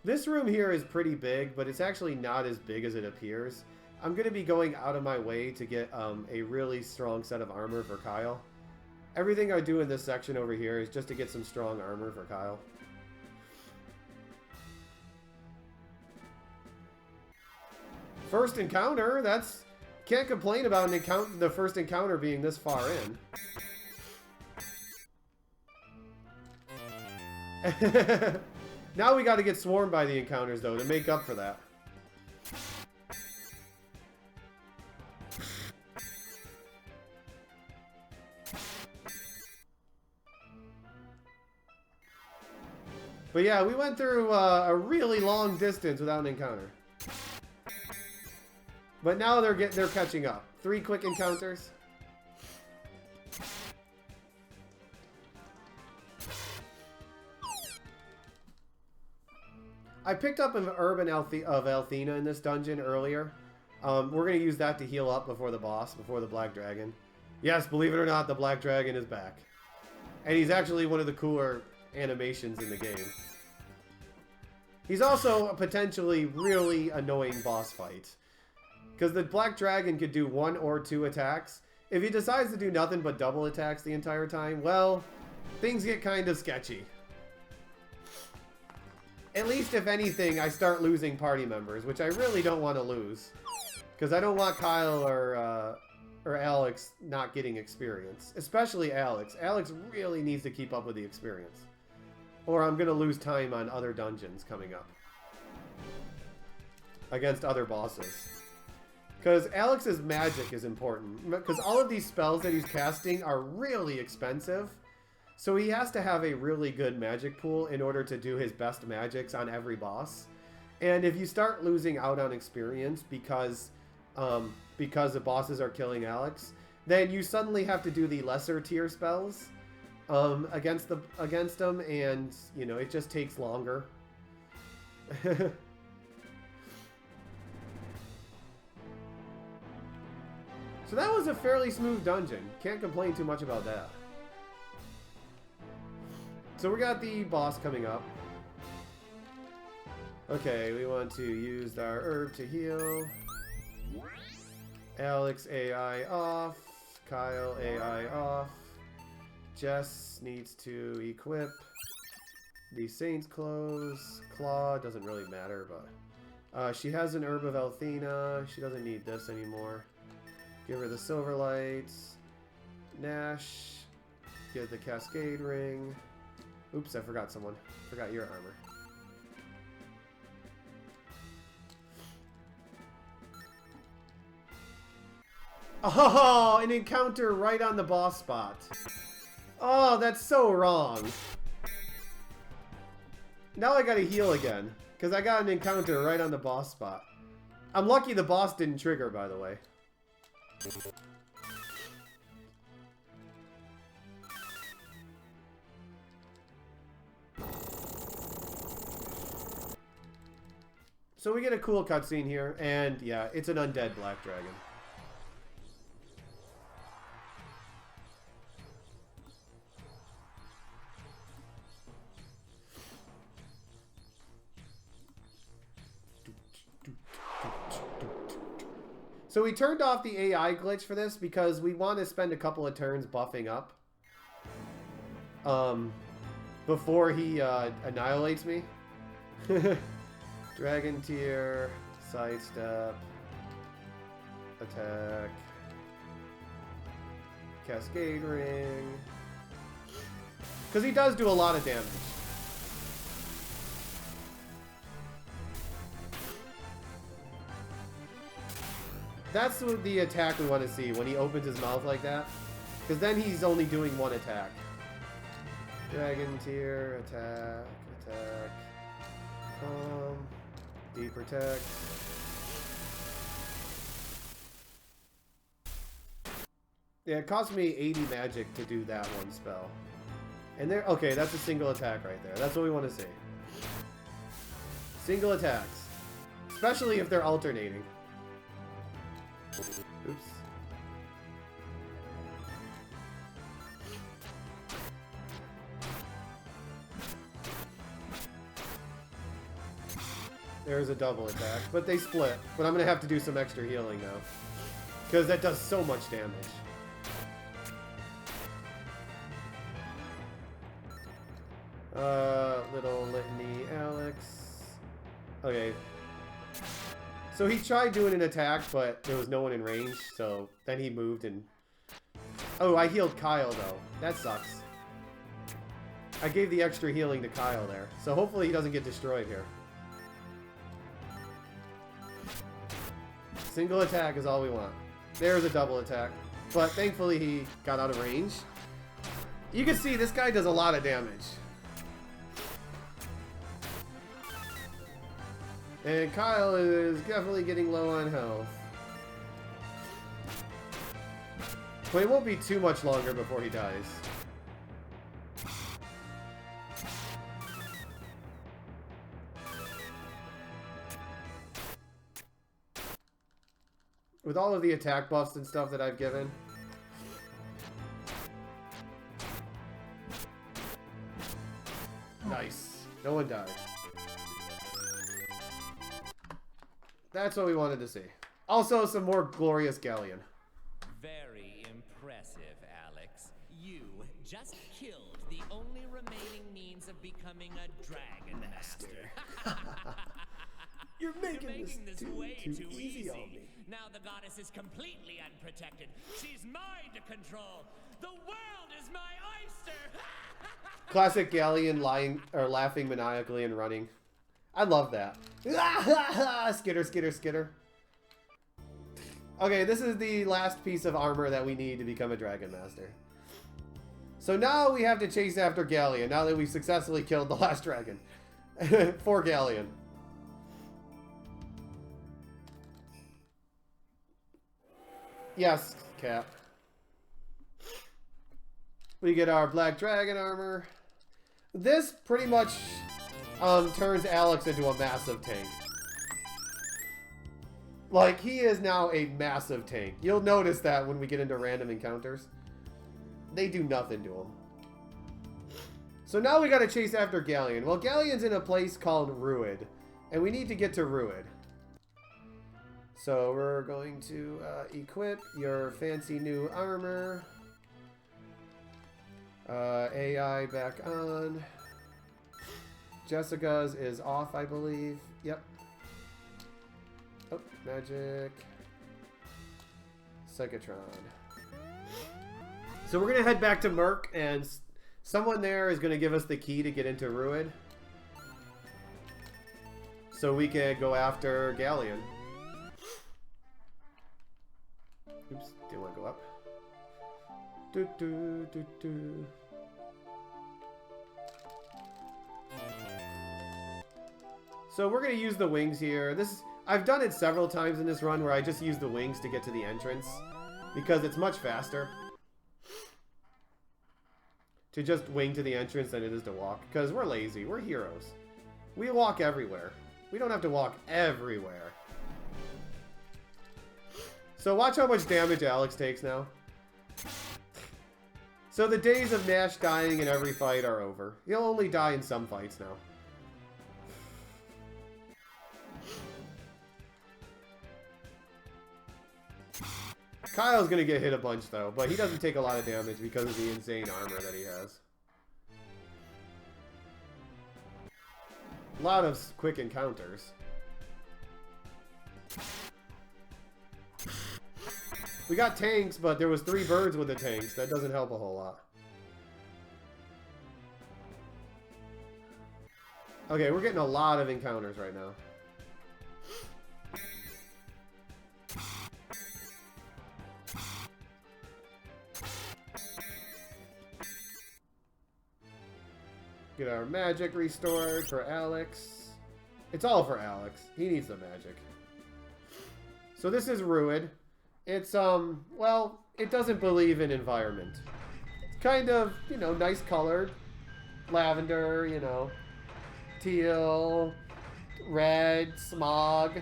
This room here is pretty big, but it's actually not as big as it appears. I'm going to be going out of my way to get a really strong set of armor for Kyle. Everything I do in this section over here is just to get some strong armor for Kyle. First encounter, that's... Can't complain about the first encounter being this far in. Now we got to get swarmed by the encounters, though, to make up for that. But yeah, we went through a really long distance without an encounter. But now they're catching up. 3 quick encounters. I picked up an herb of Althena in this dungeon earlier. We're going to use that to heal up before the boss, before the Black Dragon. Yes, believe it or not, the Black Dragon is back. And he's actually one of the cooler animations in the game. He's also a potentially really annoying boss fight. Because the Black Dragon could do 1 or 2 attacks. If he decides to do nothing but double attacks the entire time, well, things get kind of sketchy. At least, if anything, I start losing party members, which I really don't want to lose. Because I don't want Kyle or Alex not getting experience. Especially Alex. Alex really needs to keep up with the experience. Or I'm going to lose time on other dungeons coming up. Against other bosses. Because Alex's magic is important. Because all of these spells that he's casting are really expensive. So he has to have a really good magic pool in order to do his best magics on every boss. And if you start losing out on experience because the bosses are killing Alex, then you suddenly have to do the lesser tier spells against them, and you know, it just takes longer. So that was a fairly smooth dungeon. Can't complain too much about that. So we got the boss coming up. Okay, we want to use our herb to heal. Alex AI off. Kyle AI off. Jess needs to equip the Saint's Clothes. Claw doesn't really matter, but she has an Herb of Althena. She doesn't need this anymore. Give her the Silver Lights. Nash. Get the Cascade Ring. Oops, I forgot someone. Forgot your armor. Oh, an encounter right on the boss spot. Oh, that's so wrong. Now I gotta heal again, because I got an encounter right on the boss spot. I'm lucky the boss didn't trigger, by the way. So we get a cool cutscene here, and yeah, it's an undead black dragon. So we turned off the AI glitch for this because we want to spend a couple of turns buffing up. Before he annihilates me. Dragon tier, sidestep, attack, cascade ring. Because he does do a lot of damage. That's the attack we want to see, when he opens his mouth like that. Because then he's only doing one attack. Dragon tier, attack, attack. Deep protect. Yeah, it cost me 80 magic to do that one spell. And there, okay, that's a single attack right there. That's what we want to see. Single attacks. Especially if they're alternating. Oops. There's a double attack, but they split. But I'm going to have to do some extra healing now. Because that does so much damage. Little litany Alex. Okay. So he tried doing an attack, but there was no one in range, so then he moved and... Oh, I healed Kyle, though. That sucks. I gave the extra healing to Kyle there, so hopefully he doesn't get destroyed here. Single attack is all we want. There's a double attack. But thankfully he got out of range. You can see this guy does a lot of damage. And Kyle is definitely getting low on health. But it won't be too much longer before he dies. With all of the attack buffs and stuff that I've given. Nice. No one died. That's what we wanted to see. Also, some more glorious galleon. Very impressive, Alex. You just killed the only remaining means of becoming a Dragon Master. You're making this way too easy on me. Now the goddess is completely unprotected. She's mine to control. The world is my oyster. Classic galleon lying or laughing maniacally and running. I love that. Skitter, skitter, skitter. Okay, this is the last piece of armor that we need to become a Dragon Master. So now we have to chase after Galleon, now that we've successfully killed the last dragon. For Galleon. Yes, Cap. We get our Black Dragon armor. This pretty much turns Alex into a massive tank. Like, he is now a massive tank. You'll notice that when we get into random encounters. They do nothing to him. So now we gotta chase after Galleon. Well, Galleon's in a place called Ruid. And we need to get to Ruid. So we're going to equip your fancy new armor. AI back on. Jessica's is off, I believe. Yep. Oh, magic. Psychotron. So we're going to head back to Merc, and someone there is going to give us the key to get into Ruid. So we can go after Galleon. Oops, didn't want to go up. Do, do, do, do. So we're going to use the wings here. I've done it several times in this run where I just use the wings to get to the entrance. Because it's much faster to just wing to the entrance than it is to walk. Because we're lazy. We're heroes. We walk everywhere. We don't have to walk everywhere. So watch how much damage Alex takes now. So the days of Nash dying in every fight are over. He'll only die in some fights now. Kyle's gonna get hit a bunch though, but he doesn't take a lot of damage because of the insane armor that he has. A lot of quick encounters. We got tanks, but there was 3 birds with the tanks. That doesn't help a whole lot. Okay, we're getting a lot of encounters right now. Get our magic restored for Alex. It's all for Alex. He needs the magic. So this is Ruid. It's, well, it doesn't believe in environment. It's kind of, you know, nice colored. Lavender, you know. Teal. Red. Smog.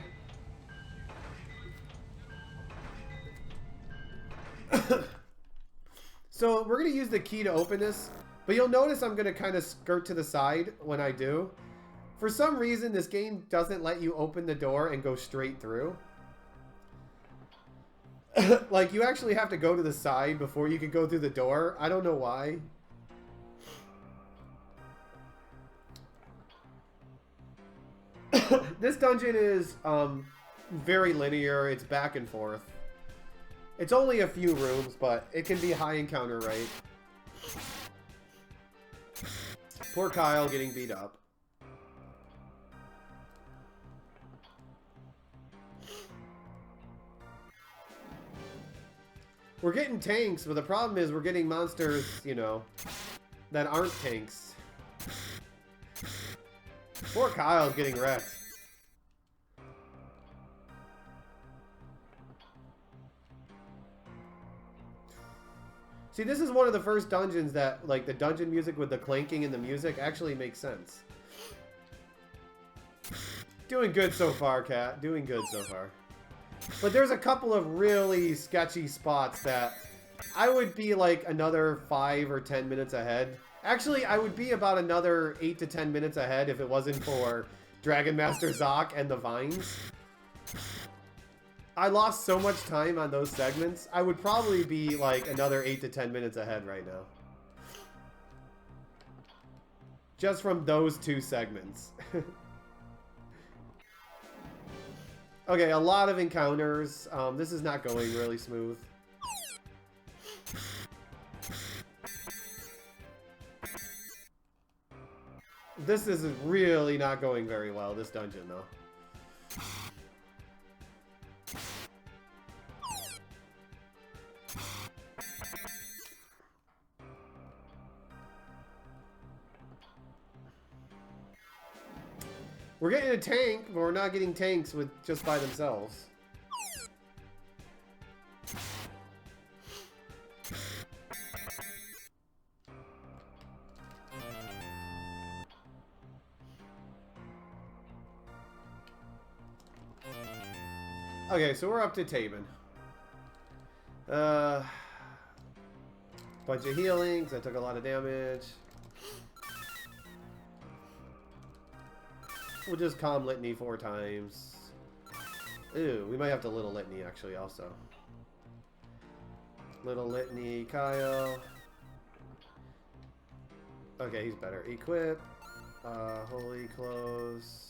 So we're going to use the key to open this. But you'll notice I'm going to kind of skirt to the side when I do. For some reason, this game doesn't let you open the door and go straight through. Like, you actually have to go to the side before you can go through the door. I don't know why. This dungeon is very linear. It's back and forth. It's only a few rooms, but it can be high encounter rate. Poor Kyle getting beat up. We're getting tanks, but the problem is we're getting monsters, you know, that aren't tanks. Poor Kyle's getting wrecked. See, this is one of the first dungeons that, like, the dungeon music with the clanking in the music actually makes sense. Doing good so far, Kat. Doing good so far. But there's a couple of really sketchy spots that I would be, like, another 5 or 10 minutes ahead. Actually, I would be about another 8 to 10 minutes ahead if it wasn't for Dragon Master Zoc and the vines. I lost so much time on those segments. I would probably be like another 8 to 10 minutes ahead right now. Just from those 2 segments. Okay, a lot of encounters. This is not going really smooth. This is really not going very well, this dungeon though. We're getting a tank, but we're not getting tanks with just by themselves. Okay, so we're up to Tabin. Bunch of healing, 'cause I took a lot of damage. We'll just calm Litany 4 times. Ooh, we might have to Little Litany actually also. Little Litany, Kyle. Okay, he's better. Equip. Holy Clothes.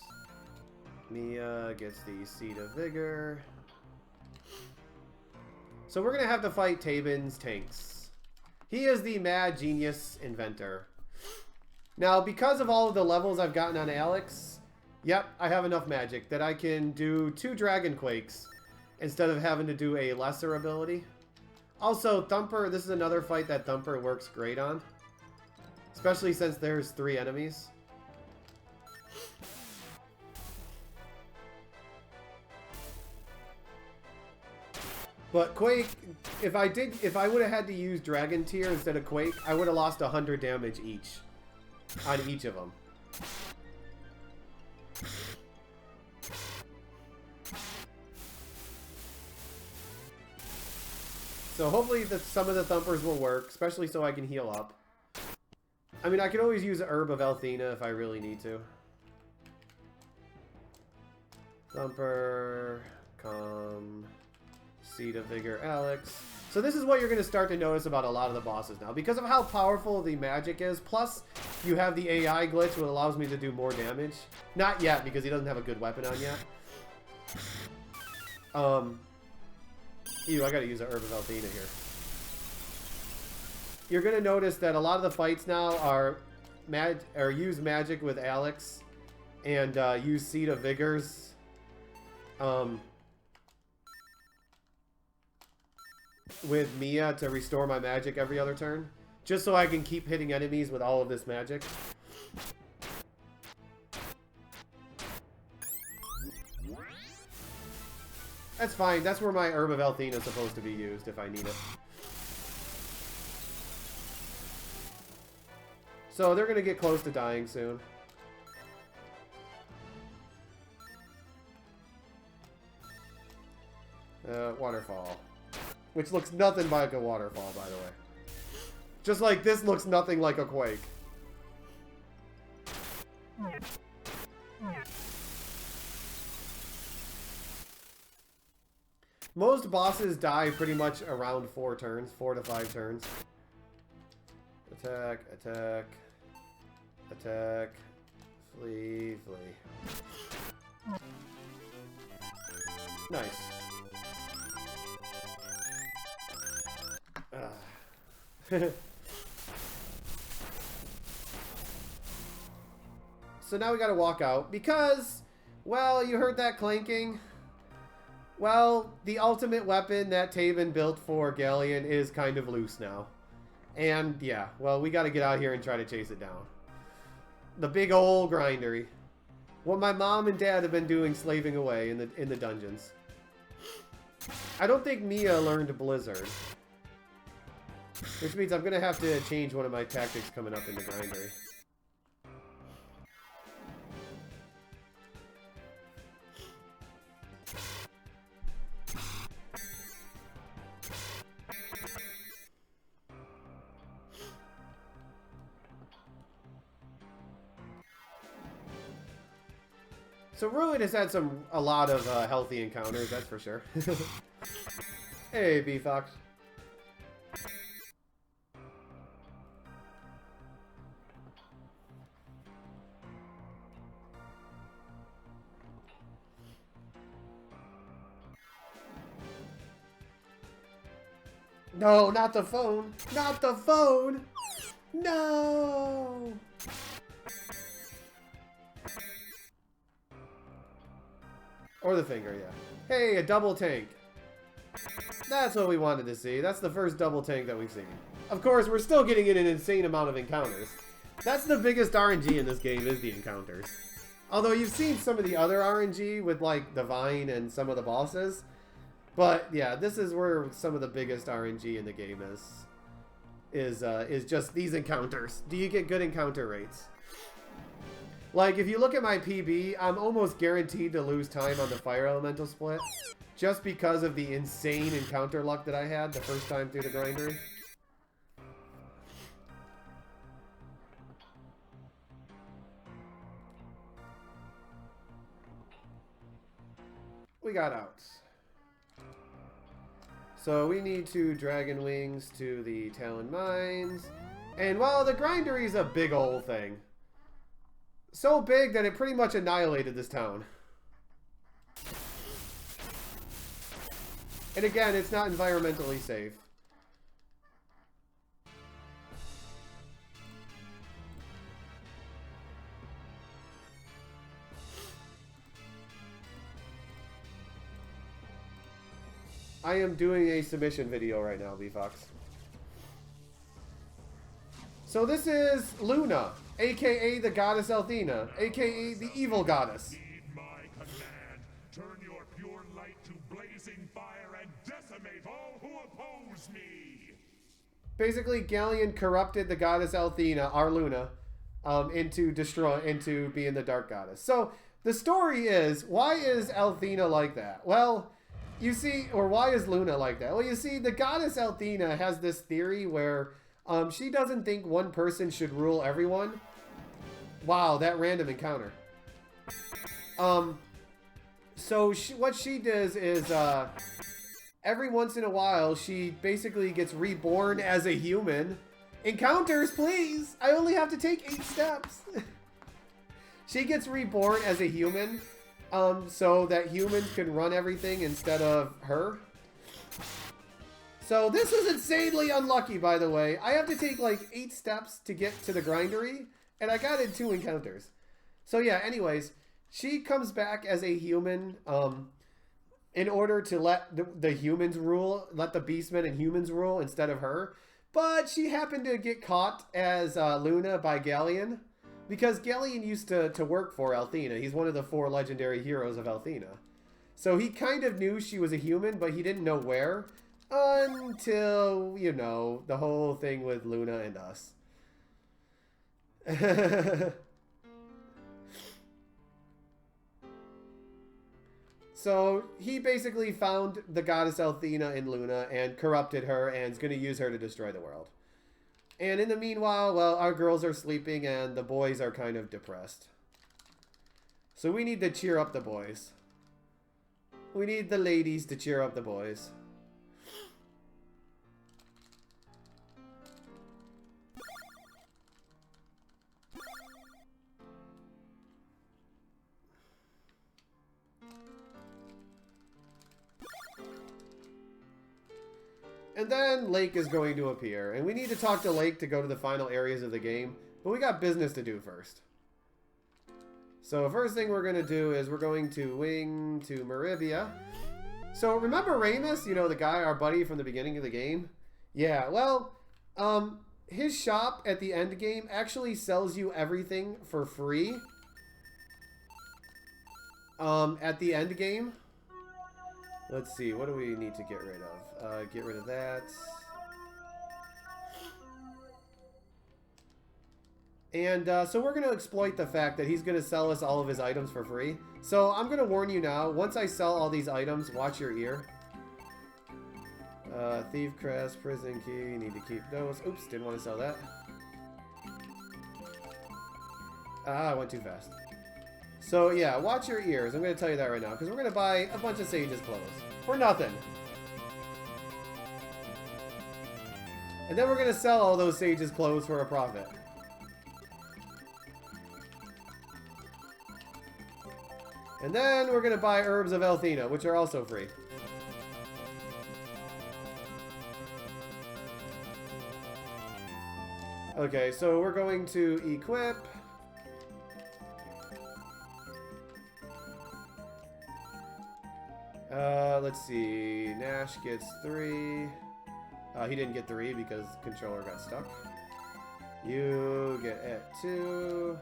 Mia gets the Seed of Vigor. So we're going to have to fight Tabin's tanks. He is the mad genius inventor. Now, because of all of the levels I've gotten on Alex, yep, I have enough magic that I can do 2 Dragon Quakes instead of having to do a lesser ability. Also, Thumper, this is another fight that Thumper works great on. Especially since there's 3 enemies. But Quake, if I would have had to use Dragon Tier instead of Quake, I would have lost 100 damage each. On each of them. So hopefully some of the Thumpers will work, especially so I can heal up. I mean, I could always use a Herb of Althena if I really need to. Thumper, Calm, Seed of Vigor, Alex. So this is what you're going to start to notice about a lot of the bosses now. Because of how powerful the magic is, plus you have the AI glitch, which allows me to do more damage. Not yet, because he doesn't have a good weapon on yet. Ew, I gotta use an Herb of Althena here. You're gonna notice that a lot of the fights now are use magic with Alex and use Seed of Vigors. With Mia to restore my magic every other turn. Just so I can keep hitting enemies with all of this magic. That's fine. That's where my Herb of Althena is supposed to be used if I need it. So they're going to get close to dying soon. Waterfall. Which looks nothing like a waterfall, by the way. Just like this looks nothing like a quake. Most bosses die pretty much around 4 turns, 4 to 5 turns. Attack, attack, attack, flee, flee. Nice. So now we gotta walk out because, well, you heard that clanking? Well, the ultimate weapon that Tabin built for Galleon is kind of loose now. And yeah, well, we gotta get out here and try to chase it down. The big old grindery. What my mom and dad have been doing slaving away in the dungeons. I don't think Mia learned Blizzard. Which means I'm going to have to change one of my tactics coming up in the grindery. So Ruin has had a lot of healthy encounters, that's for sure. Hey, B-Fox. No, not the phone. Not the phone. No. Or the finger, yeah. Hey, a double tank. That's what we wanted to see. That's the first double tank that we've seen. Of course, we're still getting in an insane amount of encounters. That's the biggest RNG in this game, is the encounters. Although you've seen some of the other RNG with, like, the Vine and some of the bosses. But, yeah, this is where some of the biggest RNG in the game is just these encounters. Do you get good encounter rates? Like, if you look at my PB, I'm almost guaranteed to lose time on the Fire Elemental split. just because of the insane encounter luck that I had the first time through the grindery. We got outs. So we need to Dragon Wings to the Talon Mines. And, well, the grindery is a big old thing. So big that it pretty much annihilated this town. And again, it's not environmentally safe. I am doing a submission video right now, B-Fox. So this is Luna, aka the goddess Althena, aka the evil goddess. Heed my command. Turn your pure light to blazing fire and decimate all who oppose me. Basically, Galleon corrupted the goddess Althena, our Luna, into being the dark goddess. So the story is, why is Althena like that? Well, you see, or why is Luna like that? Well, you see, the goddess Althena has this theory where she doesn't think one person should rule everyone. Wow, that random encounter. So what she does is, every once in a while, she basically gets reborn as a human. Encounters, please! I only have to take 8 steps. She gets reborn as a human, so that humans can run everything instead of her. So this is insanely unlucky, by the way. I have to take like 8 steps to get to the grindery, and I got in 2 encounters. So yeah, anyways, she comes back as a human in order to let the humans rule, let the beastmen and humans rule instead of her. But she happened to get caught as Luna by Galleon, because Galleon used to work for Althena. He's one of the 4 legendary heroes of Althena. So he kind of knew she was a human, but he didn't know where. Until, you know, the whole thing with Luna and us. So he basically found the goddess Althena in Luna and corrupted her and is going to use her to destroy the world. And in the meanwhile, well, our girls are sleeping and the boys are kind of depressed. So we need to cheer up the boys. We need the ladies to cheer up the boys. And then Lake is going to appear. And we need to talk to Lake to go to the final areas of the game. But we got business to do first. So first thing we're going to do is we're going to wing to Meribia. So remember Ramus? You know, the guy, our buddy from the beginning of the game? Yeah, well, his shop at the end game actually sells you everything for free. At the end game. Let's see, what do we need to get rid of? Get rid of that. And so we're going to exploit the fact that he's going to sell us all of his items for free. So I'm going to warn you now, once I sell all these items, watch your ear. Thief Crest, Prison Key, you need to keep those. Oops, didn't want to sell that. I went too fast. So yeah, watch your ears. I'm going to tell you that right now, because we're going to buy a bunch of Sage's clothes. For nothing. And then we're going to sell all those Sage's clothes for a profit. And then we're going to buy Herbs of Althena, which are also free. Okay, so we're going to equip. Let's see. Nash gets 3. He didn't get 3 because controller got stuck. You get at 2.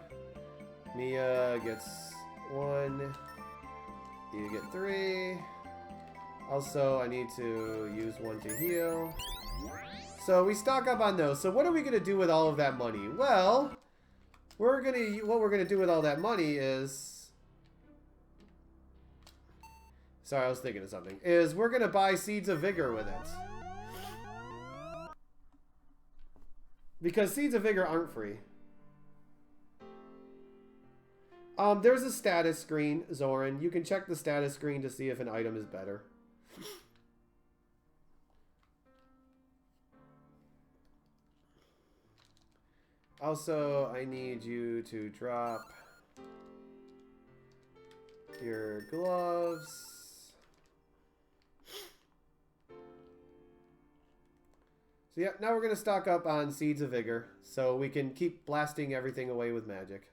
Mia gets 1. You get 3. Also, I need to use 1 to heal. So we stock up on those. So what are we gonna do with all of that money? Well, what we're gonna do with all that money is Sorry, I was thinking of something. Is we're going to buy Seeds of Vigor with it. Because Seeds of Vigor aren't free. There's a status screen, Zoran. You can check the status screen to see if an item is better. Also, I need you to drop your gloves. So yeah, now we're going to stock up on Seeds of Vigor so we can keep blasting everything away with magic.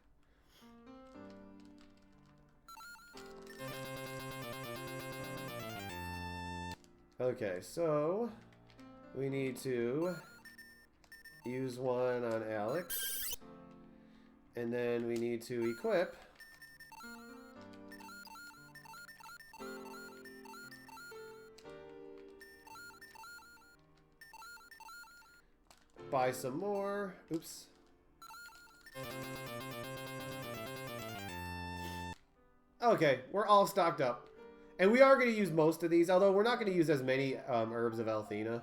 Okay, so we need to use one on Alex, and then we need to equip buy some more. Oops. Okay, we're all stocked up. And we are going to use most of these, although we're not going to use as many herbs of Althena.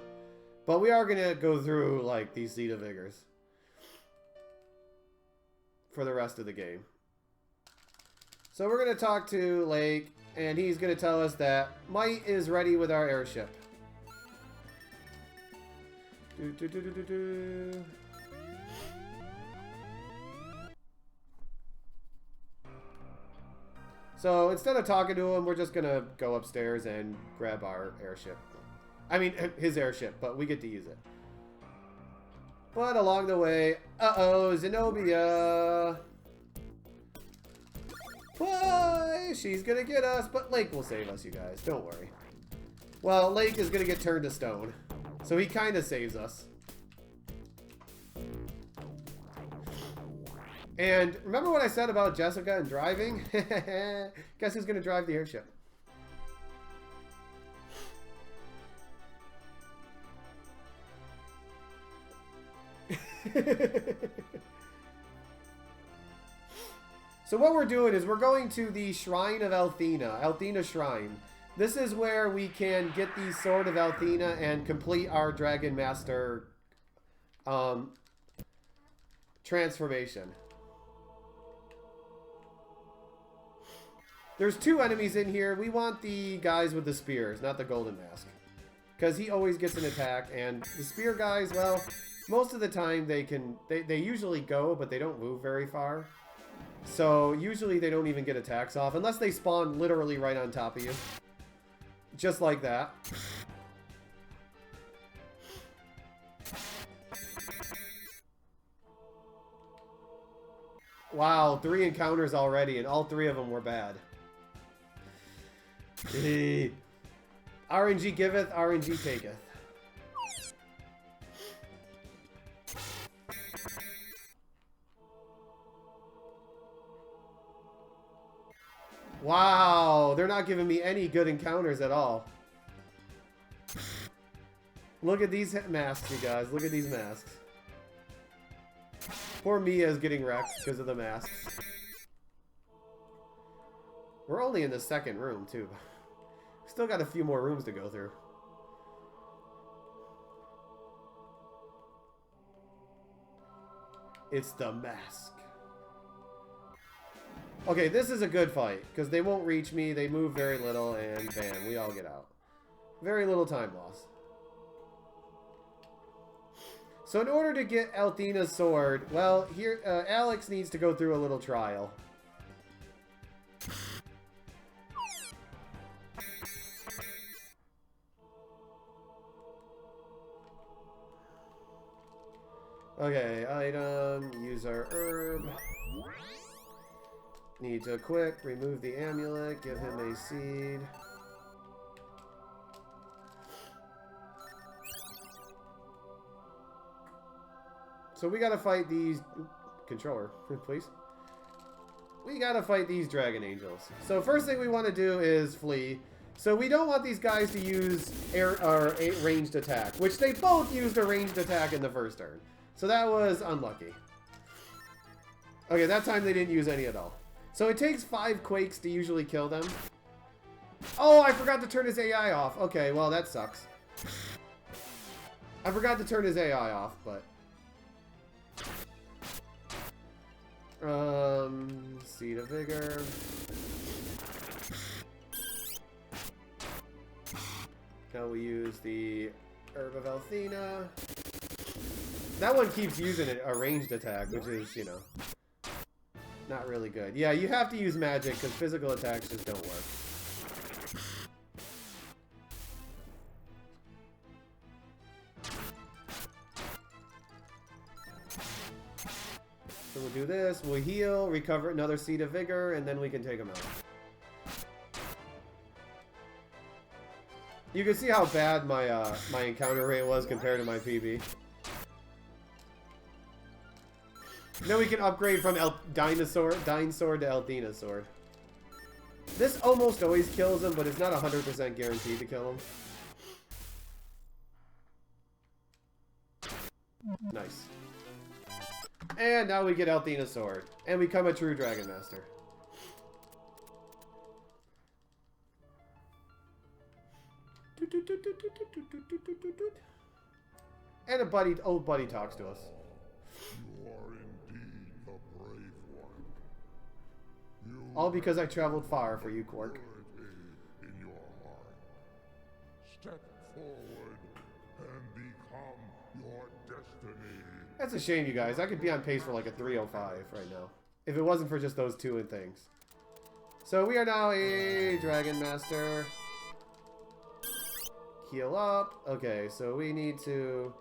But we are going to go through, like, these Seed of Vigors for the rest of the game. So we're going to talk to Lake, and he's going to tell us that Might is ready with our airship. So instead of talking to him, we're just going to go upstairs and grab our airship. I mean, his airship, but we get to use it. But along the way, uh-oh, Zenobia. Why? She's going to get us, but Lake will save us, you guys. Don't worry. Well, Lake is going to get turned to stone. So he kind of saves us. And remember what I said about Jessica and driving? Guess who's going to drive the airship? So what we're doing is we're going to the Shrine of Althena, Althena Shrine. This is where we can get the Sword of Althena and complete our Dragon Master transformation. There's two enemies in here. We want the guys with the spears, not the golden mask. Because he always gets an attack, and the spear guys, well, most of the time they usually go, but they don't move very far. So usually they don't even get attacks off, unless they spawn literally right on top of you. Just like that. Wow, 3 encounters already, and all 3 of them were bad. RNG giveth, RNG taketh. Wow, they're not giving me any good encounters at all. Look at these masks, you guys. Look at these masks. Poor Mia is getting wrecked because of the masks. We're only in the second room, too. Still got a few more rooms to go through. It's the mask. Okay, this is a good fight, because they won't reach me, they move very little, and bam, we all get out. Very little time loss. So in order to get Althena's sword, well, here, Alex needs to go through a little trial. Okay, item, use our herb. Need to equip, remove the amulet, give him a seed. So we gotta fight these... Controller, please. We gotta fight these dragon angels. So first thing we want to do is flee. So we don't want these guys to use air or a ranged attack, which they both used a ranged attack in the first turn. So that was unlucky. Okay, that time they didn't use any at all. So it takes 5 quakes to usually kill them. Oh, I forgot to turn his AI off. Okay, well, that sucks. I forgot to turn his AI off, but... Seed of Vigor. Now we use the Herb of Althena. That one keeps using a ranged attack, which is, you know, not really good. Yeah, you have to use magic because physical attacks just don't work. So we'll do this, we'll heal, recover another Seed of Vigor, and then we can take him out. You can see how bad my my encounter rate was compared to my PB. Then we can upgrade from Dinosaur to Althena Sword. This almost always kills him, but it's not 100% guaranteed to kill him. Nice. And now we get Althena Sword. And we become a true Dragon Master. And a buddy, old buddy talks to us. You are indeed the brave one. You All because I traveled far for you, Quark. in your heart. Step forward and become your destiny. That's a shame, you guys. I could be on pace for like a 305 right now. If it wasn't for just those two things. So we are now a Dragon Master. Heal up. Okay, so we need to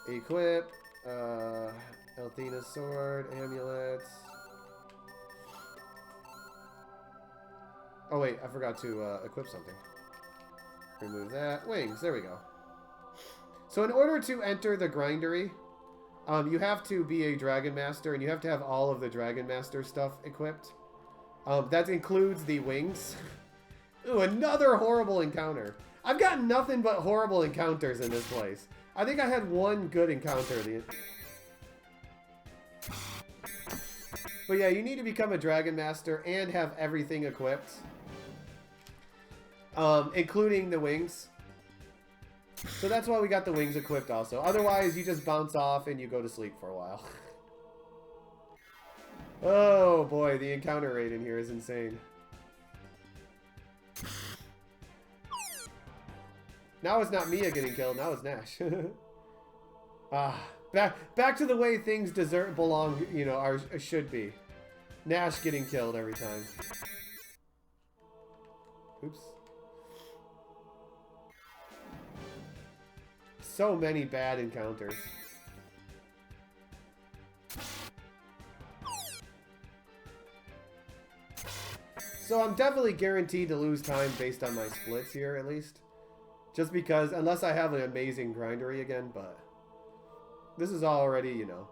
equip Althena's Sword, amulets. Oh wait, I forgot to equip something. Remove that. Wings, there we go. So in order to enter the Grindery, you have to be a Dragon Master, and you have to have all of the Dragon Master stuff equipped. That includes the wings. Ooh, another horrible encounter. I've gotten nothing but horrible encounters in this place. I think I had one good encounter. But yeah, you need to become a Dragon Master and have everything equipped. Including the wings. So that's why we got the wings equipped also. Otherwise, you just bounce off and you go to sleep for a while. Oh boy, the encounter rate in here is insane. Now it's not Mia getting killed, now it's Nash. Back to the way things belong, you know, should be. Nash getting killed every time. Oops. So many bad encounters. So I'm definitely guaranteed to lose time based on my splits here, at least. Just because, unless I have an amazing grindery again, but this is already, you know,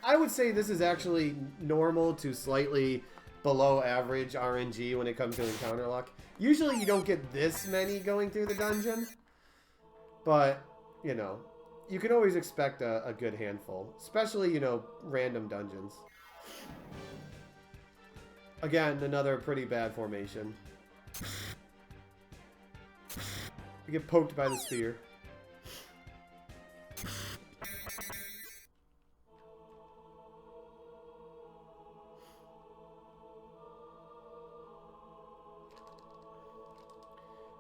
I would say this is actually normal to slightly below average RNG when it comes to encounter luck. Usually you don't get this many going through the dungeon, but, you know, you can always expect a good handful, especially, you know, random dungeons. Again, another pretty bad formation. You get poked by the spear.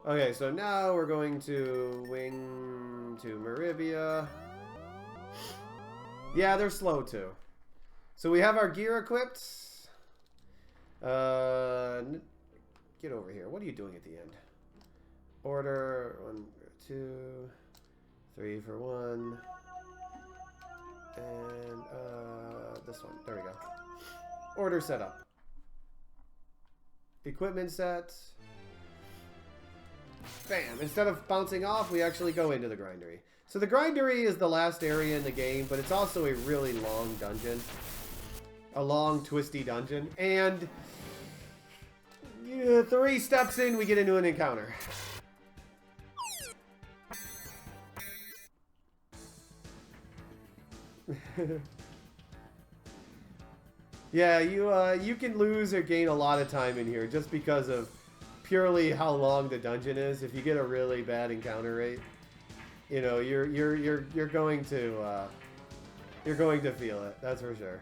Okay, so now we're going to wing to Maribia. Yeah, they're slow too. So we have our gear equipped. Get over here. What are you doing at the end? Order 1, 2, 3 for 1, and this one. There we go. Order setup. Equipment set. Bam! Instead of bouncing off, we actually go into the grindery. So the grindery is the last area in the game, but it's also a really long dungeon. A long, twisty dungeon. And 3 steps in, we get into an encounter. Yeah, you can lose or gain a lot of time in here just because of purely how long the dungeon is. If you get a really bad encounter rate, you know, you're going to feel it. That's for sure.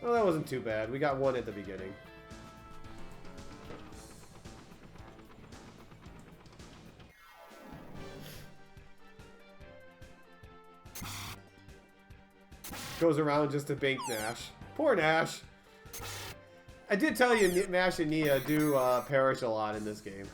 Well, that wasn't too bad. We got one at the beginning. Goes around just to bank Nash. Poor Nash. I did tell you Nash and Nia do perish a lot in this game.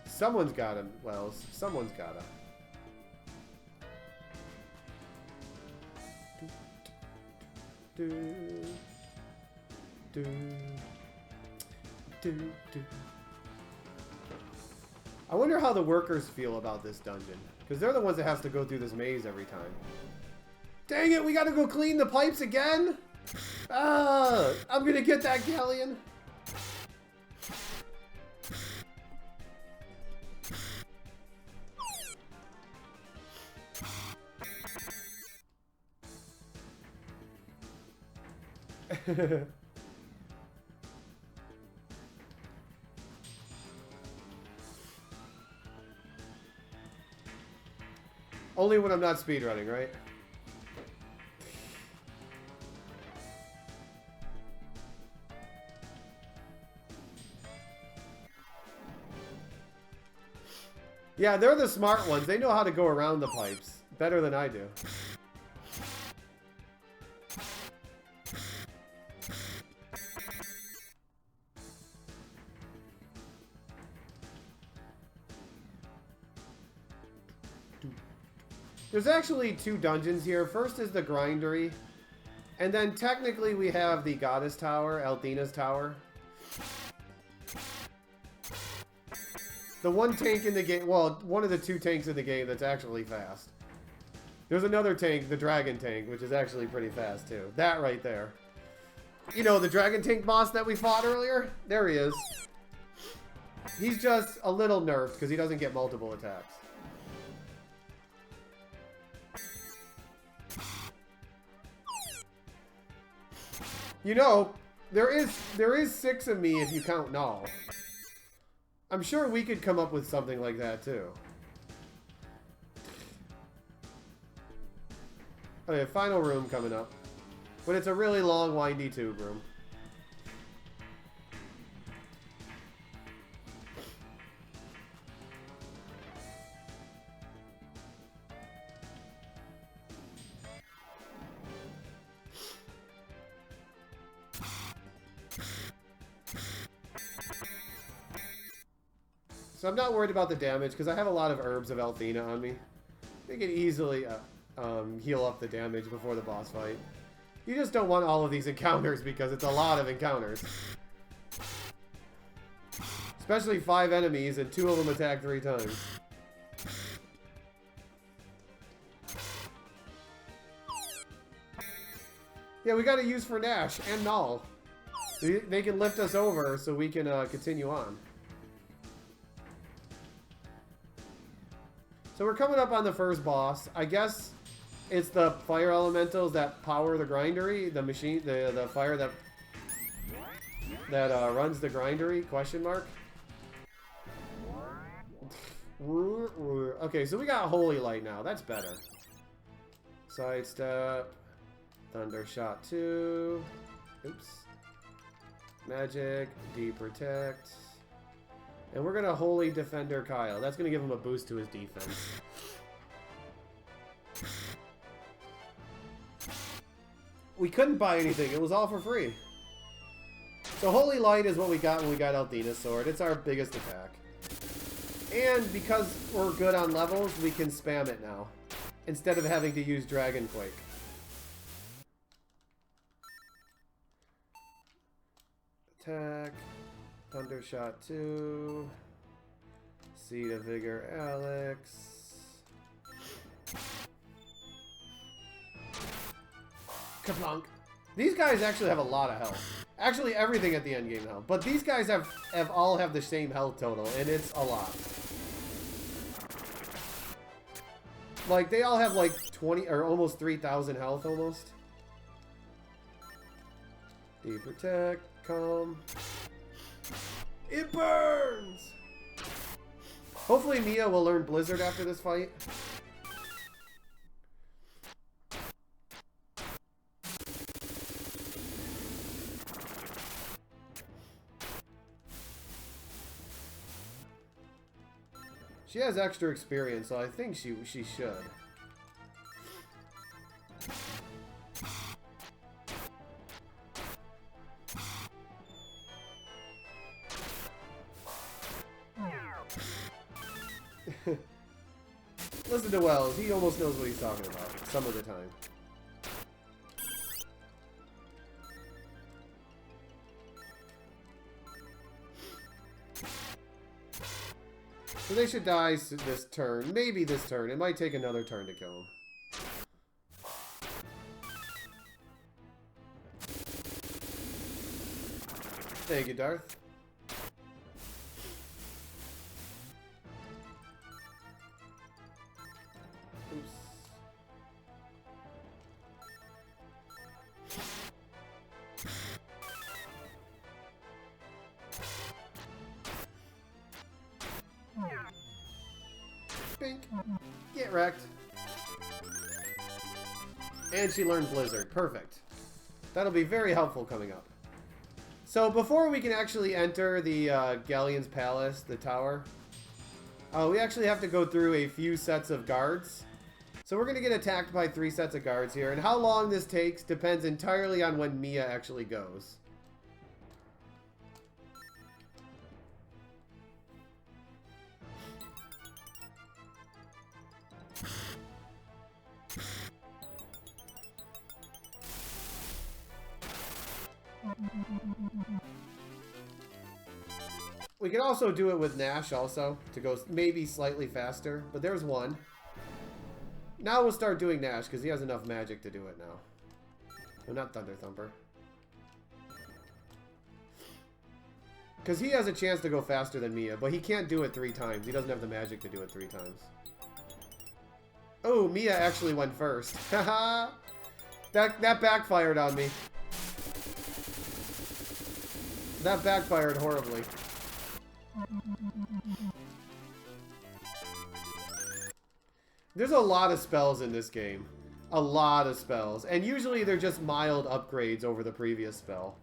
Someone's got him. Well, someone's got him. I wonder how the workers feel about this dungeon, because they're the ones that have to go through this maze every time. Dang it, we gotta go clean the pipes again? Ah, I'm gonna get that galleon. Only when I'm not speedrunning, right? Yeah, they're the smart ones. They know how to go around the pipes better than I do. There's actually two dungeons here. First is the Grindery. And then technically we have the Goddess Tower, Althena's Tower. The one tank in the game, well, one of the two tanks in the game that's actually fast. There's another tank, the Dragon Tank, which is actually pretty fast too. That right there. You know, the Dragon Tank boss that we fought earlier? There he is. He's just a little nerfed because he doesn't get multiple attacks. You know, there is 6 of me if you count Null. I'm sure we could come up with something like that too. Okay, final room coming up. But it's a really long, windy tube room. So I'm not worried about the damage because I have a lot of herbs of Althena on me. They can easily heal up the damage before the boss fight. You just don't want all of these encounters because it's a lot of encounters. Especially 5 enemies and 2 of them attack 3 times. Yeah, we gotta use for Nash and Null. They can lift us over so we can continue on. So we're coming up on the first boss. I guess it's the fire elementals that power the grindery, the machine, the fire that runs the grindery, question mark. Okay, so we got Holy Light now. That's better. Sidestep. Thunder Shot 2. Oops. Magic. Deprotect. And we're going to Holy Defender Kyle. That's going to give him a boost to his defense. We couldn't buy anything. It was all for free. So Holy Light is what we got when we got Althena's Sword. It's our biggest attack. And because we're good on levels, we can spam it now. Instead of having to use Dragon Quake. Attack. Thunder Shot 2. C to Vigor Alex. Kaplunk. These guys actually have a lot of health. Actually, everything at the end game health. But these guys all have the same health total, and it's a lot. Like, they all have like 20 or almost 3,000 health almost. Deprotect, calm. It burns! Hopefully Mia will learn Blizzard after this fight. She has extra experience, so I think she should. Listen to Wells. He almost knows what he's talking about some of the time. So they should die this turn. Maybe this turn. It might take another turn to kill him. Thank you, Darth. Oops. Bink. Get wrecked. And she learned Blizzard. Perfect. That'll be very helpful coming up. So before we can actually enter the Galleon's Palace, the tower, we actually have to go through a few sets of guards. So we're going to get attacked by 3 sets of guards here. And how long this takes depends entirely on when Mia actually goes. We can also do it with Nash also, to go maybe slightly faster, but there's one. Now we'll start doing Nash, because he has enough magic to do it now. No, not Thunder Thumper. Because he has a chance to go faster than Mia, but he can't do it 3 times. He doesn't have the magic to do it 3 times. Oh, Mia actually went first. Haha! that backfired on me. That backfired horribly. There's a lot of spells in this game. A lot of spells. And usually they're just mild upgrades over the previous spell.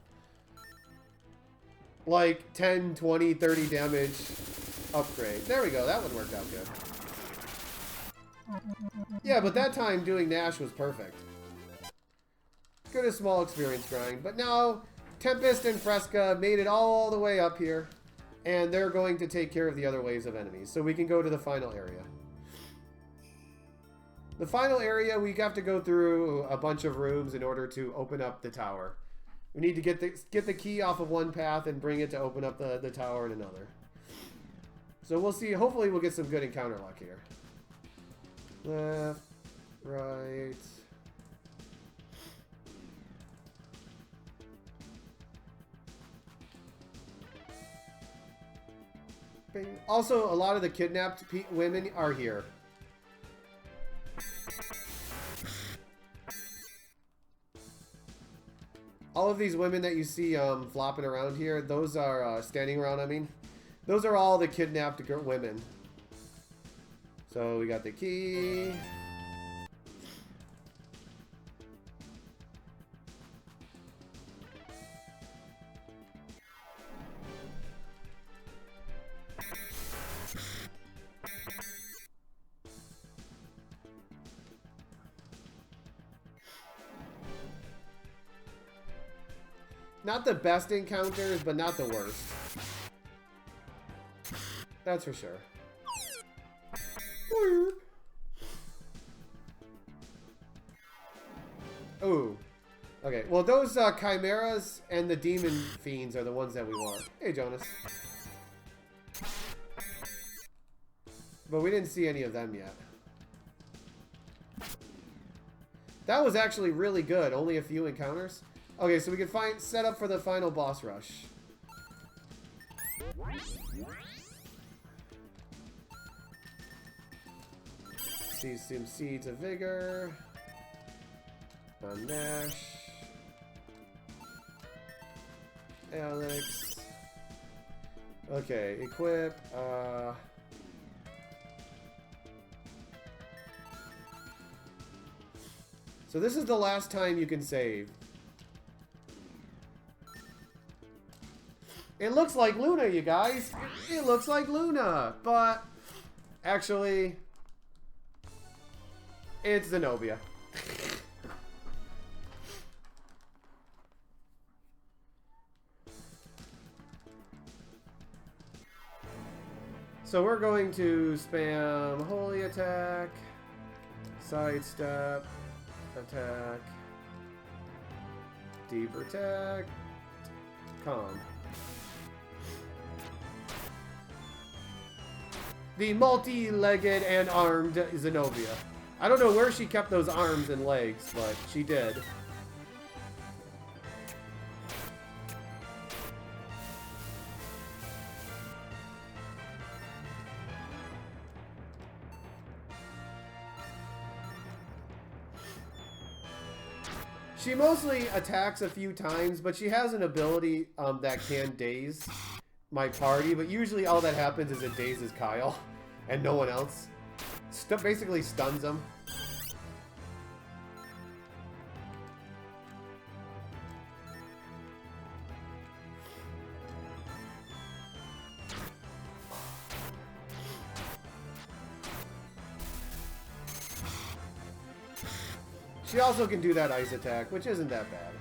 Like 10, 20, 30 damage upgrade. There we go. That one worked out good. Yeah, but that time doing Nash was perfect. Good as small experience grind. But now Tempest and Fresca made it all the way up here. And they're going to take care of the other waves of enemies. So we can go to the final area. The final area, we have to go through a bunch of rooms in order to open up the tower. We need to get the key off of one path and bring it to open up the tower in another. So we'll see. Hopefully we'll get some good encounter luck here. Left, right. Bing. Also, a lot of the kidnapped women are here. All of these women that you see flopping around here, those are standing around, I mean. Those are all the kidnapped women. So we got the key. Not the best encounters, but not the worst. That's for sure. Ooh. Okay, well those chimeras and the demon fiends are the ones that we want. Hey, Jonas. But we didn't see any of them yet. That was actually really good. Only a few encounters. Okay, so we can set up for the final boss rush. See some Seeds of Vigor. On Nash. Alex. Okay, equip. So this is the last time you can save. It looks like Luna, you guys. It looks like Luna, but actually, it's Zenobia. So we're going to spam Holy Attack, Sidestep, Attack, Deep Attack, Calm. The multi-legged and armed Zenobia. I don't know where she kept those arms and legs, but she did. She mostly attacks a few times, but she has an ability that can daze my party, but usually all that happens is it dazes Kyle and no one else. Basically stuns him. She also can do that ice attack, which isn't that bad.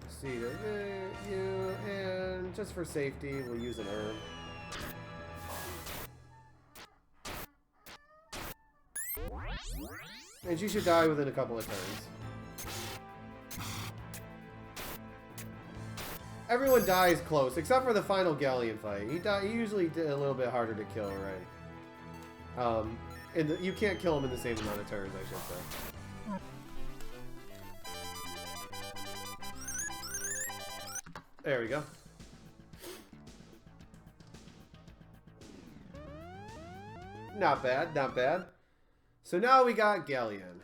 See you, and just for safety, we'll use an herb. And she should die within a couple of turns. Everyone dies close, except for the final Galleon fight. He usually did a little bit harder to kill, right? You can't kill him in the same amount of turns, I should say. There we go. Not bad, not bad. So now we got Galleon.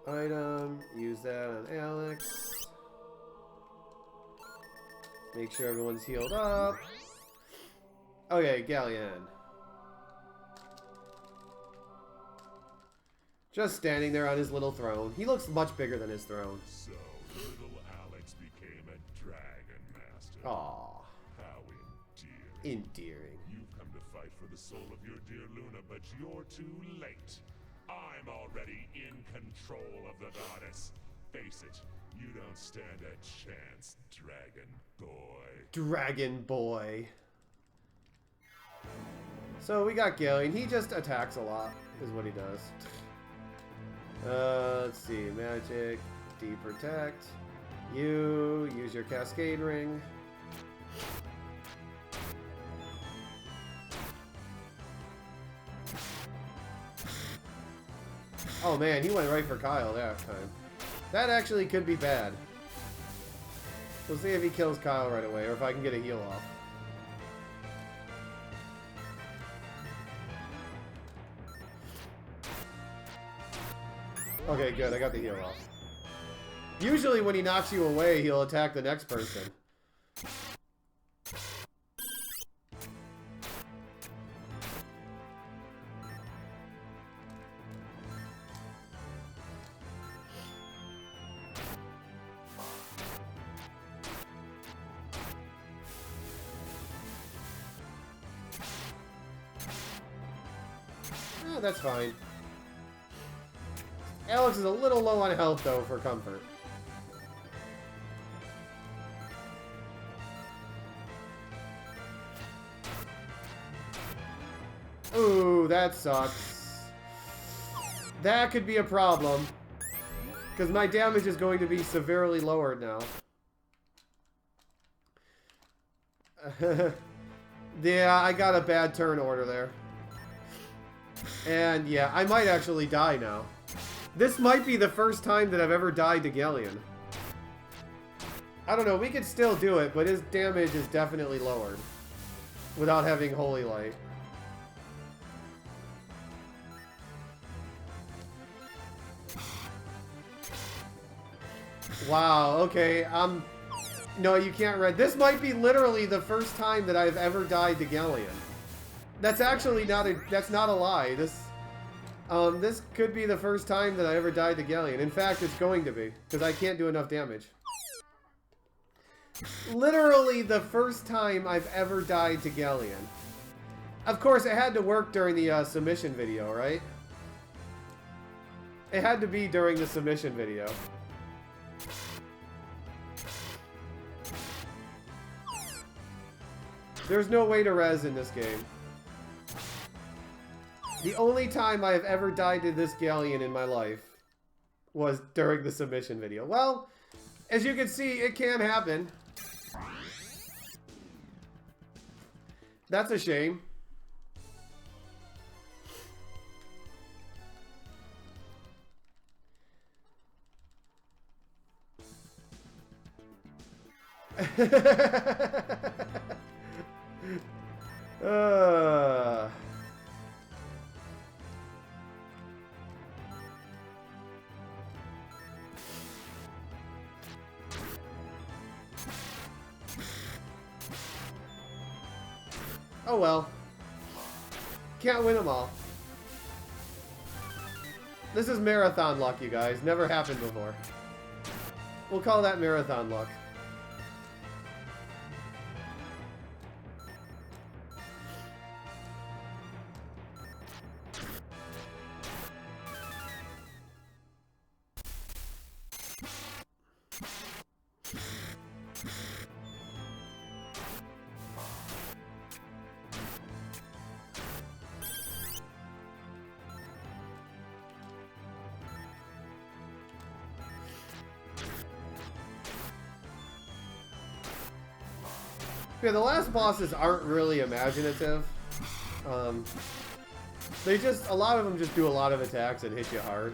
Item, use that on Alex. Make sure everyone's healed up. Okay, Galleon. Just standing there on his little throne. He looks much bigger than his throne. So, little Alex became a dragon master. Aww. How endearing. Endearing. You've come to fight for the soul of your dear Luna, but you're too late. I'm already in control of the goddess. Face it, you don't stand a chance, Dragon Boy. Dragon Boy. So we got Galleon. He just attacks a lot, is what he does. Let's see. Magic. Deep Protect. You use your Cascade Ring. Oh man, he went right for Kyle that time. That actually could be bad. We'll see if he kills Kyle right away, or if I can get a heal off. Okay, good. I got the heal off. Usually when he knocks you away, he'll attack the next person. That's fine. Alex is a little low on health, though, for comfort. Ooh, that sucks. That could be a problem. Because my damage is going to be severely lowered now. Yeah, I got a bad turn order there. And yeah, I might actually die now. This might be the first time that I've ever died to Galleon. I don't know, we could still do it, but his damage is definitely lowered. Without having Holy Light. Wow, okay, no, you can't read. This might be literally the first time that I've ever died to Galleon. That's actually not a, that's not a lie. This could be the first time that I ever died to Galleon. In fact, it's going to be, because I can't do enough damage. Literally the first time I've ever died to Galleon. Of course, it had to work during the submission video, right? It had to be during the submission video. There's no way to res in this game. The only time I have ever died to this Galleon in my life was during the submission video. Well, as you can see, it can happen. That's a shame. Oh well. Can't win them all. This is marathon luck, you guys. Never happened before. We'll call that marathon luck. Yeah, the last bosses aren't really imaginative. They just, a lot of them just do a lot of attacks and hit you hard.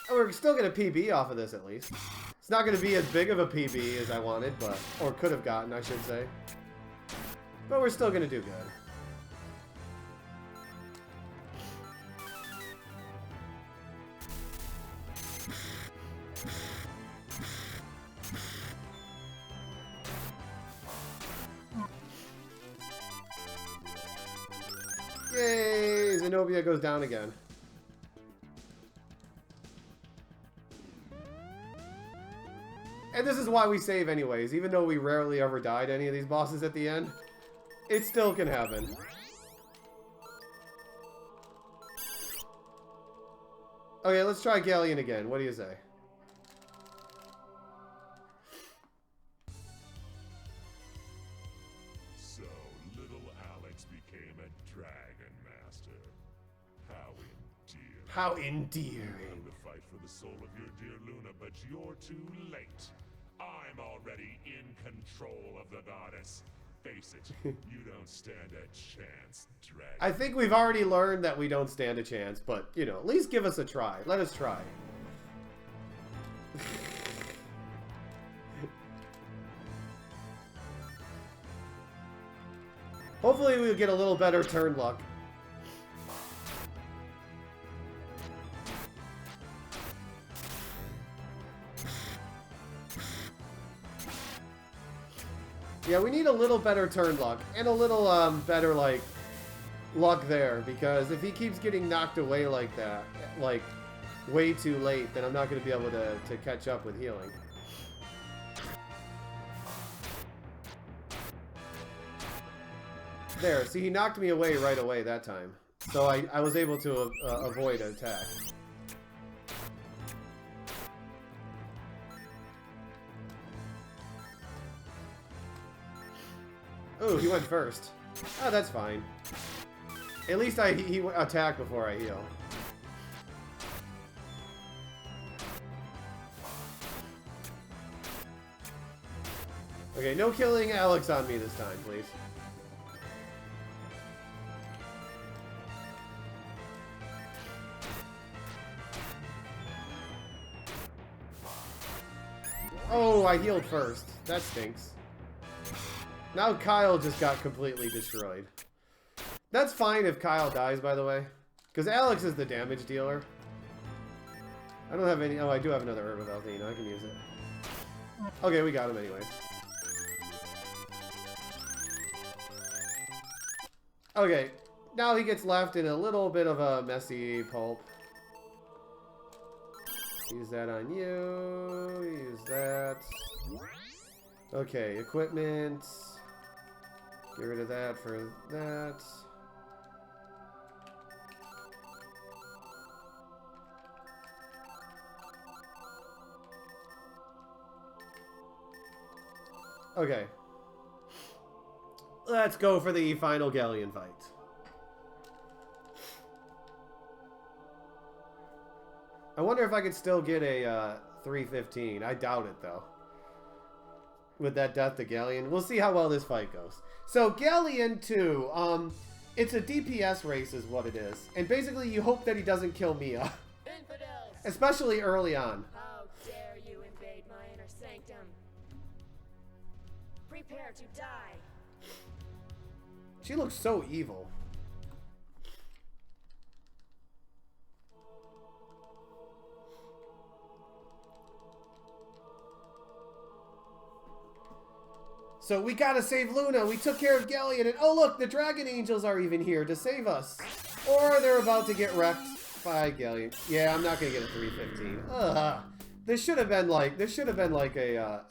We're still gonna PB off of this at least. It's not gonna be as big of a PB as I wanted, but, or could have gotten, I should say. But we're still gonna do good. Yay! Zenobia goes down again. And this is why we save anyways, even though we rarely ever died any of these bosses at the end. It still can happen. Okay, let's try Galleon again. What do you say? So, little Alex became a Dragon Master. How endearing. How endearing. Come to fight for the soul of your dear Luna, but you're too late. I'm already in control of the goddess. Face it, you don't stand a chance, Dragon. I think we've already learned that we don't stand a chance, but, you know, at least give us a try. Let us try. Hopefully we'll get a little better turn luck. Yeah, we need a little better turn luck, and a little better, like, luck there, because if he keeps getting knocked away like that, like, way too late, then I'm not going to be able to catch up with healing. There, see, he knocked me away right away that time, so I was able to avoid an attack. Ooh, he went first. Oh, that's fine. At least he attacked before I heal. Okay, no killing Alex on me this time, please. Oh, I healed first. That stinks. Now Kyle just got completely destroyed. That's fine if Kyle dies, by the way. Because Alex is the damage dealer. I don't have any... Oh, I do have another Herb of Althena. I can use it. Okay, we got him anyways. Okay, now he gets left in a little bit of a messy pulp. Use that on you. Use that. Okay, equipment. Get rid of that for that. Okay. Let's go for the final Galleon fight. I wonder if I could still get a 315. I doubt it, though. With that death to Galleon. We'll see how well this fight goes. So, Galleon 2. It's a DPS race is what it is. And basically, you hope that he doesn't kill Mia. Infidels! Especially early on. How dare you invade my inner sanctum? Prepare to die. She looks so evil. So we gotta save Luna. We took care of Galleon, and oh look, the Dragon Angels are even here to save us. Or they're about to get wrecked by Galleon. Yeah, I'm not gonna get a 315. Ugh. This should have been like a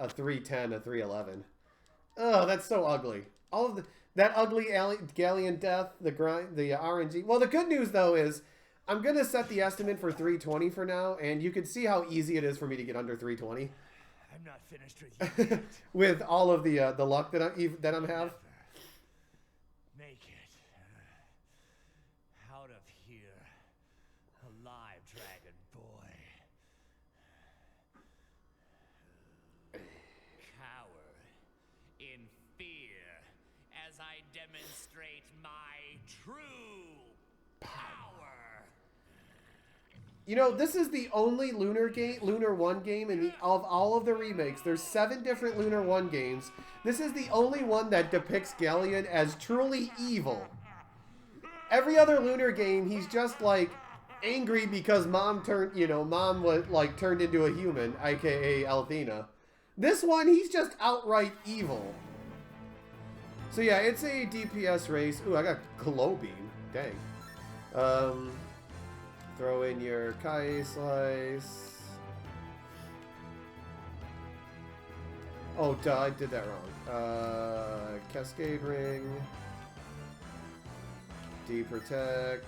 310, a 311. Ugh, that's so ugly. All of that ugly Galleon death, the RNG. Well, the good news though is I'm gonna set the estimate for 320 for now, and you can see how easy it is for me to get under 320. I'm not finished with you yet. With all of the luck that I'm have. Make it out of here, alive, dragon boy. Cower in fear as I demonstrate my true power. You know, this is the only Lunar 1 game of all of the remakes. There's 7 different Lunar 1 games. This is the only one that depicts Galleon as truly evil. Every other Lunar game, he's just like angry because mom was like turned into a human, aka Althena. This one, he's just outright evil. So yeah, it's a DPS race. Ooh, I got Glow Beam. Dang. Throw in your Kai Slice. Oh, duh, I did that wrong. Cascade Ring. D-Protect.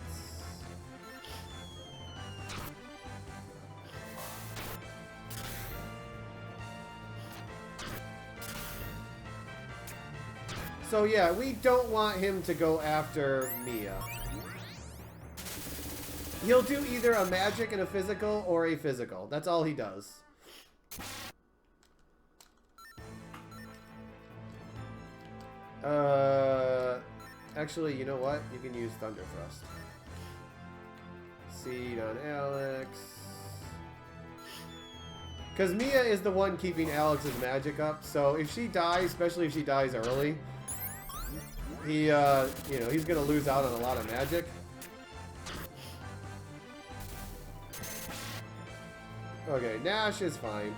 So yeah, we don't want him to go after Mia. He'll do either a magic and a physical or a physical. That's all he does. Actually, you know what? You can use Thunder Thrust. Seed on Alex. Because Mia is the one keeping Alex's magic up. So if she dies, especially if she dies early, he, he's going to lose out on a lot of magic. Okay, Nash is fine.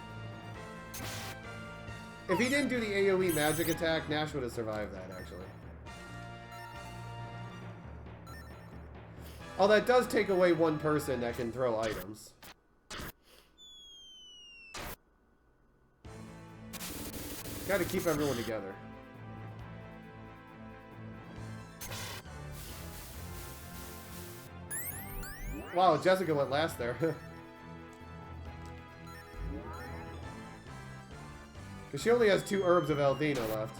If he didn't do the AoE magic attack, Nash would have survived that, actually. Oh, that does take away one person that can throw items. Gotta keep everyone together. Wow, Jessica went last there. Because she only has 2 herbs of Althena left.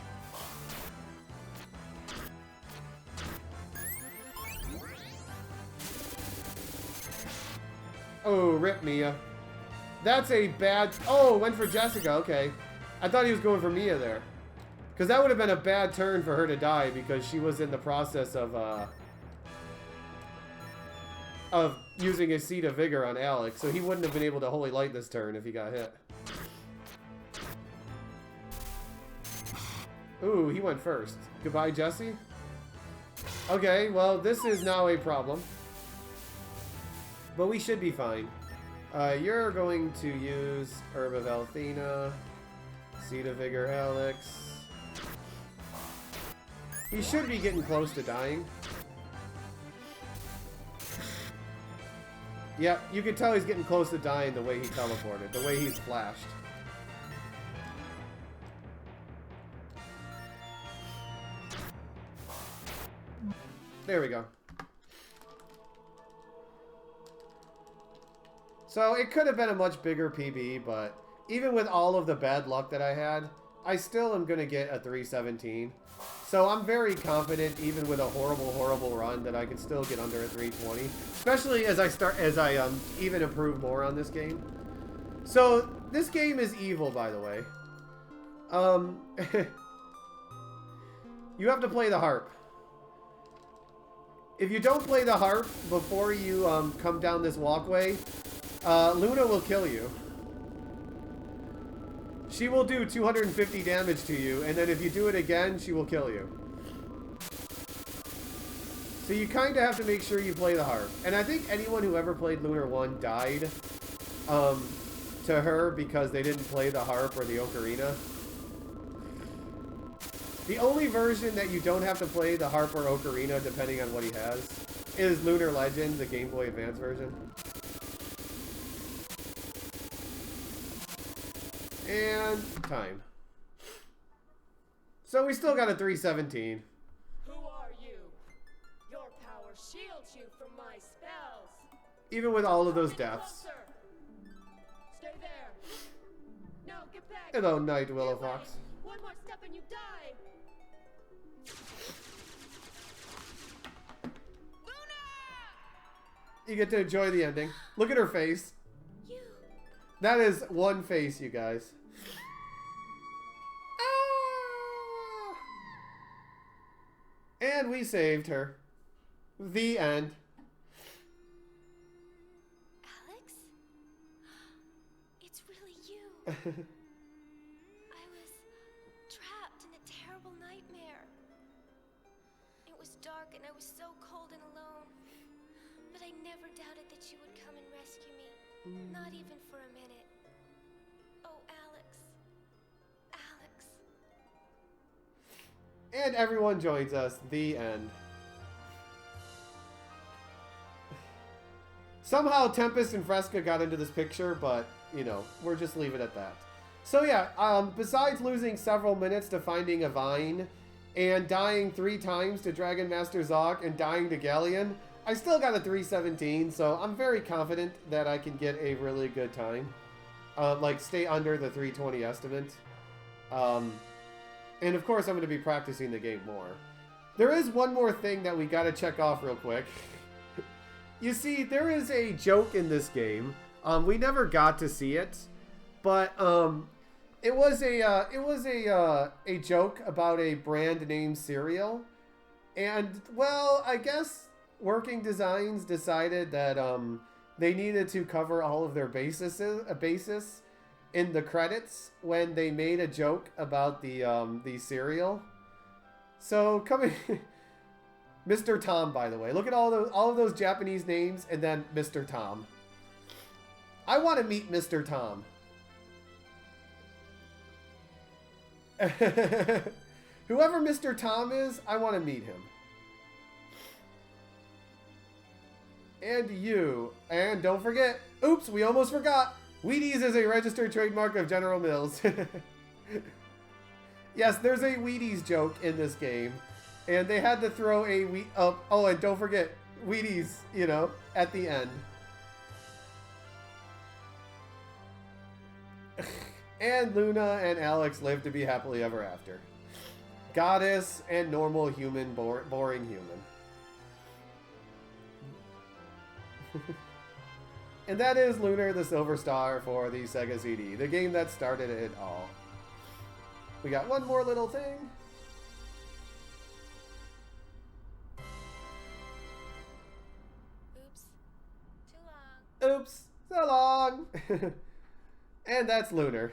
Oh, rip Mia. That's a bad... Oh, went for Jessica. Okay. I thought he was going for Mia there. Because that would have been a bad turn for her to die because she was in the process of using his Seed of Vigor on Alex. So he wouldn't have been able to Holy Light this turn if he got hit. Ooh, he went first. Goodbye, Jesse. Okay, well, this is now a problem. But we should be fine. You're going to use Herb of Althena, Seed of Vigor Alex. He should be getting close to dying. Yeah, you can tell he's getting close to dying the way he teleported, the way he's flashed. There we go. So it could have been a much bigger PB, but even with all of the bad luck that I had, I still am going to get a 317. So I'm very confident, even with a horrible, horrible run, that I can still get under a 320. Especially as I even improve more on this game. So this game is evil, by the way. You have to play the harp. If you don't play the harp before you come down this walkway, Luna will kill you. She will do 250 damage to you, and then if you do it again, she will kill you. So you kind of have to make sure you play the harp. And I think anyone who ever played Lunar 1 died to her because they didn't play the harp or the ocarina. The only version that you don't have to play the harp or ocarina, depending on what he has, is Lunar Legend, the Game Boy Advance version. And time. So we still got a 317. Who are you? Your power shields you from my spells. Even with all of those deaths. Closer. Stay there. No, get back. Hello, Night Willow Get away. Fox. One more step and you die. You get to enjoy the ending. Look at her face. You. That is one face, you guys. Ah! And we saved her. The end. Alex? It's really you. I was trapped in a terrible nightmare. It was dark and I was so cold and alone. But I never doubted that you would come and rescue me. Not even for a minute. Oh, Alex. Alex. And everyone joins us. The end. Somehow Tempest and Fresca got into this picture, but, you know, we'll just leave it at that. So yeah, besides losing several minutes to finding a vine, and dying 3 times to Dragon Master Zog, and dying to Galleon, I still got a 317, so I'm very confident that I can get a really good time. Like, stay under the 320 estimate. And of course, I'm going to be practicing the game more. There is one more thing that we got to check off real quick. You see, there is a joke in this game. We never got to see it, but it was a joke about a brand name cereal, and well, I guess Working Designs decided that they needed to cover all of their basis in the credits when they made a joke about the cereal. So coming. Mr. Tom, by the way. Look at all of those Japanese names and then Mr. Tom. I want to meet Mr. Tom. Whoever Mr. Tom is, I want to meet him. And you. And don't forget, oops, we almost forgot. Wheaties is a registered trademark of General Mills. Yes, there's a Wheaties joke in this game. And they had to throw a oh, and don't forget, Wheaties, you know, at the end. And Luna and Alex live to be happily ever after. Goddess and normal human, boring human. And that is Lunar the Silver Star for the Sega CD, the game that started it all. We got one more little thing. Oops. Too long. Oops, so long. And that's Lunar.